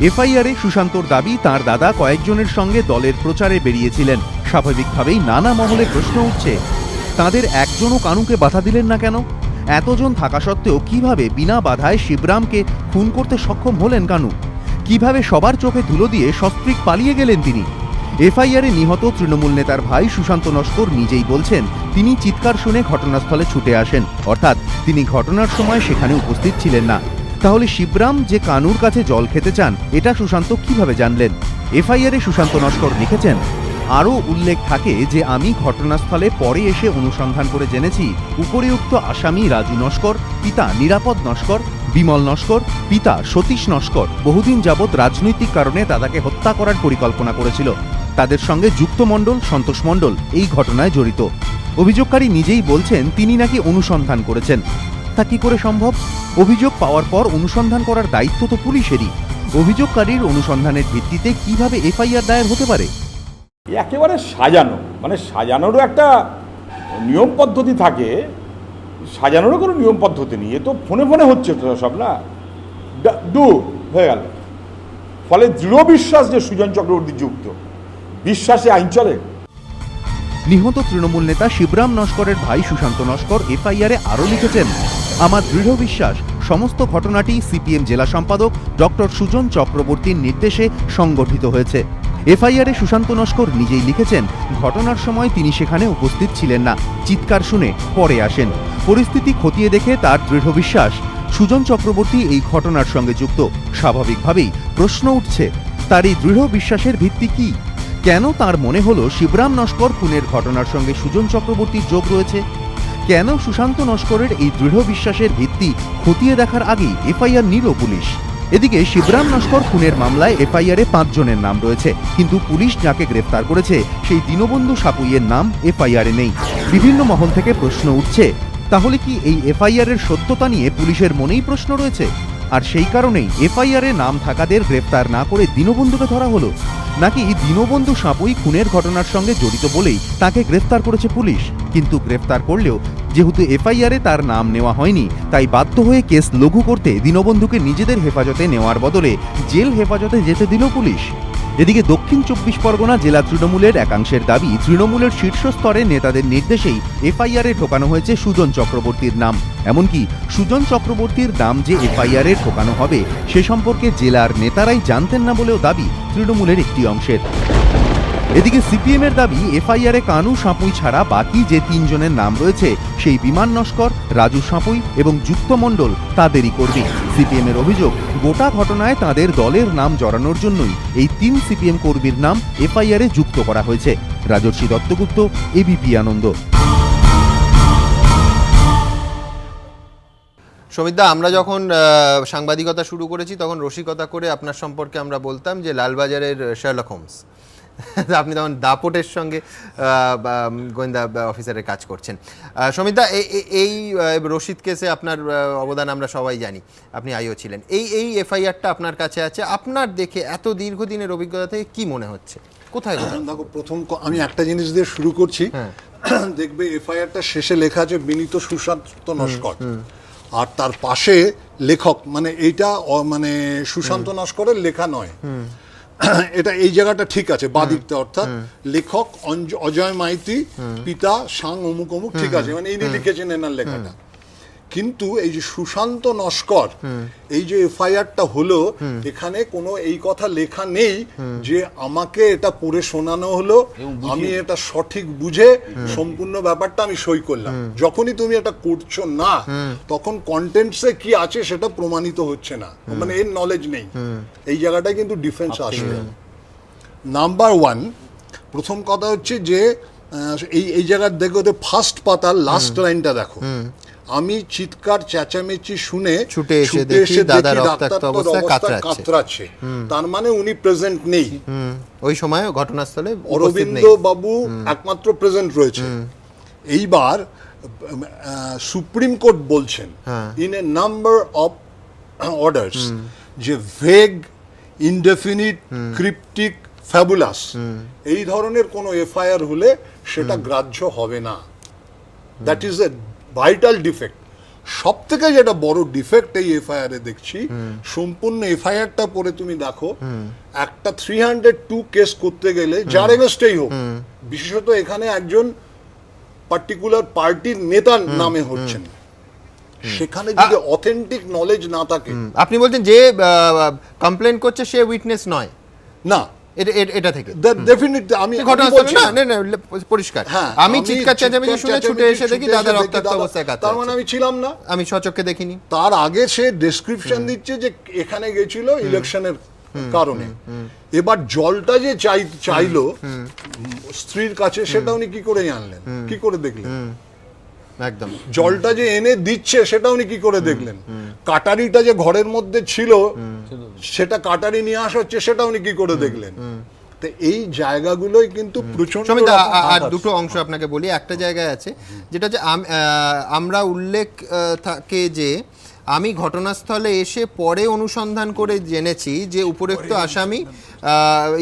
S2: এফআইআরে সুশান্তর দাবি, তার দাদা কয়েকজনের সঙ্গে দলের প্রচারে বেরিয়েছিলেন। স্বাভাবিকভাবেই নানা মহলে প্রশ্ন উঠছে, তাদের একজনও কানুকে বাধা দিলেন না কেন? এতজন থাকা সত্ত্বেও কিভাবে বিনা বাধায় শিবরামকে খুন করতে সক্ষম হলেন কানু? কিভাবে সবার চোখে ধুলো দিয়ে সস্ত্রীক পালিয়ে গেলেন তিনি? এফআইআরে নিহত তৃণমূল নেতার ভাই সুশান্ত নস্কর নিজেই বলছেন, তিনি চিৎকার শুনে ঘটনাস্থলে ছুটে আসেন, অর্থাৎ তিনি ঘটনার সময় সেখানে উপস্থিত ছিলেন না। তাহলে শিবরাম যে কানুর কাছে জল খেতে চান, এটা সুশান্ত কিভাবে জানলেন? এফআইআরে সুশান্ত নস্কর লিখেছেন, আরও উল্লেখ থাকে যে আমি ঘটনাস্থলে পরে এসে অনুসন্ধান করে জেনেছি উপরিউক্ত আসামি রাজু নস্কর, পিতা নিরাপদ নস্কর, বিমল নস্কর, পিতা সতীশ নস্কর বহুদিন যাবৎ রাজনৈতিক কারণে দাদাকে হত্যা করার পরিকল্পনা করেছিল। তাদের সঙ্গে যুক্ত মণ্ডল, সন্তোষ মণ্ডল এই ঘটনায় জড়িত। অভিযোগকারী নিজেই বলছেন তিনি নাকি অনুসন্ধান করেছেন। তা কি করে সম্ভব? অভিযোগ পাওয়ার পর অনুসন্ধান করার দায়িত্ব তো পুলিশেরই। অভিযোগকারীর অনুসন্ধানের ভিত্তিতে কিভাবে এফআইআর দায়ের হতে পারে?
S14: একেবারে সাজানো, মানে সাজানোরও একটা নিয়ম পদ্ধতি থাকে, সাজানোরও কোনো নিয়ম পদ্ধতি নেই। এ তো ফোনে ফোনে হচ্ছে তো সব, না ডু হয়ে গেল। ফলে দৃঢ় বিশ্বাস যে সুজন চক্রবর্তী যুক্ত, বিশ্বাসে আইন চলে।
S2: নিহত তৃণমূল নেতা শিবরাম নস্করের ভাই সুশান্ত নস্কর এফআইআরে আরও লিখেছেন, আমার দৃঢ় বিশ্বাস সমস্ত ঘটনাটি সিপিএম জেলা সম্পাদক ডক্টর সুজন চক্রবর্তীর নির্দেশে সংগঠিত হয়েছে।
S3: এফআইআরে সুশান্ত নস্কর নিজেই লিখেছেন ঘটনার সময় তিনি সেখানে উপস্থিত ছিলেন না, চিৎকার শুনে পরে আসেন। পরিস্থিতি খতিয়ে দেখে তার দৃঢ় বিশ্বাস সুজন চক্রবর্তী এই ঘটনার সঙ্গে যুক্ত। স্বাভাবিকভাবেই প্রশ্ন উঠছে, তার এই দৃঢ় বিশ্বাসের ভিত্তি কি? কেন তার মনে হলো শিবরাম নস্কর খুনের ঘটনার সঙ্গে সুজন চক্রবর্তীর যোগ রয়েছে? কেন সুশান্ত নস্করের এই দৃঢ় বিশ্বাসের ভিত্তি খতিয়ে দেখার আগেই এফআইআর নিল পুলিশ? এদিকে শিবরাম নস্কর খুনের মামলায় এফআইআরে 5 জনের নাম রয়েছে, কিন্তু পুলিশ যাকে গ্রেফতার করেছে সেই দীনবন্ধু সাপুইয়ের নাম এফআইআরে নেই। বিভিন্ন মহল থেকে প্রশ্ন উঠছে, তাহলে কি এই এফআইআরের সত্যতা নিয়ে পুলিশের মনেই প্রশ্ন রয়েছে? আর সেই কারণেই এফআইআরে নাম থাকাদের গ্রেফতার না করে দীনবন্ধুকে ধরা হলো, নাকি দীনবন্ধু সাপুই খুনের ঘটনার সঙ্গে জড়িত বলেই তাকে গ্রেফতার করেছে পুলিশ? কিন্তু গ্রেফতার করলেও যেহেতু এফআইআরে তার নাম নেওয়া হয়নি, তাই বাধ্য হয়ে কেস লঘু করতে দীনবন্ধুকে নিজেদের হেফাজতে নেওয়ার বদলে জেল হেফাজতে যেতে দিল পুলিশ। এদিকে দক্ষিণ 24 পরগনা জেলা তৃণমূলের একাংশের দাবি, তৃণমূলের শীর্ষ স্তরে নেতাদের নির্দেশেই এফআইআরে ঢোকানো হয়েছে সুজন চক্রবর্তীর নাম। এমনকি সুজন চক্রবর্তীর নাম যে এফআইআরে ঢোকানো হবে সে সম্পর্কে জেলার নেতারাই জানতেন না বলেও দাবি তৃণমূলের একটি অংশের। এদিকে সিপিএম এর দাবি, এফআইআরে কানু সাপুই ছাড়া বাকি যে 3 জনের নাম রয়েছে সেই বিমান নস্কর, রাজু সাপুই এবং যুক্ত মণ্ডল তাদেরই কর্মী। সিপিএম এর অভিযোগ, গোটা ঘটনায় তাদের দলের নাম জড়ানোর জন্যই এই 3 সিপিএম কর্মীর নাম এফআইআরে যুক্ত করা হয়েছে। রাজর্ষি দত্তগুপ্ত, এবিপি আনন্দ।
S1: সমিতদা, আমরা যখন সাংবাদিকতা শুরু করেছি তখন রসিকতা করে আপনার সম্পর্কে আমরা বলতাম যে লালবাজারের শার্লক হোমস। আপনি তখন দাপটের সঙ্গে গোয়েন্দা অফিসারের কাজ করছেন। সমিতদা, এই রশিদ কেসে আপনার অবদান আমরা সবাই জানি, আপনি আইও ছিলেন। এই এফআইআরটা আপনার কাছে আছে, আপনার দেখে এত দীর্ঘদিনের অভিজ্ঞতা থেকে কি মনে হচ্ছে, কোথায়?
S15: দেখো, প্রথম আমি একটা জিনিস দিয়ে শুরু করছি। দেখবে এফআইআরটা শেষে লেখা আছে বিনীত সুশান্ত নস্কর, আর তার পাশে লেখক, মানে এইটা মানে সুশান্ত নস্করের লেখা নয়, এটা এই জায়গাটা ঠিক আছে বাদিকটা, অর্থাৎ লেখক অজয় মাইতি, পিতা সাং অমুক অমুক, ঠিক আছে, মানে ইনি লিখেছেন এনার লেখাটা। কিন্তু এই যে সুশান্ত নস্কর, এই যে এফআইআরটা হলো, এখানে কোনো এই কথা লেখা নেই যে আমাকে এটা পড়ে শোনানো হলো, আমি এটা সঠিক বুঝে সম্পূর্ণ ব্যাপারটা আমি সই করলাম। যখনই তুমি এটা করছো না, তখন কন্টেন্টসে কি আছে সেটা প্রমাণিত হচ্ছে না, মানে এর নলেজ নেই। এই জায়গাটায় কিন্তু ডিফেন্স আসবে। নাম্বার 1, প্রথম কথা হচ্ছে যে এই জায়গার দেখো, ফার্স্ট পাতার লাস্ট লাইনটা দেখো, আমি চিৎকার চেঁচামেচি শুনে ছুটে এসে দেখি দাদা রক্তাক্ত অবস্থায় কাতরাচ্ছে। তার মানে উনি প্রেজেন্ট নেই
S1: ওই সময় ঘটনাস্থলে।
S15: অরবিন্দ বাবু একমাত্র প্রেজেন্ট রয়েছে। এইবার সুপ্রিম কোর্ট বলছেন in a number of orders যে ভেগ, ইনডেফিনিট, ক্রিপ্টিক, ফ্যাবুলাস এই ধরনের কোনো এফআইআর হলে সেটা গ্রাহ্য হবে না। That is a vital defect. সব থেকে যেটা বড় ডিফেক্ট এই এফআইআর এ দেখছি, সম্পূর্ণ এফআইআরটা পড়ে তুমি দেখো, একটা 302 কেস করতে গেলে যার এগেইনস্টেই হোক, বিশেষত এখানে একজন পার্টিকুলার পার্টির নেতার নামে হচ্ছেন, সেখানে যদি অথেন্টিক নলেজ না থাকে।
S1: আপনি বলছেন যে কমপ্লেন করছে সে উইটনেস নয়?
S15: না,
S1: এটা থেকে
S15: ডেফিনেটলি আমি
S1: বলছি না, পরিষ্কার। আমি চিৎকার চেঁচামেচি শুনে ছুটে এসে দেখি দাদা রক্তাক্ত অবস্থায় কাতরাচ্ছে।
S15: তার মানে আমি ছিলাম না,
S1: আমি সচক্ষে দেখিনি।
S15: তার আগে সে ডেসক্রিপশন দিচ্ছে যে এখানে গেছিল ইলেকশনের কারণে। এবার জলটা যে চাইলো স্ত্রীর কাছে, সেটা উনি কি করে জানলেন, কি করে দেখলেন?
S1: একদম
S15: জলটা যে এনে দিচ্ছে সেটা উনি কি করে দেখলেন? কাটারিটা যে ঘরের মধ্যে ছিল, সেটা কাটারি নিয়ে আসা হচ্ছে, সেটা উনি কি করে দেখলেন? তো এই জায়গাগুলোই কিন্তু প্রচন্ড।
S1: আর দুটো অংশ আপনাকে বলি। একটা জায়গায় আছে যেটা যে আমরা উল্লেখ থাকে যে আমি ঘটনাস্থলে এসে পরে অনুসন্ধান করে জেনেছি যে উপরোক্ত আসামি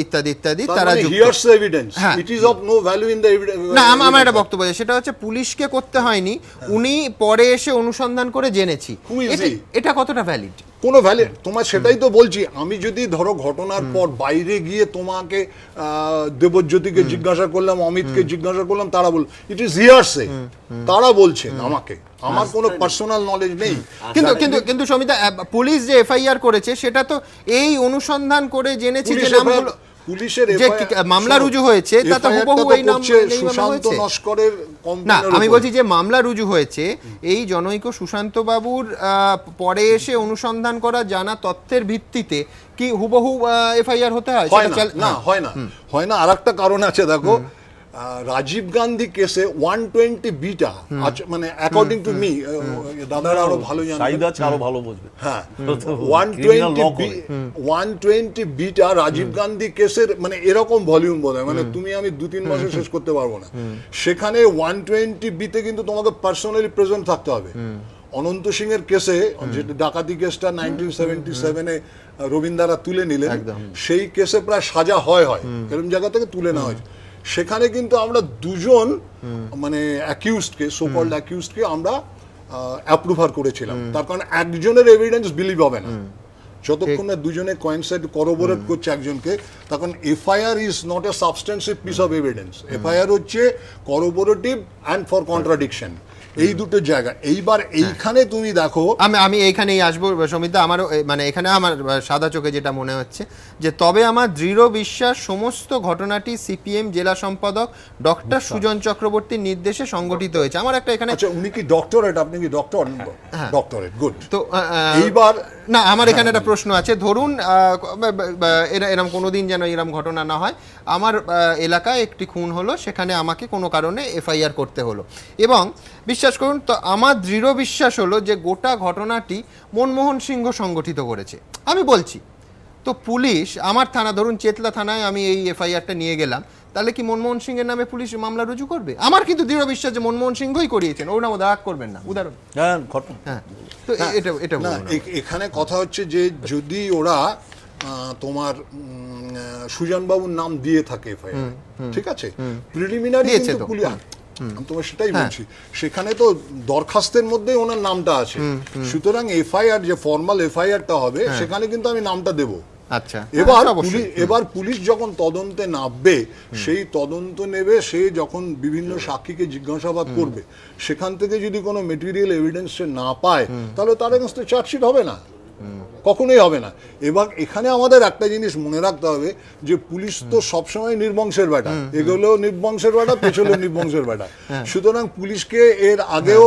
S1: ইত্যাদি ইত্যাদি তারা না, আমার একটা বক্তব্য সেটা হচ্ছে পুলিশকে করতে হয়নি, উনি পরে এসে অনুসন্ধান করে জেনেছি। এটা কতটা ভ্যালিড?
S15: কোনো ভ্যালিড তোমার, সেটাই তো বলছি। আমি যদি ধরো ঘটনার পর বাইরে গিয়ে তোমাকে দেবজ্যোতিকে জিজ্ঞাসা করলাম, অমিতকে জিজ্ঞাসা করলাম, তারা বল ইট ইজ হিয়ারসে, তারা বলছেন আমাকে, আমার কোনো পার্সোনাল নলেজ নেই।
S1: কিন্তু কিন্তু কিন্তু সমিতা, পুলিশ যে এফআইআর করেছে সেটা তো এই অনুসন্ধান করে জেনেছি যে নামগুলো
S15: পুলিশের
S1: যে মামলা রুজু হয়েছে তাতে হুবহু এই নাম
S15: সুশান্ত নস্করের
S1: না, আমি বলছি যে মামলা রুজু হয়েছে এই জনৈক সুশান্ত বাবুর পরে এসে অনুসন্ধান করা জানা তথ্যের ভিত্তিতে কি হুবহু এফআইআর হতে হয়?
S15: না, হয় না। আরেকটা কারণ আছে, দেখো রাজীব গান্ধী কেসে 120 বিটা মানে অ্যাকর্ডিং টু মি, দাদারা আরো ভালো জানেন,
S7: আরো ভালো বুঝবে,
S15: হ্যাঁ 120 বিটা রাজীব গান্ধী কেসের মানে এরকম ভলিউম বোধহয়, মানে তুমি আমি 2-3 মাসে শেষ করতে পারবো না। সেখানে 120 বিতে কিন্তু তোমাকে পার্সোনালি প্রেজেন্ট থাকতে হবে। অনন্ত সিং এর কেসে, যেটা ডাকাতি কেসটা 1977-এ রবীন্দ্ররা তুলে নিলেন, সেই কেসে প্রায় সাজা হয় এরকম জায়গা থেকে তুলে নেওয়া হয়েছে। সেখানে কিন্তু আমরা দুজন মানে অ্যাকিউজডকে, সো কল্ড অ্যাকিউজডকে আমরা অ্যাপ্রুভার করেছিলাম। তার কারণ একজনের এভিডেন্স বিলিভ হবে না যতক্ষণ না দুজনে কোইনসাইড করোবোরেট করছে একজনকে। তখন FIR is not a substantive piece of evidence, FIR হচ্ছে করোবোরেটিভ অ্যান্ড ফর কন্ট্রাডিকশন, এই দুটো জায়গা। এইবার এইখানে তুমি দেখো,
S1: আমি এইখানেই আসবো সমিতা, আমারও মানে এখানে আমার সাদা চোখে যেটা মনে হচ্ছে যে তবে আমার দৃঢ় বিশ্বাস সমস্ত ঘটনাটি সিপিএম জেলা সম্পাদক ডক্টর সুজন চক্রবর্তীর নির্দেশে সংগঠিত হয়েছে। আমার একটা এখানে,
S15: আচ্ছা উনি কি ডক্টরেট, আপনি কি ডক্টরেট? গুড।
S1: তো
S15: এইবার
S1: না, আমার এখানে একটা প্রশ্ন আছে, ধরুন এরকম কোনোদিন যেন এরকম ঘটনা না হয়, আমার এলাকায় একটি খুন হলো, সেখানে আমাকে কোনো কারণে এফআইআর করতে হলো, এবং বিশ্বাস করুন তো আমার দৃঢ় বিশ্বাস হলো যে গোটা ঘটনাটি মনমোহন সিংহ সংগঠিত করেছে। আমি বলছি তো পুলিশ আমার থানা, ধরুন চেতলা থানায় আমি এই এফআইআরটা নিয়ে গেলাম, তাহলে কি মনমোহন সিংয়ের নামে পুলিশ মামলা রুজু করবে? আমার কিন্তু দৃঢ় বিশ্বাস যে মনমোহন সিংহই করিয়েছেন, ওর নাম রাগ করবেন না, উদাহরণ। হ্যাঁ, তো এটা
S15: না, এখানে কথা হচ্ছে যে যদি ওরা তোমার সুজন বাবুর নাম দিয়ে থাকে এফআইআর, ঠিক আছে, প্রিলিমিনারি কিন্তু পুলিশ, আমি তোমার সেটাই বলছি, সেখানে তো দরখাস্তের মধ্যে ওনার নামটা আছে, সুতরাং এফআইআর যে ফর্মাল এফআইআরটা হবে সেখানে কিন্তু আমি নামটা দেবো।
S1: আচ্ছা,
S15: এবার পুলিশ যখন তদন্তে নামবে, সেই তদন্ত নেবে, সে যখন বিভিন্ন সাক্ষীকে জিজ্ঞাসাবাদ করবে, সেখান থেকে যদি কোনো মেটেরিয়াল এভিডেন্স না পায়, তাহলে তার এগেইনস্টে চার্জশিট হবে না, কখনোই হবে না। এবার এখানে আমাদের একটা জিনিস মনে রাখতে হবে যে পুলিশ তো সবসময় নির্বংশের ব্যাটা, এগুলোও নির্বংশের ব্যাটা, পেছলেও নির্বংশের ব্যাটা। সুতরাং পুলিশকে এর আগেও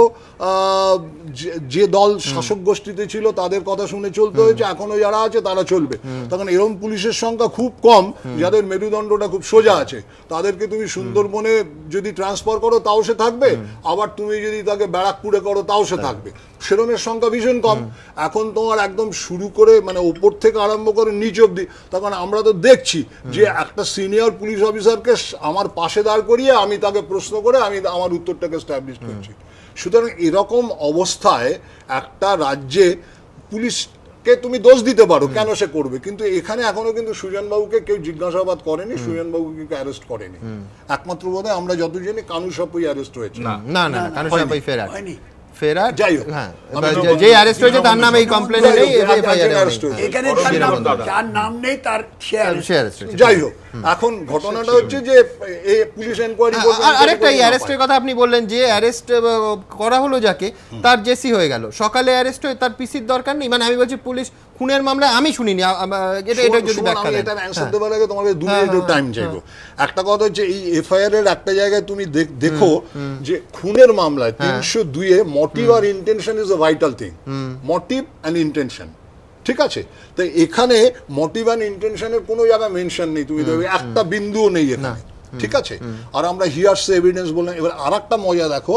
S15: যে দল শাসক গোষ্ঠীতে ছিল তাদের কথা শুনে চলতে হয়েছে, এখনো যারা আছে তারা চলবে। তখন এরকম পুলিশের সংখ্যা খুব কম যাদের মেরুদণ্ডটা খুব সোজা আছে, তাদেরকে তুমি সুন্দরবনে যদি ট্রান্সফার করো তাও সে থাকবে, আবার তুমি যদি তাকে ব্যারাকপুরে করো তাও সে থাকবে, সেরমের সংখ্যা ভীষণ কম। এখন তোমার একদম শুরু করে মানে ওপর থেকে আরম্ভ করে নিচ অব্দি, তখন আমরা তো দেখছি যে একটা সিনিয়র পুলিশ অফিসারকে আমার পাশে দাঁড় করিয়ে আমি তাকে প্রশ্ন করে আমি আমার উত্তরটাকে এস্টাবলিশ করছি। সুতরাং এরকম অবস্থায় একটা রাজ্যে পুলিশকে তুমি দোষ দিতে পারো, কেন সে করবে, কিন্তু এখানে এখনো কিন্তু সুজন বাবুকে কেউ জিজ্ঞাসাবাদ করেনি, সুজন বাবুকে কেউ অ্যারেস্ট করেনি। একমাত্র বোধহয় আমরা যত জানি কানু সাপুই অ্যারেস্ট হয়েছে।
S1: না, কানু সাপুই ফেরার
S15: যাই হোক,
S1: যে অ্যারেস্ট হয়েছে তার নামে এই কমপ্লেইন নেই,
S8: এখানে তার নাম নেই, তার
S15: যাই হোক। এখন ঘটনাটা হচ্ছে যে পুলিশ এনকোয়ারি করবে।
S1: আরেকটা এই অ্যারেস্টের কথা আপনি বললেন, যে অ্যারেস্ট করা হলো যাকে, তার জেসি হয়ে গেল, সকালে অ্যারেস্ট হয়ে তার পিসির দরকার নেই, মানে আমি বলছি পুলিশ খুনের মামলায় আমি শুনিনি, এটা যদি ব্যাখ্যা দেন।
S15: এটা অ্যানসার দেওয়ার আগে তোমাদের 2 মিনিট টাইম চাইবো। একটা কথা হচ্ছে এই এফআইআর এর একটা জায়গায় তুমি দেখো যে খুনের মামলায় 302 এ মোটিভ আর intention is a vital thing, motive and intention, ঠিক আছে? তো এখানে মোটিভ এন্ড ইন্টেনশনের কোনো জায়গা মেনশন নেই, তুমি দেখবে একটা বিন্দুও নেই এখানে, ঠিক আছে? আর আমরা হিয়ার্স এভিডেন্স বললাম। এবার আরেকটা মজা দেখো,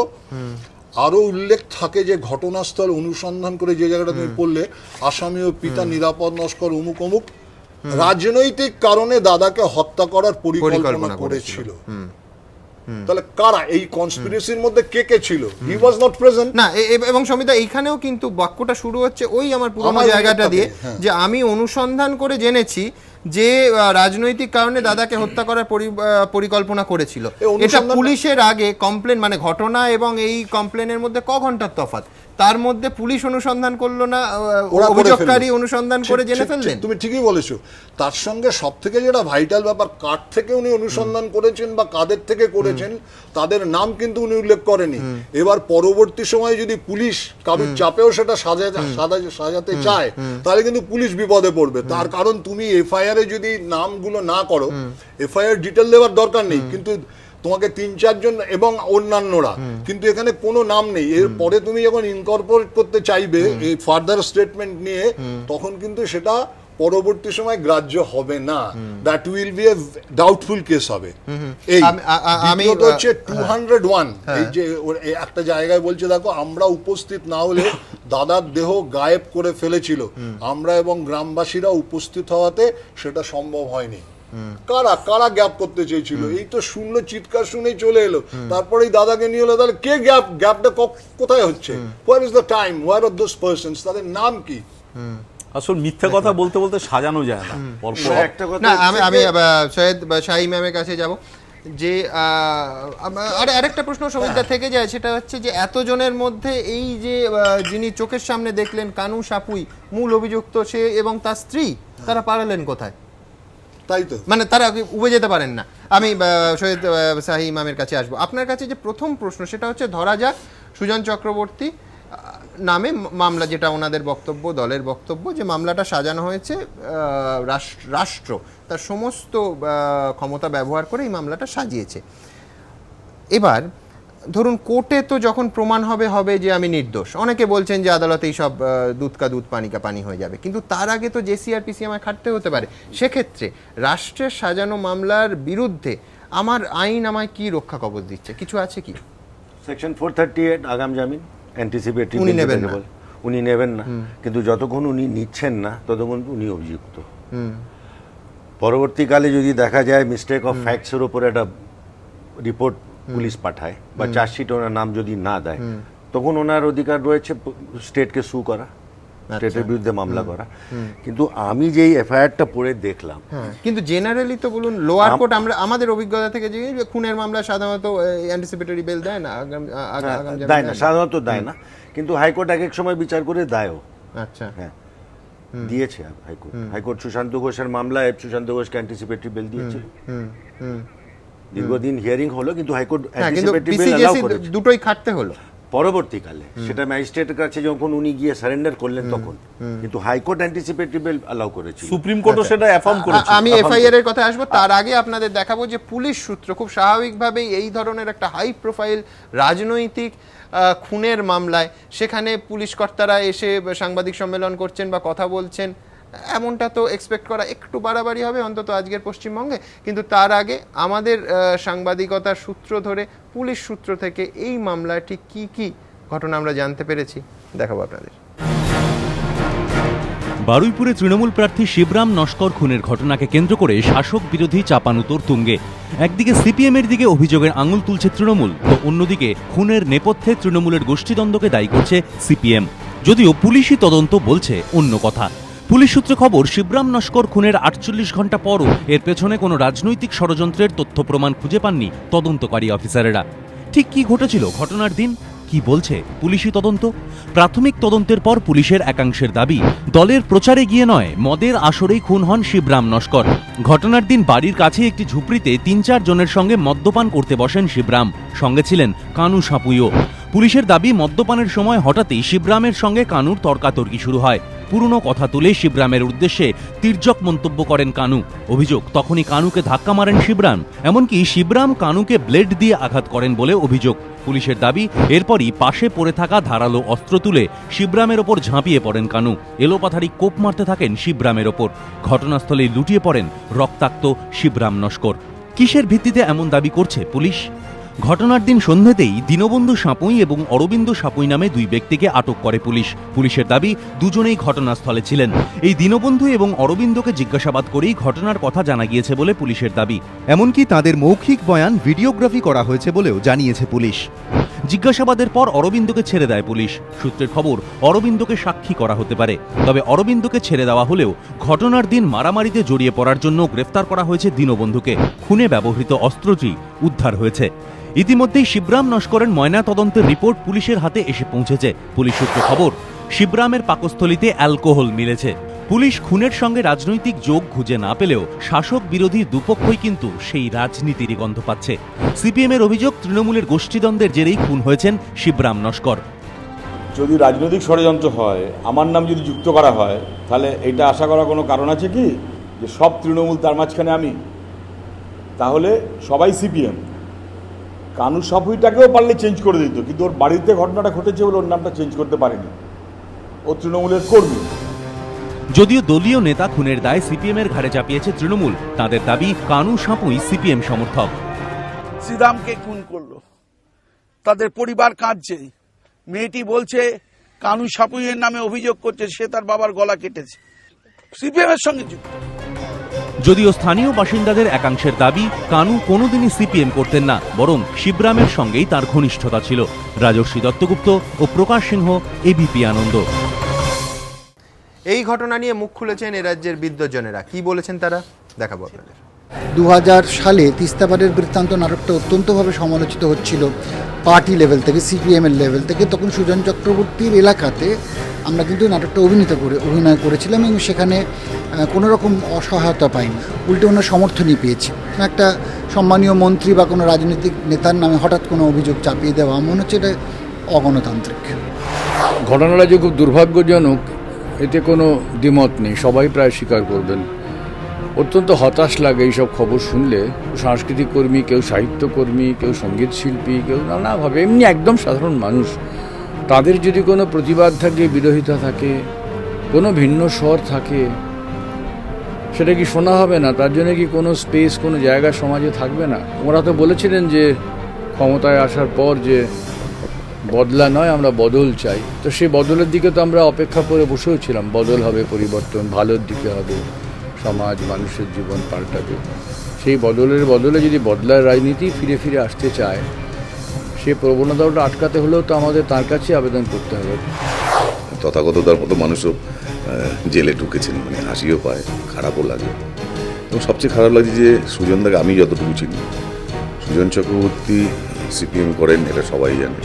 S15: আরো উল্লেখ থাকে যে ঘটনাস্থল অনুসন্ধান করে যে জায়গাটা তুমি পড়লে, আসামি ও পিতা নিরাপদ নস্কর অমুক অমুক রাজনৈতিক কারণে দাদাকে হত্যা করার পরিকল্পনা করেছিল। তাহলে কারা এই কনস্পিরেসির মধ্যে কে ছিল? হি ওয়াজ নট প্রেজেন্ট।
S1: না, এবং সমিতা এইখানেও কিন্তু বাক্যটা শুরু হচ্ছে ওই আমার পুরোনো জায়গাটা দিয়ে, যে আমি অনুসন্ধান করে জেনেছি যে রাজনৈতিক কারণে দাদাকে হত্যা করার পরিকল্পনা করেছিল। এটা পুলিশের আগে কমপ্লেন, মানে ঘটনা এবং এই কমপ্লেনের মধ্যে ক ঘন্টার তফাৎ? তার মধ্যে পুলিশ অনুসন্ধান করলো না,
S15: ওরা
S1: অভিযোগকারী অনুসন্ধান করে জেনে ফেললেন?
S15: তুমি ঠিকই বলেছো। তার সঙ্গে সব থেকে যেটা ভাইটাল ব্যাপার, কার থেকে উনি অনুসন্ধান করেছেন বা কাদের থেকে করেছেন তাদের নাম কিন্তু উনি উল্লেখ করেনি। এবার পরবর্তী সময়ে যদি পুলিশ কারোর চাপেও সেটা সাজাতে চায় তাহলে কিন্তু পুলিশ বিপদে পড়বে। তার কারণ তুমি এফআইআর এ যদি নামগুলো না করো, এফআইআর ডিটেল দেওয়ার দরকার নেই, কিন্তু তোমাকে 3-4 জন এবং অন্যান্যরা, কিন্তু এখানে কোনো নাম নেই। এরপরে তুমি যখন ইনকর্পোরেট করতে চাইবে এই ফার্দার স্টেটমেন্ট নিয়ে, তখন কিন্তু সেটা পরবর্তী সময় গ্রাহ্য হবে না। That will B A doubtful case হবে। এই দ্বিতীয়ত হচ্ছে 201, এই যে একটা জায়গায় বলছে দেখো আমরা উপস্থিত না হলে দাদার দেহ গায়েব করে ফেলেছিল, আমরা এবং গ্রামবাসীরা উপস্থিত হওয়াতে সেটা সম্ভব হয়নি। কারা কারা গ্যাপ করতে চেয়েছিল? এই তো শূন্য চিৎকার শুনেই চলে এলো, তারপরেই দাদাকে নিয়ে এলো। তাহলে কে গ্যাপটা কোথায় হচ্ছে? Where is the time, where are those persons, তাদের নাম কি?
S7: আসলে মিথ্যা কথা বলতে বলতে সাজানো যায় না।
S1: একটা কথা না, আমি সৈয়দ শাহী ম্যামের কাছে যাব যে আরেকটা প্রশ্ন সমিতিটা থেকে যায়, সেটা হচ্ছে যে এতজনের মধ্যে এই যে যিনি চোখের সামনে দেখলেন কানু সাপুই মূল অভিযুক্ত, সে এবং তার স্ত্রী, তারা পালালেন কোথায়?
S15: তাই তো,
S1: মানে তারা উবে যেতে পারেন না। আমি সৈয়দ শাহী ইমামের কাছে আসবো। আপনার কাছে যে প্রথম প্রশ্ন সেটা হচ্ছে, ধরা যাক সুজন চক্রবর্তী নামে মামলা, যেটা ওনাদের বক্তব্য, দলের বক্তব্য, যে মামলাটা সাজানো হয়েছে রাষ্ট্র তার সমস্ত ক্ষমতা ব্যবহার করে এই মামলাটা সাজিয়েছে। এবার ধরুন কোর্টে তো যখন প্রমাণ হবে যে আমি নির্দোষ, অনেকে বলছেন যে আদালতেই সব দুধ কা দুধ পানি কা পানি হয়ে যাবে, কিন্তু তার আগে তো জেসি আর পিসি আমায় খাটতে হতে পারে। সেক্ষেত্রে রাষ্ট্রের সাজানো মামলার বিরুদ্ধে আমার আইন আমায় কি রক্ষা কবচ দিচ্ছে? কিছু আছে কি?
S16: সেকশন 438 আগাম জামিন, অ্যান্টিসিপেটরি
S1: উনি নেবেন না,
S16: উনি নেবেন না, কিন্তু যতক্ষণ উনি নিচ্ছেন না ততক্ষণ উনি অভিযুক্ত। পরবর্তীকালে যদি দেখা যায় মিস্টেক অফ ফ্যাক্টসের উপর একটা রিপোর্ট পুলিশ পাঠায় বা চার্জশিট ওনার নাম যদি না দেয়, তখন ওনার অধিকার রয়েছে স্টেটকে সু করা, স্টেটের বিরুদ্ধে মামলা করা। কিন্তু আমি যেই এফআইআরটা পড়ে দেখলাম,
S1: কিন্তু জেনারেলি তো বলুন লোয়ার কোর্ট, আমাদের অভিজ্ঞতা থেকে যে খুনের মামলা সাধারণত অ্যান্টিসিপেটরি বেল দেয় না,
S16: দেয় না, সাধারণত দেয় না, কিন্তু হাইকোর্ট এক এক সময় বিচার করে দেয়ও।
S1: আচ্ছা,
S16: হ্যাঁ দিয়েছে হাইকোর্ট সুশান্ত ঘোষের মামলায় সুশান্ত ঘোষকে অ্যান্টিসিপেটরি বেল দিয়েছিল। দীর্ঘদিন হিয়ারিং হলো, কিন্তু হাইকোর্ট অ্যান্টিসিপেটরি বেল অ্যালাউ করেছে,
S1: দুটোই খাটতে হলো।
S16: পরবর্তীকালে সেটা ম্যাজিস্ট্রেটের কাছে যখন উনি গিয়ে সারেন্ডার করলেন তখন, কিন্তু হাইকোর্ট অ্যান্টিসিপেটরি বেল অ্যালাউ করেছে,
S7: সুপ্রিম কোর্টও সেটা অ্যাফার্ম করেছে।
S1: আমি এফআইআর এর কথা আসবো, তার আগে আপনাদের দেখাবো যে পুলিশ সূত্র খুব স্বাভাবিকভাবেই এই ধরনের একটা হাই প্রোফাইল রাজনৈতিক খুনের মামলায় সেখানে পুলিশ কর্তারা এসে সাংবাদিক সম্মেলন করছেন বা কথা বলছেন, এমনটা তো এক্সপেক্ট করা একটু বাড়াবাড়ি হবে অন্তত আজকের পশ্চিমবঙ্গে। কিন্তু তার আগে আমাদের সাংবাদিকতার সূত্র ধরে পুলিশ সূত্র থেকে এই মামলায় ঠিক কি কি ঘটনা আমরা জানতে পেরেছি দেখাবো আপনাদের।
S2: বারুইপুরে তৃণমূল প্রার্থী শিবরাম নস্কর খুনের ঘটনাকে কেন্দ্র করে শাসক বিরোধী চাপানুতোর তুঙ্গে। একদিকে সিপিএমের দিকে অভিযোগের আঙুল তুলছে তৃণমূল, তো অন্যদিকে খুনের নেপথ্যে তৃণমূলের গোষ্ঠীদ্বন্দ্বকে দায়ী করছে সিপিএম, যদিও পুলিশি তদন্ত বলছে অন্য কথা। পুলিশ সূত্রে খবর, শিবরাম নস্কর খুনের 48 ঘন্টা পরও এর পেছনে কোনো রাজনৈতিক ষড়যন্ত্রের তথ্য প্রমাণ খুঁজে পাননি তদন্তকারী অফিসারেরা। ঠিক কি ঘটেছিল ঘটনার দিন, কি বলছে পুলিশি তদন্ত? প্রাথমিক তদন্তের পর পুলিশের একাংশের দাবি, দলের প্রচারে গিয়ে নয়, মদের আসরেই খুন হন শিবরাম নস্কর। ঘটনার দিন বাড়ির কাছে একটি ঝুপড়িতে 3-4 জনের সঙ্গে মদ্যপান করতে বসেন শিবরাম, সঙ্গে ছিলেন কানু সাপুইও। পুলিশের দাবি, মদ্যপানের সময় হঠাৎই শিবরামের সঙ্গে কানুর তর্কাতর্কি শুরু হয়। পুরনো কথা তুলে শিবরামের উদ্দেশ্যে তির্যক মন্তব্য করেন কানু। অভিযোগ, তখনই কানুকে ধাক্কা মারেন শিবরাম, এমনকি শিবরাম কানুকে ব্লেড দিয়ে আঘাত করেন বলে অভিযোগ। পুলিশের দাবি, এরপরই পাশে পড়ে থাকা ধারালো অস্ত্র তুলে শিবরামের ওপর ঝাঁপিয়ে পড়েন কানু। এলোপাথারি কোপ মারতে থাকেন শিবরামের ওপর। ঘটনাস্থলে লুটিয়ে পড়েন রক্তাক্ত শিবরাম নস্কর। কিসের ভিত্তিতে এমন দাবি করছে পুলিশ? ঘটনার দিন সন্ধ্যেতেই দীনবন্ধু সাপুই এবং অরবিন্দ সাপুই নামে 2 ব্যক্তিকে আটক করে পুলিশ। পুলিশের দাবি, দুজনেই ঘটনাস্থলে ছিলেন। এই দীনবন্ধু এবং অরবিন্দকে জিজ্ঞাসাবাদ করেই ঘটনার কথা জানা গিয়েছে বলে পুলিশের দাবি। এমনকি তাদের মৌখিক বয়ান ভিডিওগ্রাফি করা হয়েছে বলেও জানিয়েছে পুলিশ। জিজ্ঞাসাবাদের পর অরবিন্দকে ছেড়ে দেয় পুলিশ। সূত্রের খবর, অরবিন্দকে সাক্ষী করা হতে পারে। তবে অরবিন্দকে ছেড়ে দেওয়া হলেও ঘটনার দিন মারামারিতে জড়িয়ে পড়ার জন্য গ্রেফতার করা হয়েছে দীনবন্ধুকে। খুনে ব্যবহৃত অস্ত্রটি উদ্ধার হয়েছে। ইতিমধ্যেই শিবরাম নস্করের ময়না তদন্তের রিপোর্ট পুলিশের হাতে এসে পৌঁছেছে। পুলিশ সূত্রে খবর, শিবরামের পাকস্থলীতে অ্যালকোহল মিলেছে। পুলিশ খুনের সঙ্গে রাজনৈতিক যোগ খুঁজে না পেলেও শাসক বিরোধী দুপক্ষই কিন্তু সেই রাজনীতিরই গন্ধ পাচ্ছে। সিপিএমের অভিযোগ, তৃণমূলের গোষ্ঠীদ্বন্দ্বের জেরেই খুন হয়েছেন শিবরাম নস্কর।
S17: যদি রাজনৈতিক ষড়যন্ত্র হয়, আমার নাম যদি যুক্ত করা হয়, তাহলে এটা আশা করার কোনো কারণ আছে কি যে সব তৃণমূল তার মাঝখানে আমি? তাহলে সবাই সিপিএম। কানু সাপুইটাকেও পারলে চেঞ্জ করে দিত, কিন্তু ওর বাড়িতে ঘটনাটা ঘটেছে বলে ওর নামটা চেঞ্জ করতে পারেনি। ও তৃণমূলের কর্মী।
S2: যদিও দলীয় নেতা খুনের দায় সিপিএমের ঘাড়ে চাপিয়েছে তৃণমূল। তাদের দাবি, কানু সাপুই সিপিএম সমর্থক।
S6: শ্রীরামকে খুন করলো, তাদের পরিবার কাঁদছে। মেয়েটি বলছে কানু সাপুইয়ের নামে অভিযোগ করছে সে তার বাবার গলা কেটেছে, সিপিএম এর সঙ্গে যুক্ত।
S2: যদিও স্থানীয় বাসিন্দাদের একাংশের দাবি, কানু কোনোদিনই সিপিএম করতেন না, বরং শিবরামের সঙ্গেই তার ঘনিষ্ঠতা ছিল। রাজর্ষি দত্তগুপ্ত ও প্রকাশ সিংহ, এবিপি আনন্দ।
S1: এই ঘটনা নিয়ে মুখ খুলেছেন এ রাজ্যের বিদ্বজ্জনেরা। কি বলেছেন তারা, দেখাবো আপনাদের।
S18: 2000 সালে তিস্তাপাড়ের বৃত্তান্ত নাটকটা অত্যন্তভাবে সমালোচিত হচ্ছিল পার্টি লেভেল থেকে, সিপিএমের লেভেল থেকে। তখন সুজন চক্রবর্তীর এলাকাতে আমরা কিন্তু নাটকটা অভিনয় করেছিলাম এবং সেখানে কোনো রকম অসহায়তা পাইনি, উল্টে ওনার সমর্থনই পেয়েছি। একটা সম্মানীয় মন্ত্রী বা কোনো রাজনৈতিক নেতার নামে হঠাৎ কোনো অভিযোগ চাপিয়ে দেওয়া মনে হচ্ছে এটা অগণতান্ত্রিক।
S19: ঘটনাটা যে খুব দুর্ভাগ্যজনক এতে কোনো দ্বিমত নেই, সবাই প্রায় স্বীকার করবেন। অত্যন্ত হতাশ লাগে এইসব খবর শুনলে। সাংস্কৃতিক কর্মী, কেউ সাহিত্যকর্মী, কেউ সঙ্গীত শিল্পী, কেউ নানাভাবে এমনি একদম সাধারণ মানুষ, তাদের যদি কোনো প্রতিবাদ থাকে, বিরোধিতা থাকে, কোনো ভিন্ন স্বর থাকে, সেটা কি শোনা হবে না? তার জন্য কি কোনো স্পেস, কোনো জায়গা সমাজে থাকবে না? ওরা তো বলেছিলেন যে ক্ষমতায় আসার পর যে বদলা নয়, আমরা বদল চাই। তো সেই বদলের দিকে তো আমরা অপেক্ষা করে বসেও ছিলাম। বদল হবে, পরিবর্তন ভালোর দিকে হবে, সমাজ মানুষের জীবন পাল্টাবে। সেই বদলে যদি বদলার রাজনীতি ফিরে ফিরে আসতে চায়, সেই প্রবণতাটা আটকাতে হলেও তো আমাদের তার কাছে আবেদন করতে হবে।
S20: তথাগততার মতো মানুষও জেলে ঢুকেছেন, মানে হাসিও পায়, খারাপও লাগে। এবং সবচেয়ে খারাপ লাগছে যে সুজনদাকে আমি যতটুকু চিনি, সুজন চক্রবর্তী সিপিএম করেন এটা সবাই জানে।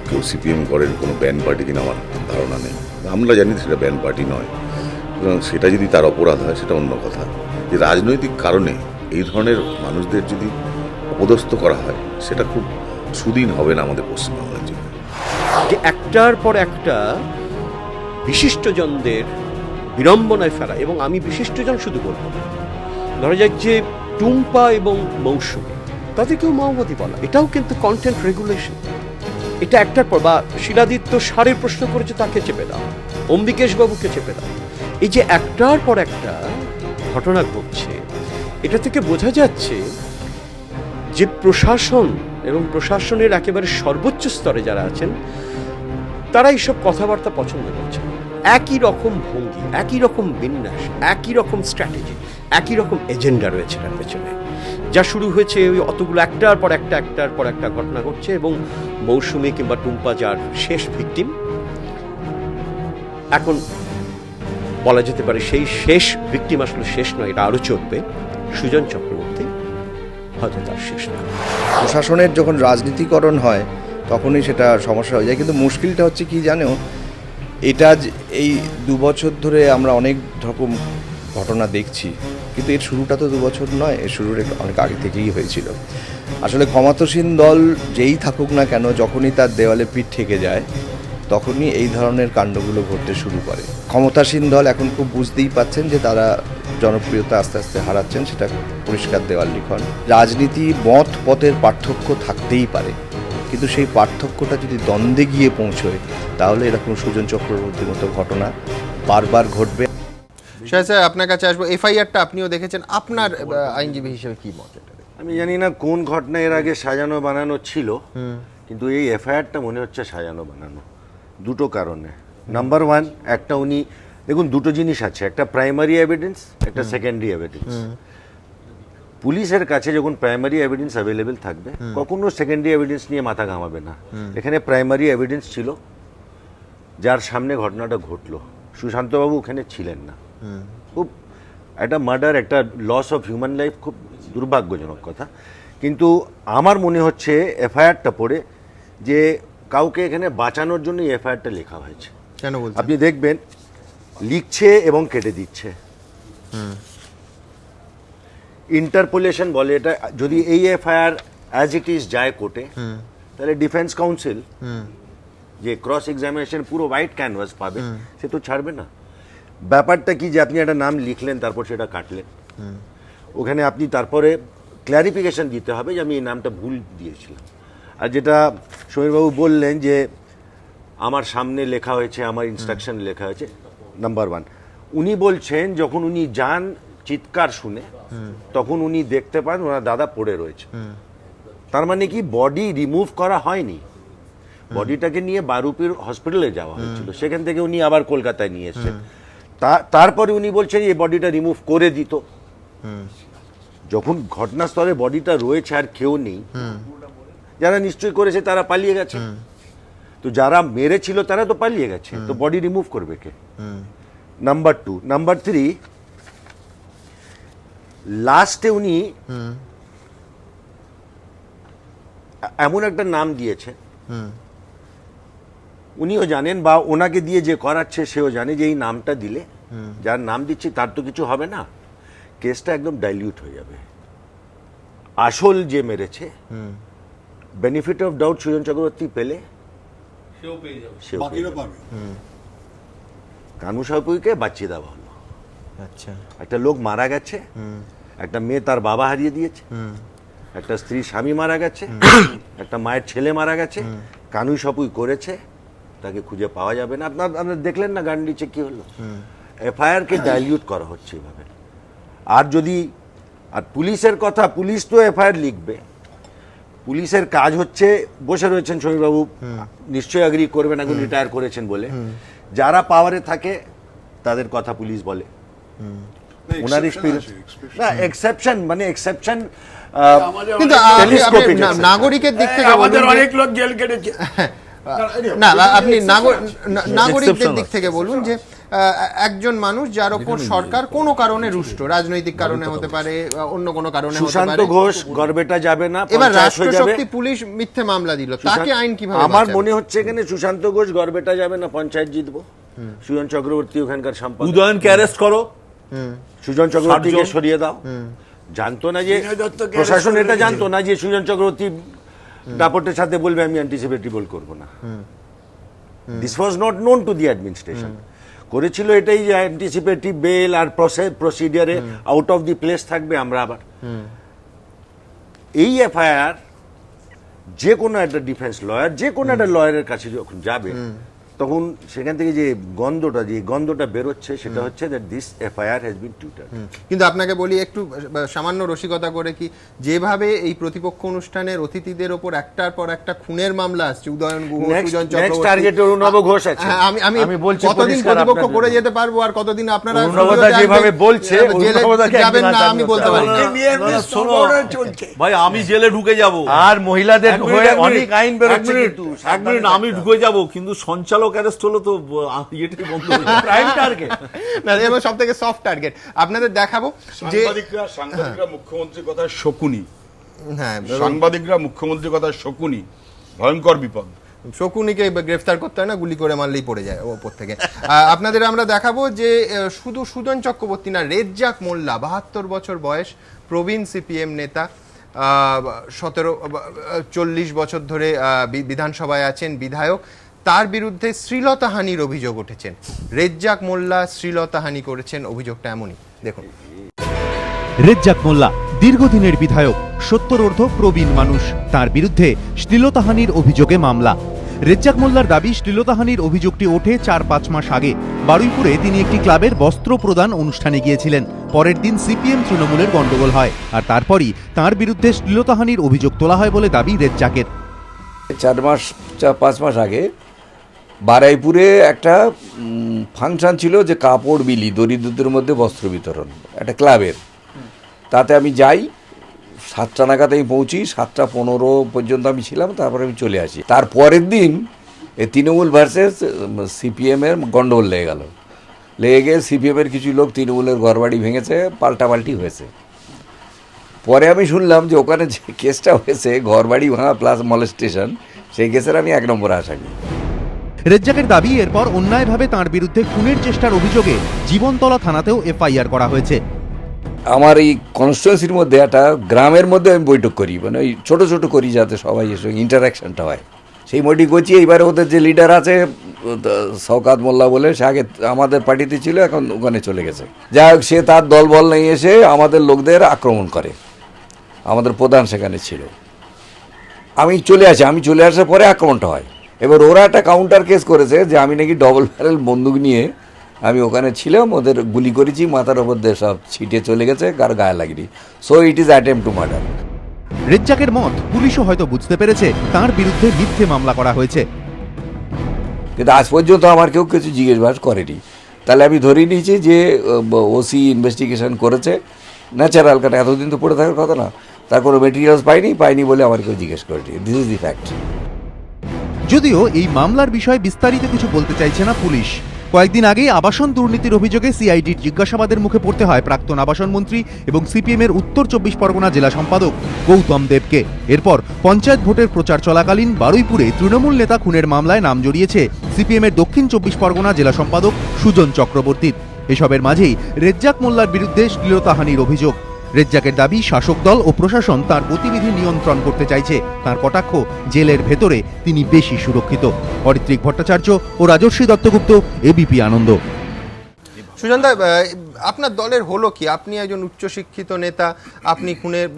S20: কেউ সিপিএম করেন কোনো ব্যান্ড পার্টি কিনা আমার ধারণা নেই। আমরা জানি সেটা ব্যান্ড পার্টি নয়। সুতরাং সেটা যদি তার অপরাধ হয় সেটা অন্য কথা। যে রাজনৈতিক কারণে এই ধরনের মানুষদের যদি অপদস্থ করা হয়, সেটা খুব সুদিন হবে না আমাদের পশ্চিমবাংলার জন্য।
S21: যে একটার পর একটা বিশিষ্টজনদের বিড়ম্বনায় ফেলা, এবং আমি বিশিষ্টজন শুধু বলবো না, ধরা যাক যে টুম্পা এবং মৌসুমী, তাদেরকেও মাওবাদী বলা, এটাও কিন্তু কন্টেন্ট রেগুলেশন। এটা একটার পর, বা শিলাদিত্য সারের প্রশ্ন করেছে তাকে চেপে দাও, অম্বিকেশ বাবুকে চেপে দাও। এই যে একটার পর একটা ঘটনা ঘটছে, এটা থেকে বোঝা যাচ্ছে যে প্রশাসন এবং প্রশাসনের একেবারে সর্বোচ্চ স্তরে যারা আছেন, তারা এইসব কথাবার্তা পছন্দ করছে। একই রকম ভঙ্গি, একই রকম বিন্যাস, একই রকম স্ট্র্যাটেজি, একই রকম এজেন্ডা রয়েছে তার পেছনে। যা শুরু হয়েছে ওই অতগুলো একটার পর একটা ঘটনা ঘটছে, এবং মৌসুমী কিংবা টুম্পা যার শেষ ভিকটিম, এখন বলা যেতে পারে সেই শেষ ভিকটিম আসলে শেষ নয়, এটা আরও চলবে। সুজন চক্রবর্তী হয়তো তার শেষ নয়।
S22: প্রশাসনের যখন রাজনীতিকরণ হয় তখনই সেটা সমস্যা হয়ে যায়। কিন্তু মুশকিলটা হচ্ছে কি জানো, এটা এই 2 বছর ধরে আমরা অনেক রকম ঘটনা দেখছি, কিন্তু এর শুরুটা তো 2 বছর নয়, এর শুরুর অনেক আগে থেকেই হয়েছিল। আসলে ক্ষমতাসীন দল যেই থাকুক না কেন, যখনই তার দেওয়ালে পিঠ ঠেকে যায়, তখনই এই ধরনের কাণ্ডগুলো ঘটতে শুরু করে। ক্ষমতাসীন দল এখন খুব বুঝতেই পাচ্ছেন যে তারা জনপ্রিয়তা আস্তে আস্তে হারাচ্ছেন, সেটা পরিষ্কার দেওয়াল লিখন। রাজনীতি মত পথের পার্থক্য থাকতেই পারে, কিন্তু সেই পার্থক্যটা যদি দ্বন্দ্বে গিয়ে পৌঁছয়, তাহলে এরকম সুজন চক্রবর্তীর মতো ঘটনা বারবার ঘটবে।
S1: স্যার, আপনার কাছে আসবো। এফআইআরটা আপনিও দেখেছেন, আপনার আইনজীবী হিসেবে কি মত?
S16: আমি জানি না কোন ঘটনা এর আগে সাজানো বানানো ছিল, কিন্তু এই এফআইআরটা মনে হচ্ছে সাজানো বানানো, দুটো কারণে। নাম্বার 1, একটা উনি দেখুন, দুটো জিনিস আছে, একটা প্রাইমারি এভিডেন্স, একটা সেকেন্ডারি এভিডেন্স। পুলিশের কাছে যখন প্রাইমারি এভিডেন্স অ্যাভেলেবেল থাকবে, কখনো সেকেন্ডারি এভিডেন্স নিয়ে মাথা ঘামাবে না। এখানে প্রাইমারি এভিডেন্স ছিল, যার সামনে ঘটনাটা ঘটলো। সুশান্তবাবু ওখানে ছিলেন না। খুব একটা মার্ডার, একটা লস অফ হিউম্যান লাইফ, খুব দুর্ভাগ্যজনক কথা। কিন্তু আমার মনে হচ্ছে এফআইআরটা পড়ে যে কাউকে এখানে বাঁচানোর জন্য এফআইআরটা লেখা হয়েছে।
S1: কেন বলছেন?
S16: আপনি দেখবেন লিখছে এবং কেটে দিচ্ছে, ইন্টারপোলেশন বলে এটা। যদি এই এফআইআর অ্যাজ ইট ইজ যায় কোর্টে, তাহলে ডিফেন্স কাউন্সিল যে ক্রস এক্সামিনেশন পুরো হোয়াইট ক্যানভাস পাবে, সে তো ছাড়বে না। ব্যাপারটা কি যে আপনি একটা নাম লিখলেন, তারপর সেটা কাটলেন, ওখানে আপনি তারপরে ক্ল্যারিফিকেশন দিতে হবে যে আমি এই নামটা ভুল দিয়েছিলাম। আর যেটা সমীরবাবু বললেন যে আমার সামনে লেখা হয়েছে, আমার ইনস্ট্রাকশন লেখা হয়েছে, নাম্বার 1 উনি বলছেন যখন উনি যান চিৎকার শুনে, তখন উনি দেখতে পান ওনার দাদা পড়ে রয়েছে। তার মানে কি বডি রিমুভ করা হয়নি, বডিটাকে নিয়ে বারুপির হসপিটালে যাওয়া হয়েছিল, সেখান থেকে উনি আবার কলকাতায় নিয়ে এসেছেন। তারপরে উনি বলছেন এই বডিটা রিমুভ করে দিত। যখন ঘটনাস্থলে বডিটা রয়েছে আর কেউ নেই, যারা নিশ্চয়ই করেছে তারা পালিয়ে গেছে, তো যারা মেরেছিল তারা তো পালিয়ে গেছে, তো বডি রিমুভ করবে কে? নাম্বার 2, নাম্বার 3, লাস্টে উনি এমন একটা নাম দিয়েছে, উনিও জানেন বা ওনাকে দিয়ে যে করাচ্ছে সেও জানে যে এই নামটা দিলে, যার নাম দিচ্ছি তার তো কিছু হবে না, কেসটা একদম ডাইলিউট হয়ে যাবে। আসল যে মেরেছে, benefit of doubt Sujan Chakraborty পেলে সেও পেয়ে যাবে। কানু সাপুইকে বাঁচিয়ে দেওয়া হলো।
S1: আচ্ছা,
S16: একটা লোক মারা গেছে, একটা মেয়ে তার বাবা হারিয়ে দিয়েছে, একটা স্ত্রী স্বামী মারা গেছে, একটা মায়ের ছেলে মারা গেছে, কানু সাপুই করেছে, তাকে খুঁজে পাওয়া যাবে না। আপনারা দেখলেন না গান্ডিচে কি হলো? এফআইআর কে ডাইলিউট করা হচ্ছে এভাবে। আর যদি আর পুলিশের কথা, পুলিশ তো এফআইআর লিখবে, পুলিশের কাজ হচ্ছে, বসে রয়েছেন সমীরবাবু নিশ্চয়ই এগ্রি করবেন, এখন রিটায়ার করেছেন বলে, যারা পাওয়ারে থাকে তাদের কথা পুলিশ বলে। ওনার এক্সপেরিয়েন্স না, এক্সেপশন মানে এক্সেপশন,
S1: কিন্তু নাগরিকের দিক থেকে
S6: আমাদের অনেক লোক জেল কেটেছে।
S1: না, আপনি নাগরিকদের দিক থেকে বলুন যে একজন মানুষ যার উপর সরকার কোনো কারণে রুষ্ট, রাজনৈতিক কারণে হতে পারে, অন্য কোনো কারণে হতে পারে,
S16: সুশান্ত ঘোষ গড়বেটা যাবে না,
S1: এবার রাষ্ট্রশক্তি পুলিশ মিথ্যে মামলা দিল, তাকে আইন কিভাবে?
S16: আমার মনে হচ্ছে এখানে সুশান্ত ঘোষ গড়বেটা যাবে না, পঞ্চায়েত জিতবো। সুজন চক্রবর্তী ওখানকার সম্পাদক,
S7: উদয়নকে অ্যারেস্ট করো,
S16: সুজন চক্রবর্তীকে সরিয়ে দাও। জানতো না যে প্রশাসন, এটা জানতো না যে সুজন চক্রবর্তী দাপটের সাথে বলবে আমি অ্যান্টিসিপেটরি বোল করবো না। This was not known to the administration. করেছিল এটাই যে অ্যান্টিসিপেটরি বেল আর প্রসিডিয়ারে আউট অফ দি প্লেস থাকবে, আমরা আবার এই এফআইআর যে কোনো একটা ডিফেন্স লয়ার, যে কোনো একটা লয়ারের কাছে যখন যাবে, তখন সেখান থেকে যে গন্ধটা বেরোচ্ছে সেটা হচ্ছে that this FIR has been Twitter.
S1: কিন্তু আপনাকে বলি একটু সামান্য রসিকতা করে, কি যেভাবে এই প্রতিপক্ষ অনুষ্ঠানের অতিথিদের উপর একটার পর একটা খুনের মামলা আসছে, উদয়ন গুহ, সুজন চক্রবর্তী,
S16: অরুণব ঘোষ আছে,
S1: আমি বলছি কতদিন প্রতিপক্ষ করে যেতে পারবো আর কতদিন আপনারা
S16: যেভাবে বলছে
S1: যাবেন না, আমি বলতে পারি না।
S7: ভাই আমি জেলে ঢুকে যাব,
S16: আর মহিলাদের হয়ে অনেক আইন বেরোচ্ছে, কিন্তু
S7: এক মিনিট আমি ঢুকে যাব, কিন্তু সঞ্চালক অ্যারেস্ট হলো তো ইয়েটাই বন্ধ হয়ে যাবে।
S16: প্রাইম টার্গেট
S1: না, এবার সবথেকে সফট টার্গেট আপনাদের দেখাবো যে
S14: সাংবাদিকরা মুখ্যমন্ত্রীর কথা শকুনি, হ্যাঁ সাংবাদিকরা মুখ্যমন্ত্রীর কথা শকুনি, ভয়ঙ্কর বিপদ।
S1: শকুনিকে গ্রেফতার করতে হয় না, গুলি করে মারলেই পড়ে যায় ওপর থেকে। আপনাদের আমরা দেখাবো যে শুধু সুজন চক্রবর্তী না, রেজ্জাক মোল্লা, 72 বছর বয়স, প্রবীণ সিপিএম নেতা, 40 বছর ধরে বিধানসভায় আছেন, বিধায়ক, তার বিরুদ্ধে শ্লীলতাহানির অভিযোগ উঠেছেন। রেজ্জাক মোল্লা শ্লীলতাহানি করেছেন, অভিযোগটা এমনই, দেখুন।
S2: রেজ্জাক মোল্লা দীর্ঘদিনের বিধায়ক, 70 প্রবীণ মানুষ, তার বিরুদ্ধে শ্লীলতাহানির অভিযোগে মামলা। রেজ্জাক মোল্লার দাবি, শ্লীলতাহানির অভিযোগটি ওঠে 4-5 মাস আগে। বারুইপুরে তিনি একটি ক্লাবের বস্ত্র প্রদান অনুষ্ঠানে গিয়েছিলেন। পরের দিন সিপিএম তৃণমূলের গন্ডগোল হয়, আর তারপরই তার বিরুদ্ধে শ্লীলতাহানির অভিযোগ তোলা হয় বলে দাবি রেজ্জাকের।
S4: 4-5 মাস আগে বারুইপুরে একটা ফাংশন ছিল, যে কাপড় বিলি, দরিদ্রদের মধ্যে বস্ত্র বিতরণ, একটা ক্লাবের। তাতে আমি যাই, 7টা নাগাদ আমি পৌঁছি, 7টা 15 পর্যন্ত আমি ছিলাম, তারপরে আমি চলে আসি। তার পরের দিন এই তৃণমূল ভার্সেস সিপিএমের গন্ডগোল লেগে গিয়ে সিপিএমের কিছু লোক তৃণমূলের ঘরবাড়ি ভেঙেছে, পাল্টাপাল্টি হয়েছে। পরে আমি শুনলাম যে ওখানে যে কেসটা হয়েছে ঘর বাড়ি ভাঙা প্লাস মলেস্টেশন, সেই কেসের আমি 1 নম্বর আসামি।
S2: রেজ্জাকের দাবি এরপর অন্যায়ভাবে তাঁর বিরুদ্ধে খুনের চেষ্টার অভিযোগে জীবনতলা থানাতেও এফআইআর করা হয়েছে।
S4: আমার এই কনস্টিটুয়েন্সির মধ্যে একটা গ্রামের মধ্যে আমি বৈঠক করি, মানে ওই ছোটো ছোটো করি যাতে সবাই এসে ইন্টারাকশনটা হয়, সেই বৈঠক করছি। এইবারে ওদের যে লিডার আছে শওকাত মোল্লা বলে, সে আগে আমাদের পার্টিতে ছিল, এখন ওখানে চলে গেছে। যাই হোক, সে তার দলবল নিয়ে এসে আমাদের লোকদের আক্রমণ করে, আমাদের প্রধান সেখানে ছিল। আমি চলে আসার পরে আক্রমণটা হয়। এবার ওরা একটা কাউন্টার কেস করেছে যে আমি নাকি ডবল ব্যারেল বন্দুক নিয়ে আমি ওখানে ছিলাম, ওদের গুলি করেছি, মাথার ওপর দিয়ে সব ছিটে চলে গেছে, কার গায়ে লাগেনি। So it is attempt to murder.
S2: রেজ্জাকের মত পুলিশও হয়তো বুঝতে পেরেছে তার বিরুদ্ধে মিথ্যে মামলা করা হয়েছে,
S4: কিন্তু আজ পর্যন্ত আমার কেউ কিছু জিজ্ঞেস করেনি। তাহলে আমি ধরে নিয়েছি যে ওসি ইনভেস্টিগেশন করেছে, ন্যাচারাল, কারণ এতদিন তো পড়ে থাকার কথা না, তার কোনো মেটেরিয়ালস পাইনি বলে আমার কেউ জিজ্ঞেস করেনি। This is the fact.
S2: যদিও এই মামলার বিষয়ে বিস্তারিত কিছু বলতে চাইছে না পুলিশ। কয়েকদিন আগেই আবাসন দুর্নীতির অভিযোগে সিআইডির জিজ্ঞাসাবাদের মুখে পড়তে হয় প্রাক্তন আবাসন মন্ত্রী এবং সিপিএমের উত্তর 24 পরগনা জেলা সম্পাদক গৌতম দেবকে। এরপর পঞ্চায়েত ভোটের প্রচার চলাকালীন বারুইপুরে তৃণমূল নেতা খুনের মামলায় নাম জড়িয়েছে সিপিএমের দক্ষিণ 24 পরগনা জেলা সম্পাদক সুজন চক্রবর্তীর। এসবের মাঝেই রেজ্জাক মোল্লার বিরুদ্ধে শ্লীলতাহানির অভিযোগ। রেজ্জাকের দাবি শাসক দল ও প্রশাসন তার গতিবিধি নিয়ন্ত্রণ করতে চাইছে। তার কটাক্ষ, জেলের ভেতরে তিনি বেশি সুরক্ষিত। অরিত্রিক ভট্টাচার্য ও রাজর্ষি দত্তগুপ্ত, এবিপি আনন্দ।
S1: সুজনদা, আপনার দলের হলো কি? আপনি একজন উচ্চশিক্ষিত নেতা, আপনি খুনের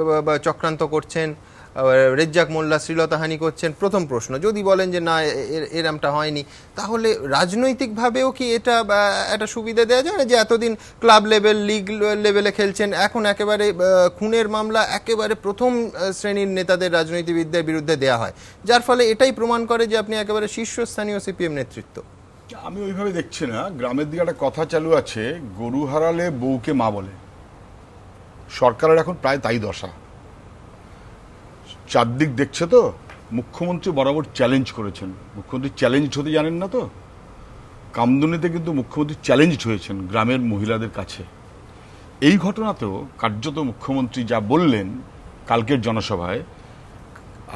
S1: চক্রান্ত করছেন, রেজ্জাক মোল্লা শ্লীলতাহানি করছেন। প্রথম প্রশ্ন, যদি বলেন যে না এরমটা হয়নি, তাহলে রাজনৈতিকভাবেও কি এটা একটা সুবিধা দেওয়া যায় না যে এতদিন ক্লাব লেভেল, লিগ লেভেলে খেলছেন, এখন একেবারে খুনের মামলা একেবারে প্রথম শ্রেণীর নেতাদের, রাজনীতিবিদদের বিরুদ্ধে দেয়া হয়, যার ফলে এটাই প্রমাণ করে যে আপনি একেবারে শীর্ষস্থানীয় সিপিএম নেতৃত্ব?
S14: আমি ওইভাবে দেখছি না। গ্রামের দিকে একটা কথা চালু আছে, গরু হারালে বউকে মা বলে। সরকারের এখন প্রায় তাই দশা। চারদিক দেখছে তো, মুখ্যমন্ত্রী বরাবর চ্যালেঞ্জ করেছেন। মুখ্যমন্ত্রী চ্যালেঞ্জ হতে জানেন না তো, কামদুনিতে কিন্তু মুখ্যমন্ত্রী চ্যালেঞ্জ হয়েছেন গ্রামের মহিলাদের কাছে। এই ঘটনাতেও কার্যত মুখ্যমন্ত্রী যা বললেন কালকের জনসভায়,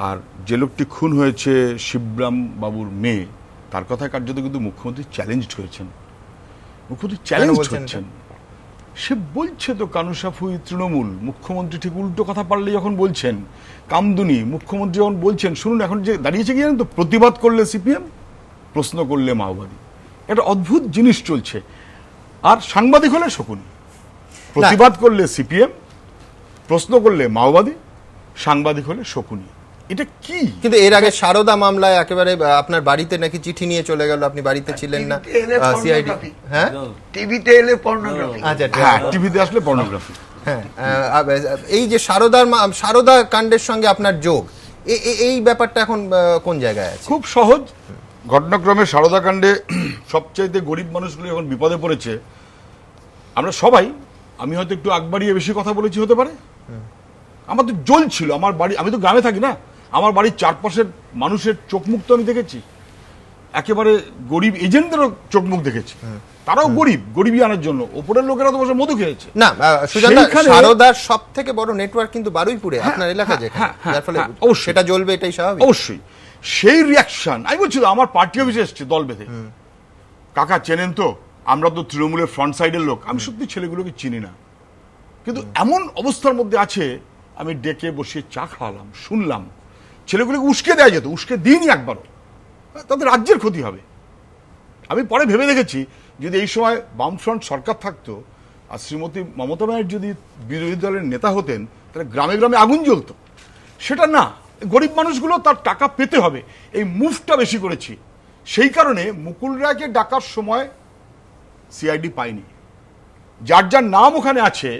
S14: আর যে লোকটি খুন হয়েছে শিবরাম বাবুর মেয়ে, তার কথায় কার্যত কিন্তু মুখ্যমন্ত্রী চ্যালেঞ্জড হয়েছেন। মুখ্যমন্ত্রী চ্যালেঞ্জ হচ্ছেন, সে বলছে তো কানুসাফুই তৃণমূল। মুখ্যমন্ত্রী ঠিক উল্টো কথা পারলে যখন বলছেন, কামদুনি মুখ্যমন্ত্রী যখন বলছেন, শুনুন এখন যে দাঁড়িয়েছে কি জানেন তো, প্রতিবাদ করলে সিপিএম, প্রশ্ন করলে মাওবাদী। একটা অদ্ভুত জিনিস চলছে। আর সাংবাদিক হলে শকুনি, প্রতিবাদ করলে সিপিএম, প্রশ্ন করলে মাওবাদী, সাংবাদিক হলে শকুনি। এটা কি?
S1: কিন্তু এর আগে সারদা মামলায় একেবারে আপনার বাড়িতে নাকি চিঠি নিয়ে চলে গেল, আপনি বাড়িতে ছিলেন না, সিআইডি। হ্যাঁ, টিভিতে এলে পর্নোগ্রাফি। আচ্ছা, হ্যাঁ,
S14: টিভিতে আসলে পর্নোগ্রাফি।
S1: হ্যাঁ, এই যে সারদা কাণ্ডের সঙ্গে আপনার যোগ, এই ব্যাপারটা এখন কোন জায়গায় আছে?
S14: খুব সহজ। ঘটনাক্রমে সারদা কাণ্ডে সবচাইতে গরিব মানুষগুলো এখন বিপদে পড়েছে। আমরা সবাই, আমি হয়তো একটু আগ বাড়িয়ে বেশি কথা বলেছি হতে পারে। আমার তো জ্বলছিল আমার বাড়ি, আমি তো গ্রামে থাকি না, আমার বাড়ির চারপাশের মানুষের চোখ মুখ তো আমি দেখেছি, একেবারে গরিব এজেন্টদেরও চোখ মুখ দেখেছি। তারাও গরিবই আনার জন্য ওপরের লোকেরা তো বসে মধু খেয়েছে।
S1: না, সারদার সব থেকে বড় নেটওয়ার্ক কিন্তু বারুইপুরে, আপনার এলাকা যেখানে, যার ফলে অবশ্যই সেটা জ্বলবে, এটাই স্বাভাবিক।
S14: অবশ্যই সেই রিয়াকশন। আমি বলছি আমার পার্টি অফিসে এসছে দল বেঁধে, কাকা চেনেন তো, আমরা তো তৃণমূলের ফ্রন্ট সাইডের লোক। আমি সত্যি ছেলেগুলোকে চিনি না, কিন্তু এমন অবস্থার মধ্যে আছে, আমি ডেকে বসে চা খাওয়ালাম, শুনলাম। ছেলেগুলোকে উস্কে দেওয়া যেত, উস্কে দিইনি একবারও, তাদের রাজ্যের ক্ষতি হবে। আমি পরে ভেবে দেখেছি, যদি এই সময় বামফ্রন্ট সরকার থাকতো আর শ্রীমতী মমতা ব্যানার্জি যদি বিরোধী দলের নেতা হতেন, তাহলে গ্রামে গ্রামে আগুন জ্বলতো। সেটা না, গরিব মানুষগুলো তার টাকা পেতে হবে, এই মুভটা বেশি করেছি। সেই কারণে মুকুল রায়কে ডাকার সময় সিআইডি পায়নি। যার যার নাম ওখানে আছে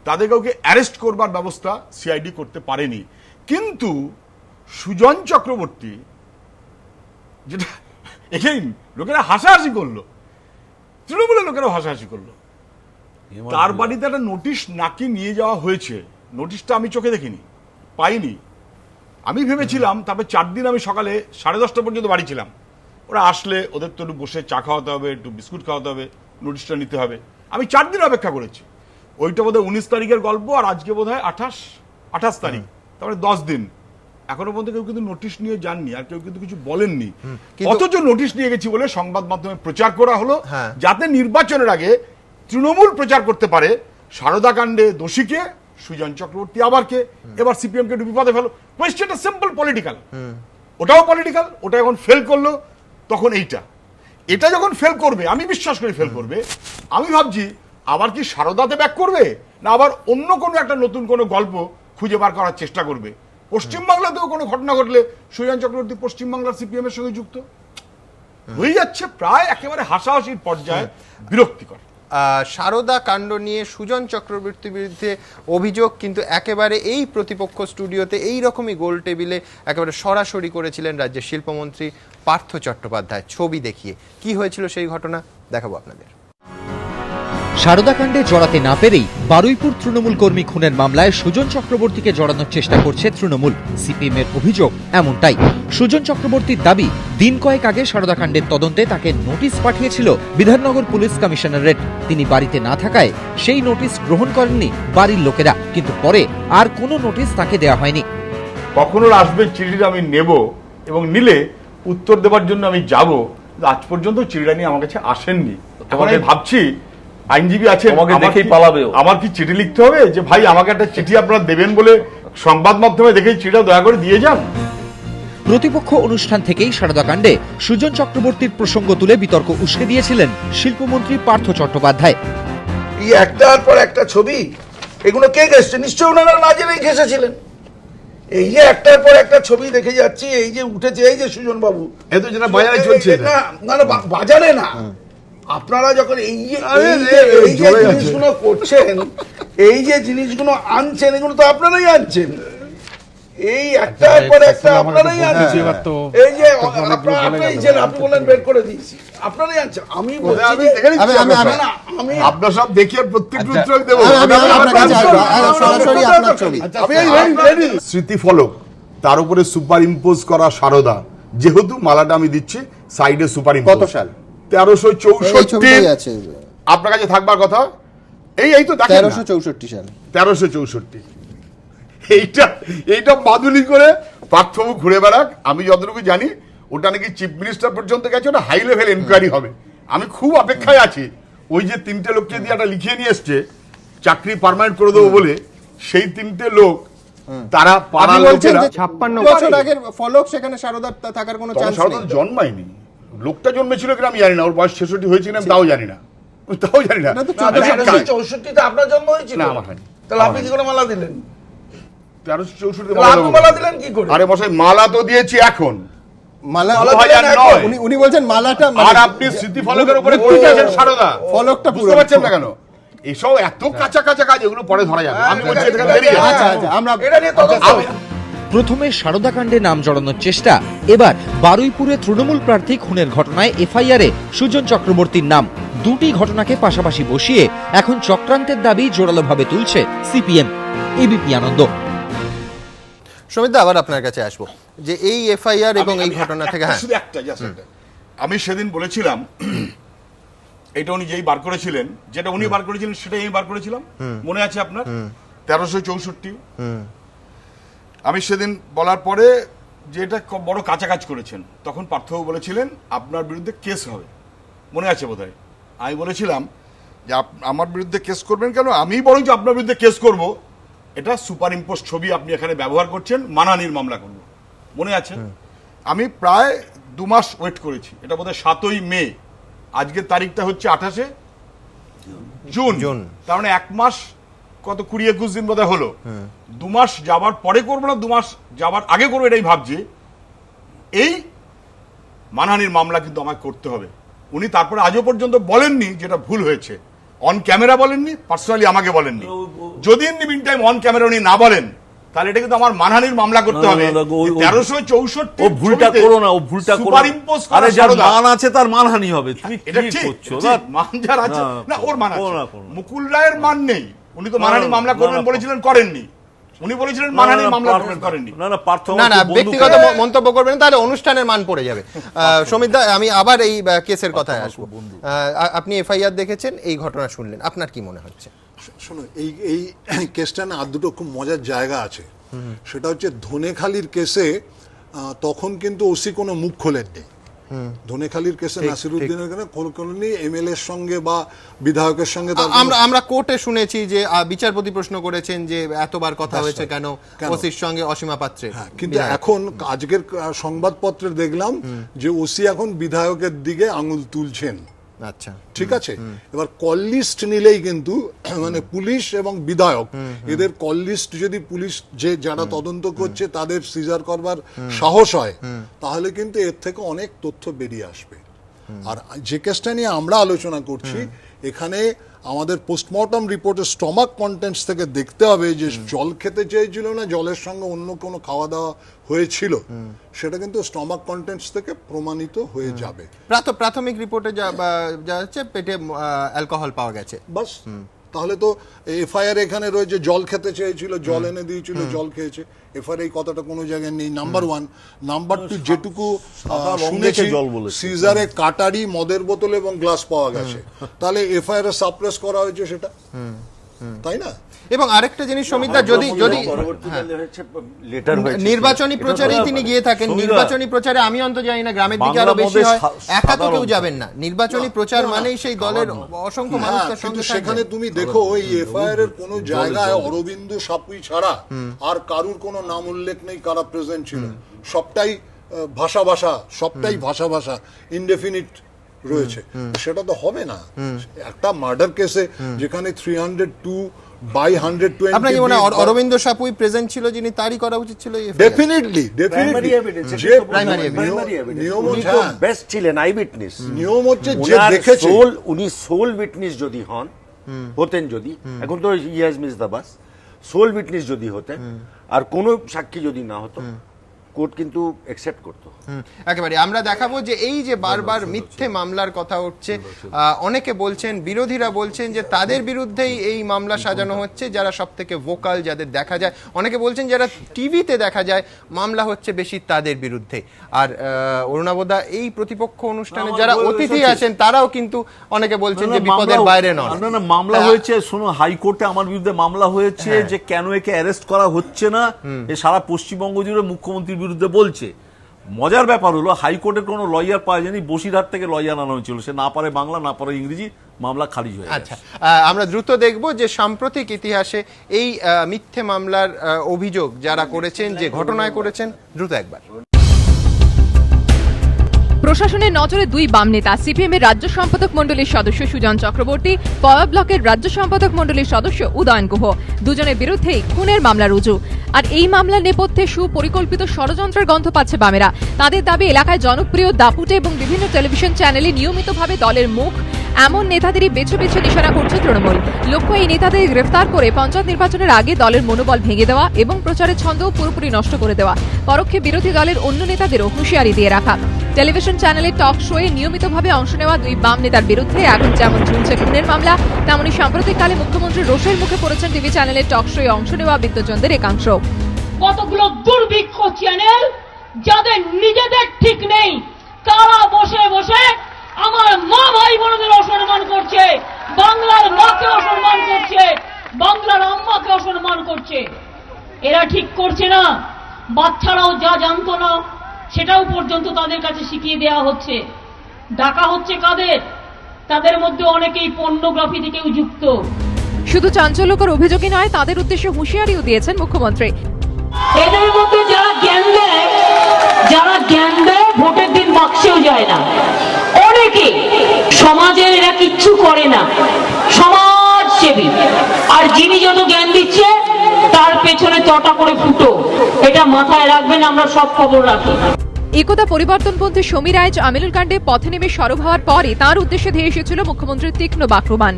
S14: তাদের কাউকে অ্যারেস্ট করবার ব্যবস্থা সিআইডি করতে পারেনি। কিন্তু সুজন চক্রবর্তী, যেটা এখানে লোকেরা হাসাহাসি করলো, তৃণমূলের লোকেরাও হাসাহাসি করলো, তার বাড়িতে একটা নোটিশ নাকি নিয়ে যাওয়া হয়েছে। নোটিশটা আমি চোখে দেখিনি, পাইনি। আমি ভেবেছিলাম, তারপরে 4 দিন আমি সকালে 10:30 পর্যন্ত বাড়ি ছিলাম। ওরা আসলে ওদের তো একটু বসে চা খাওয়াতে হবে, একটু বিস্কুট খাওয়াতে হবে, নোটিশটা নিতে হবে। আমি 4 দিন অপেক্ষা করেছি। ওইটা বোধহয় 19 তারিখের গল্প, আর আজকে বোধহয় 28। 28 তারিখ, তারপরে 10 দিন, এখনো পর্যন্ত কেউ কিন্তু নোটিশ নিয়ে যাননি, আর কেউ কিন্তু কিছু বলেননি। অথচ নোটিশ নিয়ে গেছি বলে সংবাদ মাধ্যমে প্রচার করা হলো, যাতে নির্বাচনের আগে তৃণমূল প্রচার করতে পারে সারদা কাণ্ডে দোষীকে, সুজন চক্রবর্তী আবার কে, এবার সিপিএম কে বিপদে ফেলো। কোয়েশ্চেনটা সিম্পল পলিটিক্যাল, ওটাও পলিটিক্যাল, ওটা এখন ফেল করলো, তখন এটা যখন ফেল করবে, আমি বিশ্বাস করি ফেল করবে, আমি ভাবছি আবার কি সারদাতে ব্যাক করবে, না আবার অন্য কোনো একটা নতুন কোনো গল্প খুঁজে বার করার চেষ্টা করবে। পশ্চিমবাংলাতেও কোনো ঘটনা ঘটলে সুজন চক্রবর্তী পশ্চিমবাংলার সিপিএম এর সঙ্গে যুক্ত হয়ে যাচ্ছে, প্রায় একেবারে হাসাহাসির পর্যায়ে, বিরক্তিকর।
S1: সারদা কাণ্ড নিয়ে সুজন চক্রবর্তীর বিরুদ্ধে অভিযোগ কিন্তু একেবারে এই প্রতিপক্ষ স্টুডিওতে এই রকমই গোল টেবিলে একেবারে সরাসরি করেছিলেন রাজ্যের শিল্পমন্ত্রী পার্থ চট্টোপাধ্যায়। ছবি দেখিয়ে কি হয়েছিল সেই ঘটনা দেখাবো আপনাদের।
S5: সারদাকাণ্ডে জড়াতে না পেরেই বারুইপুর তৃণমূল কর্মী খুনের মামলায় সুজন চক্রবর্তীকে জড়ানোর চেষ্টা করছে তৃণমূল। সিপিএম এর অভিযোগ এমনটাই। সুজন চক্রবর্তীর দাবি, দিন কয়েক আগে সারদাকাণ্ডের তদন্তে তাকে নোটিশ পাঠিয়েছিল বিধাননগর পুলিশ কমিশনারেট। তিনি বাড়িতে না থাকায় সেই নোটিশ গ্রহণ করেননি বাড়ির লোকেরা, কিন্তু পরে আর কোনো নোটিশ তাকে দেওয়া হয়নি।
S14: কখনো আসবে চিঠিটা আমি নেব এবং নিলে উত্তর দেওয়ার জন্য আমি যাব, আজ পর্যন্ত চিঠিটা নিয়ে আমার কাছে আসেননি। এখন আমি ভাবছি আইনজীবী আছে, আমার কি চিঠি লিখতে হবে যে ভাই আমাকে একটা চিঠি আপনারা দেবেন বলে সংবাদ মাধ্যমে দেখেই চিঠিটা দয়া করে দিয়ে যান।
S5: প্রতিপক্ষ অনুষ্ঠান থেকেই সারদাকাণ্ডে সুজন চক্রবর্তীর প্রসঙ্গ তুলে বিতর্ক উস্কে দিয়েছিলেন শিল্পমন্ত্রী পার্থ চট্টোপাধ্যায়।
S11: এই একটার পর একটা ছবি, এগুলো কে ঘেসছে? নিশ্চয়ই ওনারা না জেনেই ঘেসেছিলেন। এই যে একটার পর একটা ছবি দেখে যাচ্ছি, এই যে উঠেছে, এই যে সুজন বাবু,
S14: এত যেটা বাজারে চলছে,
S11: না না বাজারে না, আপনারা যখন এই যে জিনিসগুলো করছেন, এই যে জিনিসগুলো আনছেন, এগুলো তো আপনারাই আনছেন। এই একটার পর একটা আপনারাই আনছেন। এই যে আপনি বললেন বের করে দিয়েছি, আপনারাই আনছেন। আমি
S14: আপনার সব দেখিয়ে প্রত্যেকটা উত্তর দেবো। স্মৃতিফলক, তার উপরে সুপার ইম্পোজ করা সারদা, যেহেতু মালাটা আমি দিচ্ছি সাইডে সুপার ইম্পোজ। কত সাল? 1364 আপনার কাছে থাকবার কথা। এই তো 1364 সাল, 1364। এইটা বাদুলি করে পার্থবাবু ঘুরে বেড়াক। আমি যতটুকু জানি ওটা নাকি চিফ মিনিস্টার পর্যন্ত গেছে, ওটা হাই লেভেল এনকোয়ারি হবে। আমি খুব অপেক্ষায় আছি। ওই যে 3টে লোককে দিয়ে একটা লিখিয়ে নিয়ে এসছে চাকরি পার্মানেন্ট করে দেবো বলে, সেই 3টে লোক তারা পাড়ার লোকেরা
S1: 56 বছর আগের ফলক, সেখানে সারদার থাকার কোনো চান্স নেই।
S14: সারদা জন্মায়নি, লোকটা জন্মেছিল কিনা আমি জানি না, ওর বয়স 66 হয়েছে কিনা তাও জানি না।
S11: 1364 আপনার জন্ম হয়েছিল? না, আমার হয়নি। তাহলে আপনি কি করে মালা দিলেন?
S14: 1364 মালা দিলেন কি করে? আরে মশাই, মালা তো দিয়েছি এখন।
S1: মালা উনি বলছেন মালাটা,
S14: আর আপনি স্মৃতিফলকের উপরে করেছেন সারদা, ফলকটা বুঝতে পারছেন না কেন? এসব এত কাঁচা কাঁচা কাজ, এগুলো পরে ধরা যাবে। আমি বলছি এটা বেরিয়ে যাবে।
S5: আচ্ছা, আমরা এটা নিয়ে তদন্ত। প্রথমে সারদাকাণ্ডে নাম জড়ানোর চেষ্টা, এবার বারুইপুরে তৃণমূল প্রার্থী খুনের ঘটনায় এফআইআরে সুজন চক্রবর্তীর নাম। দুটি ঘটনাকে পাশাপাশি বসিয়ে এখন চক্রান্তের দাবি জোরালোভাবে তুলছে সিপিএম। এবিপি আনন্দ।
S1: সমিত, আবার আপনার কাছে আসবো যে এই এফআইআর এবং এই ঘটনা থেকে
S14: শুধু একটা, আমি সেদিন বলেছিলাম, এটা উনি যেই বার করেছিলেন, যেটা উনি বার করেছিলেন সেটাই আমি বার করেছিলাম, মনে আছে আপনার? 1364। আমি সেদিন বলার পরে যে এটা বড় কাঁচা কাজ করেছেন, তখন পার্থবাবু বলেছিলেন আপনার বিরুদ্ধে কেস হবে, মনে আছে বোধহয়? আমি বলেছিলাম যে আমার বিরুদ্ধে কেস করবেন কেন, আমি বরং যে আপনার বিরুদ্ধে কেস করব, এটা সুপার ইম্পোজ ছবি আপনি এখানে ব্যবহার করছেন, মানহানির মামলা করব, মনে আছে? আমি প্রায় 2 মাস ওয়েট করেছি। এটা বোধহয় 7ই মে, আজকের তারিখটা হচ্ছে 28 জুন, তার মানে 1 মাস, কত 20-21 দিন বোধহয় হলো। 2 মাস যাবার পরে করবো না 2 মাস যাবার আগে করবো, এটাই ভাবছি। এই মানহানির মামলা কিন্তু আমায় করতে হবে। উনি তারপরে আজও পর্যন্ত বলেননি যেটা ভুল হয়েছে, অন ক্যামেরা বলেননি, পার্সোনালি আমাকে বলেননি। যদি in the mean time on camera উনি না বলেন, তাহলে এটা কিন্তু আমার মানহানির মামলা করতে হবে। 1364
S7: ও ভুলটা করো না, ও ভুলটা করো।
S14: সুপার ইম্পোজ
S7: আরে যার মান আছে তার মানহানি হবে। তুমি
S14: এটা কি করছো? মান যার আছে না, ওর মান আছে। মুকুল রায়ের মান নেই, উনি তো মানহানি মামলা করবেন বলেছিলেন, করেননি।
S10: উনি বলেছিলেন মানহানি মামলা করেননি।
S7: না না পার্থ
S1: না না ব্যক্তিগত মন্তব্য করবেন তাহলে অনুষ্ঠানের মান পড়ে যাবে। সমিত দা, আমি আবার এই কেসের কথায় আসবো। আপনি এফআইআর দেখেছেন, এই ঘটনা শুনলেন, আপনার কি মনে হচ্ছে?
S15: শোনো, এই কেসটা না আর দুটো খুব মজার জায়গা আছে। সেটা হচ্ছে ধনেখালির কেসে তখন কিন্তু ওসি কোনো মুখ খোলেননি। ধনেখালির কেসে নাসিরউদ্দিনের এমএলএ এর সঙ্গে বা বিধায়কের সঙ্গে
S1: আমরা কোর্টে শুনেছি যে বিচারপতি প্রশ্ন করেছেন যে এতবার কথা হয়েছে কেন ওসির সঙ্গে অসীমা পাত্রের,
S15: কিন্তু এখন আজকের সংবাদপত্রে দেখলাম যে ওসি এখন বিধায়কের দিকে আঙুল তুলছেন।
S1: আচ্ছা,
S15: ঠিক আছে। এবার কল লিস্ট নিলেই কিন্তু মানে পুলিশ এবং বিধায়ক এদের কল লিস্ট যদি পুলিশ যে যারা তদন্ত করছে তাদের সিজার করবার সাহস হয়, তাহলে কিন্তু এর থেকে অনেক তথ্য বেরিয়ে আসবে। আর যে কেসটা নিয়ে আমরা আলোচনা করছি, এখানে আমাদের পোস্টমর্টম রিপোর্টের স্টমাক কন্টেন্টস থেকে দেখতে হবে যে জল খেতে চেয়েছিল না জলের সঙ্গে অন্য কোনো খাওয়া দাওয়া হয়েছিল, সেটা কিন্তু স্টমাক কন্টেন্টস থেকে প্রমাণিত হয়ে যাবে।
S1: প্রাথমিক রিপোর্টে যা হচ্ছে পেটে অ্যালকোহল পাওয়া গেছে,
S15: বাস। তাহলে তো এফআইআর এখানে রয়েছে জল খেতে চেয়েছিল, জল এনে দিয়েছিল, জল খেয়েছে। এফআইআর এই কথাটা কোনো জায়গায় নেই, নাম্বার ওয়ান। নাম্বার টু, যেটুকু শুনেছি সিজারে কাটারি, মদের বোতল এবং গ্লাস পাওয়া গেছে, তাহলে এফআইআর সাপ্রেস করা হয়েছে সেটা, তাই না?
S1: এবং আরেকটা জিনিস সমিতা, যদি নির্বাচনী প্রচারে তিনি গিয়ে থাকেন, নির্বাচনী প্রচারে আমি অন্তত জানি না গ্রামের দিকে আরো বেশি হয়, একা তো কেউ যাবেন না। নির্বাচনী প্রচার মানেই সেই দলের অসংখ্য মানুষ তার সঙ্গে থাকবেন।
S15: সেখানে তুমি দেখো ওই এফআইআর এর কোনো জায়গায় অরবিন্দ সাপুই ছাড়া আর কারুর কোনো নাম উল্লেখ নেই কারা প্রেজেন্ট ছিল। সবটাই ভাষা, সবটাই ভাষা ইনডেফিনিট রয়েছে। সেটা তো হবে না একটা মার্ডার কেসে, যেখানে 302/120।
S1: আপনার কি মনে হয় অরবিন্দ সাপুই প্রেজেন্ট ছিল যিনি, তারই করা উচিত ছিল?
S15: ডেফিনেটলি
S16: নিয়ম হচ্ছে বেস্ট ছিলেন আই উইটনেস।
S15: নিয়ম হচ্ছে যে দেখেছে,
S16: উনি সোল উইটনেস যদি হতেন, যদি এখন তো he has miss the bus, sole witness যদি হতেন আর কোনো সাক্ষী যদি না হতো, কোর্ট কিন্তু অ্যাকসেপ্ট করতো
S1: একেবারে। আমরা দেখাবো যে এই যে বারবার মিথ্যে মামলার কথা উঠছে, অনেকে বলছেন, বিরোধীরা বলছেন যে তাদের বিরুদ্ধেই এই মামলা সাজানো হচ্ছে যারা সব থেকে ভোকাল, যাদের দেখা যায়। অনেকে বলছেন যারা টিভিতে দেখা যায় মামলা হচ্ছে বেশি তাদের বিরুদ্ধে। আর অরুণাবদা, এই প্রতিপক্ষ অনুষ্ঠানে যারা অতিথি আছেন তারাও কিন্তু অনেকে বলছেন যে বিপদের বাইরে নয়।
S7: না, মামলা হয়েছে, শোনো, হাইকোর্টে আমার বিরুদ্ধে মামলা হয়েছে যে কেন একে অ্যারেস্ট করা হচ্ছে না, এ সারা পশ্চিমবঙ্গ জুড়ে মুখ্যমন্ত্রীর বিরুদ্ধে বলছে। মজার ব্যাপার হলো হাইকোর্টের কোনো লয়ার পাওয়া যায়নি, বসিরহাট থেকে লয়ার আনা হয়েছিল, সে না পারে বাংলা না পারে ইংরেজি, মামলা খারিজ হয়ে।
S1: আচ্ছা, আমরা দ্রুত দেখব যে সাম্প্রতিক ইতিহাসে এই মিথ্যে মামলার অভিযোগ যারা করেছেন, যে ঘটনায় করেছেন, দ্রুত একবার।
S12: প্রশাসনের নজরে দুই বাম নেতা, সিপিএম এর রাজ্য সম্পাদক মণ্ডলীর সদস্য সুজন চক্রবর্তী, পয়া ব্লকের রাজ্য সম্পাদক মণ্ডলীর সদস্য উদয়ন গুহ, দুজনের বিরুদ্ধেই খুনের মামলা রুজু। আর এই মামলার নেপথ্যে সুপরিকল্পিত ষড়যন্ত্রের গন্ধ পাচ্ছে বামেরা। তাদের দাবি, এলাকায় জনপ্রিয় দাপুটে এবং বিভিন্ন টেলিভিশন চ্যানেলে নিয়মিতভাবে দলের মুখ এমন নেতাদেরই বেছে বেছে নিশানা করছে তৃণমূল। লক্ষ্য এই নেতাদের গ্রেফতার করে পঞ্চায়েত নির্বাচনের আগে দলের মনোবল ভেঙে দেওয়া এবং প্রচারের ছন্দ পুরোপুরি নষ্ট করে দেওয়া। পরোক্ষে বিরোধী দলের অন্য নেতাদেরও হুঁশিয়ারি দিয়ে রাখা। টেলিভিশন চ্যানেলের টক শোয়ে নিয়মিতভাবে অংশ নেওয়া দুই বাম নেতার বিরুদ্ধে এখন যেমন ঝুলছে খুনের মামলা, তেমনি সাম্প্রতিককালে মুখ্যমন্ত্রী রোষের মুখে পড়েছেন টিভি চ্যানেলের টক শোয়ে অংশ নেওয়া বিদ্বজনদের একাংশ।
S13: কতগুলো দুর্ভিক্ষ চ্যানেল যাদের নিজেদের ঠিক নেই, তারা বসে বসে আমার মা ভাই বোনদের অসম্মান করছে, বাংলার মাকে অসম্মান করছে, বাংলার আম্মাকে অসম্মান করছে। এরা ঠিক করছে না, বাচ্চারাও যা জানতো না সেটাও পর্যন্ত তাদের কাছে শিখিয়ে দেওয়া হচ্ছে। ডাকা হচ্ছে কাদের? তাদের মধ্যে অনেকেই পর্নোগ্রাফি থেকেও যুক্ত।
S12: শুধু চাঞ্চল্যকর অভিযোগই নয়, তাদের উদ্দেশ্যে হুঁশিয়ারিও দিয়েছেন মুখ্যমন্ত্রী।
S13: এদের মধ্যে যারা জ্ঞান দেয় ভোটের দিন বাক্সেও যায় না। অনেকে সমাজের এরা কিচ্ছু করে না, সমাজসেবী, আর যিনি যত জ্ঞান দিচ্ছে তার পেছনে চটা করে ফুটো। এটা মাথায় রাখবেন, আমরা সব খবর রাখি।
S12: একদা পরিবর্তনপন্থী সমীর রায় আমিনুল কাণ্ডে পথে নেমে সরব হওয়ার পরই তাঁর উদ্দেশ্যে ধেয়ে এসেছিল মুখ্যমন্ত্রীর তীক্ষ্ণ বাক্যবাণ।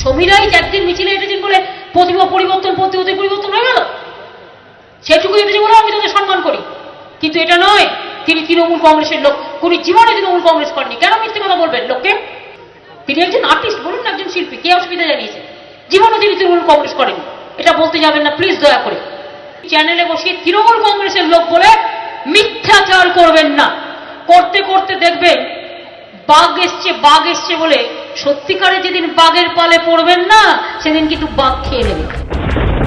S13: সমীর রায় একদিন মিছিলে এসেছেন বলে প্রতিভা পরিবর্তনপন্থী ওদের পরিবর্তন হয়ে গেল, সেটুকু এসেছে বলে আমি তাদের সম্মান করি। কিন্তু এটা নয় তিনি তৃণমূল কংগ্রেসের লোক, কোন জীবনে তৃণমূল কংগ্রেস করেনি। কেন মিথ্যে কথা বলবেন লোককে? তিনি একজন আর্টিস্ট, বলুন না একজন শিল্পী, কে অসুবিধা জানিয়েছে? জীবনে তিনি তৃণমূল কংগ্রেস করেনি, এটা বলতে যাবেন না প্লিজ, দয়া করে। চ্যানেলে বসিয়ে তৃণমূল কংগ্রেসের লোক বলে মিথ্যাচার করবেন না। করতে করতে দেখবেন বাঘ এসছে বলে সত্যিকারে যেদিন বাঘের পালে পড়বেন না, সেদিন কিন্তু বাঘ খেয়ে নেবে।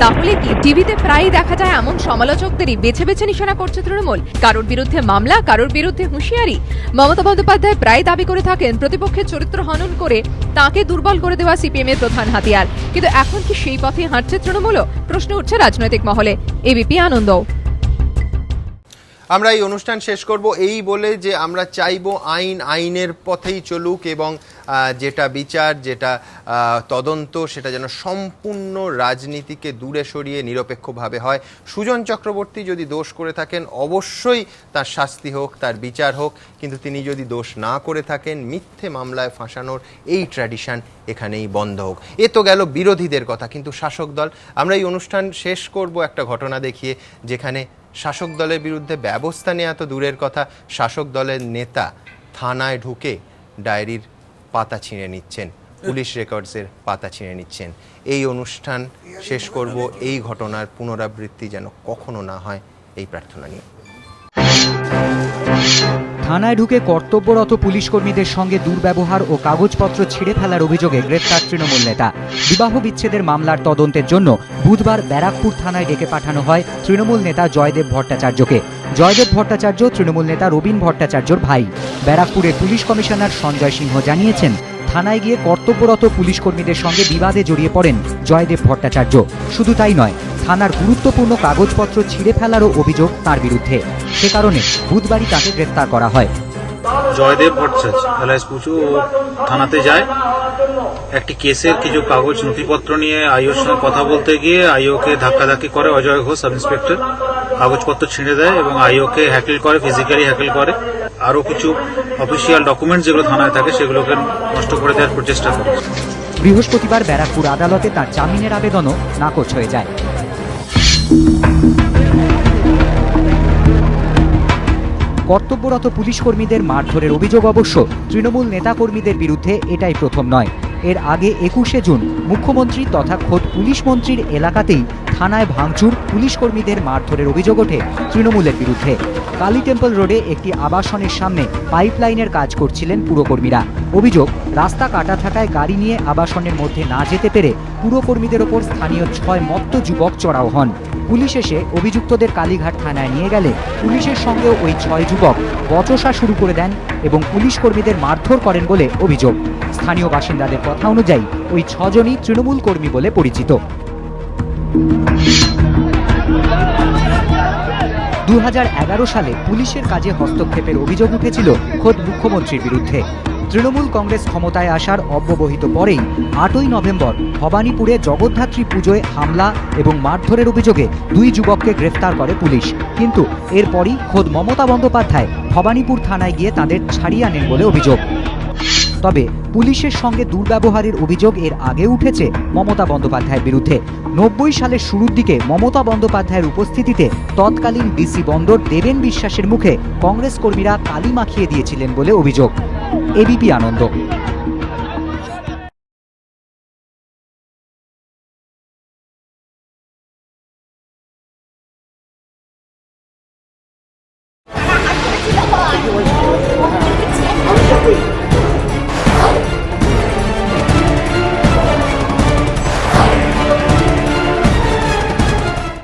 S12: তাহলে কি টিভিতে প্রায় দেখা যায় এমন সমালোচকদেরই বেছে বেছে নিশানা করছে তৃণমূল? কারোর বিরুদ্ধে মামলা, কারোর বিরুদ্ধে হুঁশিয়ারি। মমতা বন্দ্যোপাধ্যায় প্রায় দাবি করে থাকেন প্রতিপক্ষের চরিত্র হনন করে তাকে দুর্বল করে দেওয়া সিপিএম এর প্রধান হাতিয়ার। কিন্তু এখন কি সেই পথে হাঁটছে তৃণমূলও? প্রশ্ন উঠছে রাজনৈতিক মহলে। এবিপি আনন্দ।
S1: আমরা এই অনুষ্ঠান শেষ করব এই বলে যে আমরা চাইবো আইনের পথেই চলুক এবং যেটা বিচার, যেটা তদন্ত, সেটা যেন সম্পূর্ণ রাজনীতিকে দূরে সরিয়ে নিরপেক্ষভাবে হয়। সুজন চক্রবর্তী যদি দোষ করে থাকেন অবশ্যই তার শাস্তি হোক, তার বিচার হোক, কিন্তু তিনি যদি দোষ না করে থাকেন মিথ্যে মামলায় ফাঁসানোর এই ট্র্যাডিশন এখানেই বন্ধ হোক। এ তো গেল বিরোধীদের কথা, কিন্তু শাসক দল, আমরা এই অনুষ্ঠান শেষ করব একটা ঘটনা দেখিয়ে যেখানে শাসক দলের বিরুদ্ধে ব্যবস্থা নেওয়া তো দূরের কথা, শাসক দলের নেতা থানায় ঢুকে ডায়েরির পাতা ছিঁড়ে নিচ্ছেন, পুলিশ রেকর্ডসের পাতা ছিঁড়ে নিচ্ছেন। এই অনুষ্ঠান শেষ করব এই ঘটনার পুনরাবৃত্তি যেন কখনো না হয় এই প্রার্থনা নিয়ে।
S5: থানায় ঢুকে কর্তব্যরত পুলিশ কর্মীদের সঙ্গে দুর্ব্যবহার ও কাগজপত্র ছিঁড়ে ফেলার অভিযোগে গ্রেফতার তৃণমূল নেতা। বিবাহ বিচ্ছেদের মামলার তদন্তের জন্য বুধবার ব্যারাকপুর থানায় ডেকে পাঠানো হয় তৃণমূল নেতা জয়দেব ভট্টাচার্যকে। জয়দেব ভট্টাচার্য তৃণমূল নেতা রবীন ভট্টাচার্যর ভাই। ব্যারাকপুরের পুলিশ কমিশনার সঞ্জয় সিংহ জানিয়েছেন, থানায় গিয়ে কর্তব্যরত পুলিশ কর্মীদের সঙ্গে বিবাদে জড়িয়ে পড়েন জয়দেব ভট্টাচার্য। শুধু তাই নয়, থানার গুরুত্বপূর্ণ কাগজপত্র ছিঁড়ে ফেলারও অভিযোগ তার বিরুদ্ধে। সে কারণে বুধবারই তাকে গ্রেফতার করা হয়।
S3: জয়দেব ভট্টাচার্য এলাইস পুচু থানাতে যায় একটি কেসের কিছু কাগজ নথিপত্র নিয়ে আইওর সঙ্গে কথা বলতে গিয়ে আইওকে ধাক্কাধাক্কি করে অজয় ঘোষ সাব ইন্সপেক্টর, কাগজপত্র ছিঁড়ে দেয় এবং আইওকে হ্যাকেল করে, ফিজিক্যালি হ্যাকেল করে। আরও কিছু অফিসিয়াল ডকুমেন্ট যেগুলো থানায় থাকে সেগুলোকে নষ্ট করে দেওয়ার প্রচেষ্টা করে।
S5: বৃহস্পতিবার ব্যারাকপুর আদালতে তার জামিনের আবেদনও নাকচ হয়ে যায়। কর্তব্যরত পুলিশ কর্মীদের মারধরের অভিযোগ অবশ্য তৃণমূল নেতাকর্মীদের বিরুদ্ধে এটাই প্রথম নয়। এর আগে 21শে জুন মুখ্যমন্ত্রী তথা খোদ পুলিশ মন্ত্রীর এলাকাতেই থানায় ভাঙচুর, পুলিশ কর্মীদের মারধরের অভিযোগ ওঠে তৃণমূলের বিরুদ্ধে। কালী টেম্পল রোডে একটি আবাসনের সামনে পাইপলাইনের কাজ করছিলেন পুরকর্মীরা। অভিযোগ, রাস্তা কাটা থাকায় গাড়ি নিয়ে আবাসনের মধ্যে না যেতে পেরে পুরকর্মীদের ওপর স্থানীয় 6 মত্ত যুবক চড়াও হন। পুলিশ এসে অভিযুক্তদের কালীঘাট থানায় নিয়ে গেলে পুলিশের সঙ্গেও ওই 6 যুবক বচসা শুরু করে দেন এবং পুলিশ কর্মীদের মারধর করেন বলে অভিযোগ। স্থানীয় বাসিন্দাদের কথা অনুযায়ী ওই 6 জনই তৃণমূল কর্মী বলে পরিচিত। 2011 সালে পুলিশের কাজে হস্তক্ষেপের অভিযোগ উঠেছিল খোদ মুখ্যমন্ত্রীর বিরুদ্ধে। তৃণমূল কংগ্রেস ক্ষমতায় আসার অব্যবহিত পরেই 8ই নভেম্বর ভবানীপুরে জগদ্ধাত্রী পুজোয় হামলা এবং মারধরের অভিযোগে 2 যুবককে গ্রেফতার করে পুলিশ। কিন্তু এরপরই খোদ মমতা বন্দ্যোপাধ্যায় ভবানীপুর থানায় গিয়ে তাদের ছাড়িয়ে আনেন বলে অভিযোগ। তবে পুলিশের সঙ্গে দুর্ব্যবহারের অভিযোগ এর আগে উঠেছে মমতা বন্দ্যোপাধ্যায়ের বিরুদ্ধে। 90 সালের শুরুর দিকে মমতা বন্দ্যোপাধ্যায়ের উপস্থিতিতে তৎকালীন ডিসি বন্দর দেবেন বিশ্বাসের মুখে কংগ্রেস কর্মীরা কালি মাখিয়ে দিয়েছিলেন বলে অভিযোগ। এবিপি আনন্দ।